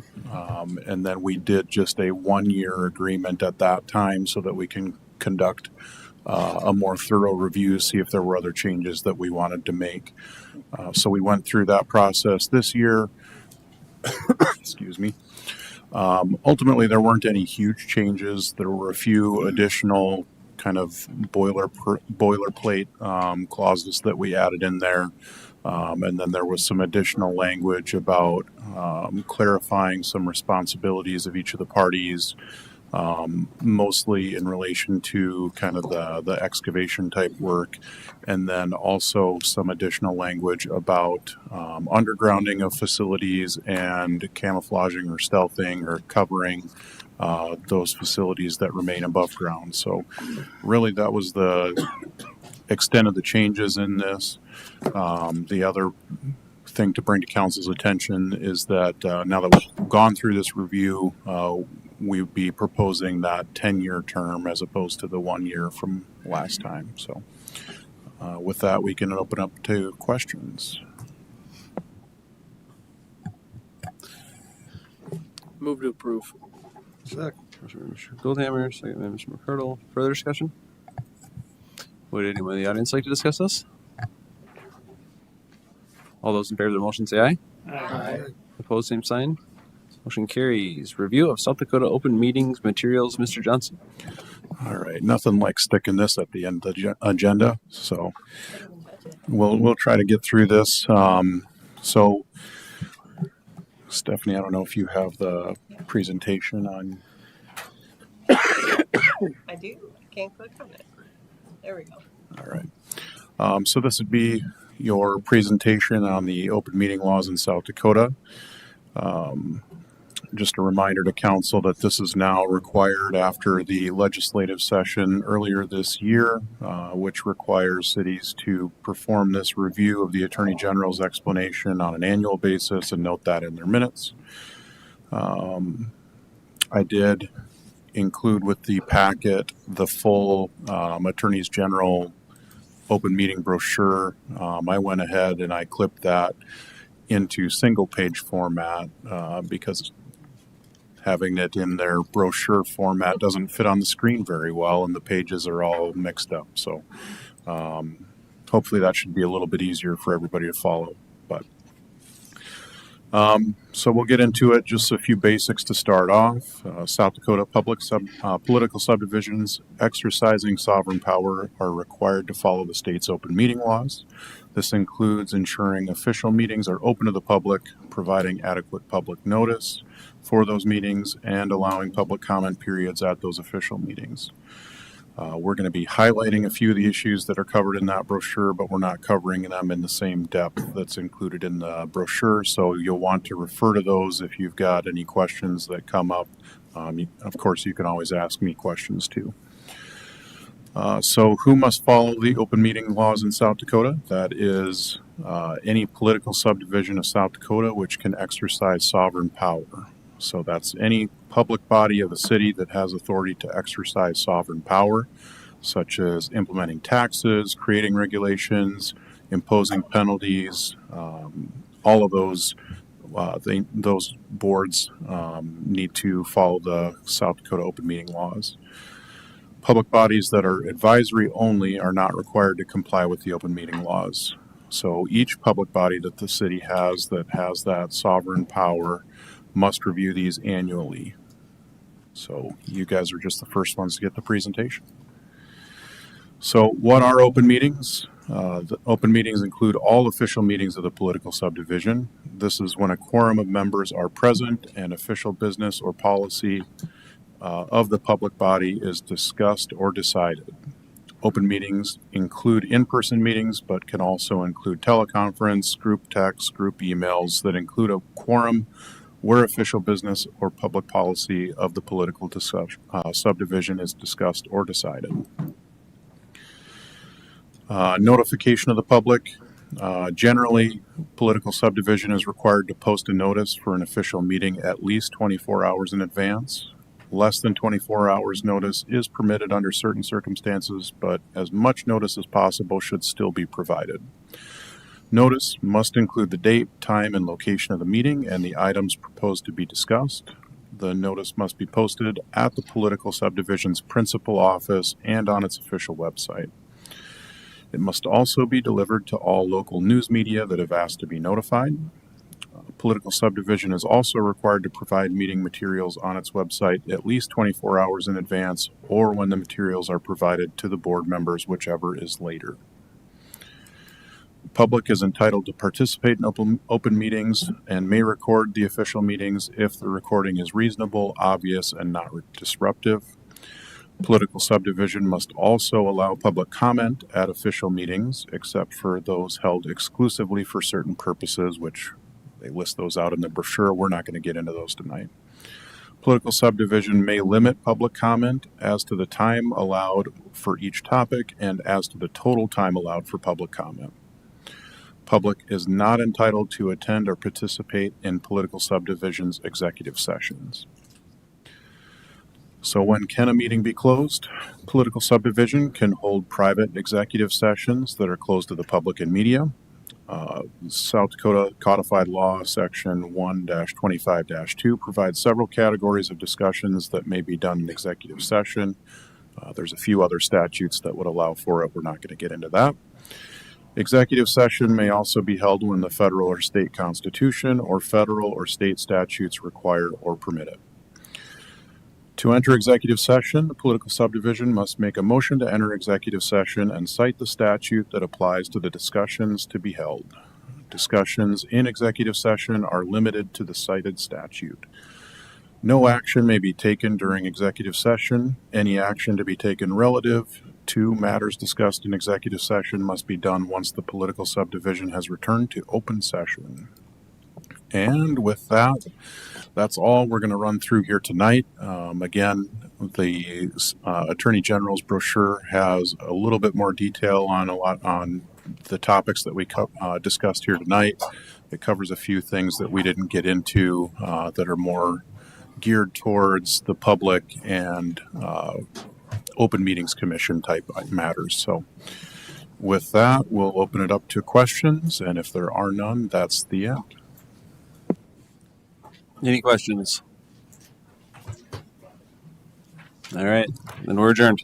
And then we did just a 1-year agreement at that time so that we can conduct a more thorough review, see if there were other changes that we wanted to make. So we went through that process this year. Excuse me. Ultimately, there weren't any huge changes. There were a few additional kind of boilerplate clauses that we added in there. And then there was some additional language about clarifying some responsibilities of each of the parties, mostly in relation to kind of the excavation type work, and then also some additional language about undergrounding of facilities and camouflaging or stealthing or covering those facilities that remain above ground. So really that was the extent of the changes in this. The other thing to bring to council's attention is that now that we've gone through this review, we'd be proposing that 10-year term as opposed to the 1 year from last time. So with that, we can open up to questions. Move to approve. Second. Motion by Mr. Goldhammer, second by Mr. McCardle. Further discussion? Would anyone in the audience like to discuss this? All those in favor of the motion say aye. Aye. Opposed, same sign. Motion carries. Review of South Dakota open meetings materials, Mr. Johnson. All right, nothing like sticking this at the end of the agenda, so we'll try to get through this. So, Stephanie, I don't know if you have the presentation on. I do. I can't click on it. There we go. All right. So this would be your presentation on the open meeting laws in South Dakota. Just a reminder to council that this is now required after the legislative session earlier this year, which requires cities to perform this review of the Attorney General's explanation on an annual basis and note that in their minutes. I did include with the packet the full Attorneys General open meeting brochure. I went ahead and I clipped that into single page format because having it in their brochure format doesn't fit on the screen very well and the pages are all mixed up. So hopefully that should be a little bit easier for everybody to follow. But so we'll get into it. Just a few basics to start off. South Dakota political subdivisions exercising sovereign power are required to follow the state's open meeting laws. This includes ensuring official meetings are open to the public, providing adequate public notice for those meetings, and allowing public comment periods at those official meetings. We're going to be highlighting a few of the issues that are covered in that brochure, but we're not covering them in the same depth that's included in the brochure. So you'll want to refer to those if you've got any questions that come up. Of course, you can always ask me questions too. So who must follow the open meeting laws in South Dakota? That is any political subdivision of South Dakota which can exercise sovereign power. So that's any public body of the city that has authority to exercise sovereign power, such as implementing taxes, creating regulations, imposing penalties. All of those boards need to follow the South Dakota open meeting laws. Public bodies that are advisory only are not required to comply with the open meeting laws. So each public body that the city has that sovereign power must review these annually. So you guys are just the first ones to get the presentation. So what are open meetings? The open meetings include all official meetings of the political subdivision. This is when a quorum of members are present and official business or policy of the public body is discussed or decided. Open meetings include in-person meetings, but can also include teleconference, group text, group emails that include a quorum where official business or public policy of the political subdivision is discussed or decided. Notification of the public. Generally, political subdivision is required to post a notice for an official meeting at least 24 hours in advance. Less than 24 hours notice is permitted under certain circumstances, but as much notice as possible should still be provided. Notice must include the date, time, and location of the meeting and the items proposed to be discussed. The notice must be posted at the political subdivision's principal office and on its official website. It must also be delivered to all local news media that have asked to be notified. Political subdivision is also required to provide meeting materials on its website at least 24 hours in advance or when the materials are provided to the board members, whichever is later. Public is entitled to participate in open meetings and may record the official meetings if the recording is reasonable, obvious, and not disruptive. Political subdivision must also allow public comment at official meetings, except for those held exclusively for certain purposes, which they list those out in the brochure. We're not going to get into those tonight. Political subdivision may limit public comment as to the time allowed for each topic and as to the total time allowed for public comment. Public is not entitled to attend or participate in political subdivision's executive sessions. So when can a meeting be closed? Political subdivision can hold private executive sessions that are closed to the public and media. South Dakota Codified Law Section 1-25-2 provides several categories of discussions that may be done in executive session. There's a few other statutes that would allow for it. We're not going to get into that. Executive session may also be held when the federal or state constitution or federal or state statutes require or permit it. To enter executive session, the political subdivision must make a motion to enter executive session and cite the statute that applies to the discussions to be held. Discussions in executive session are limited to the cited statute. No action may be taken during executive session. Any action to be taken relative to matters discussed in executive session must be done once the political subdivision has returned to open session. And with that, that's all we're going to run through here tonight. Again, the Attorney General's brochure has a little bit more detail on the topics that we discussed here tonight. It covers a few things that we didn't get into that are more geared towards the public and Open Meetings Commission type matters. So with that, we'll open it up to questions, and if there are none, that's the end. Any questions? All right, then we're adjourned.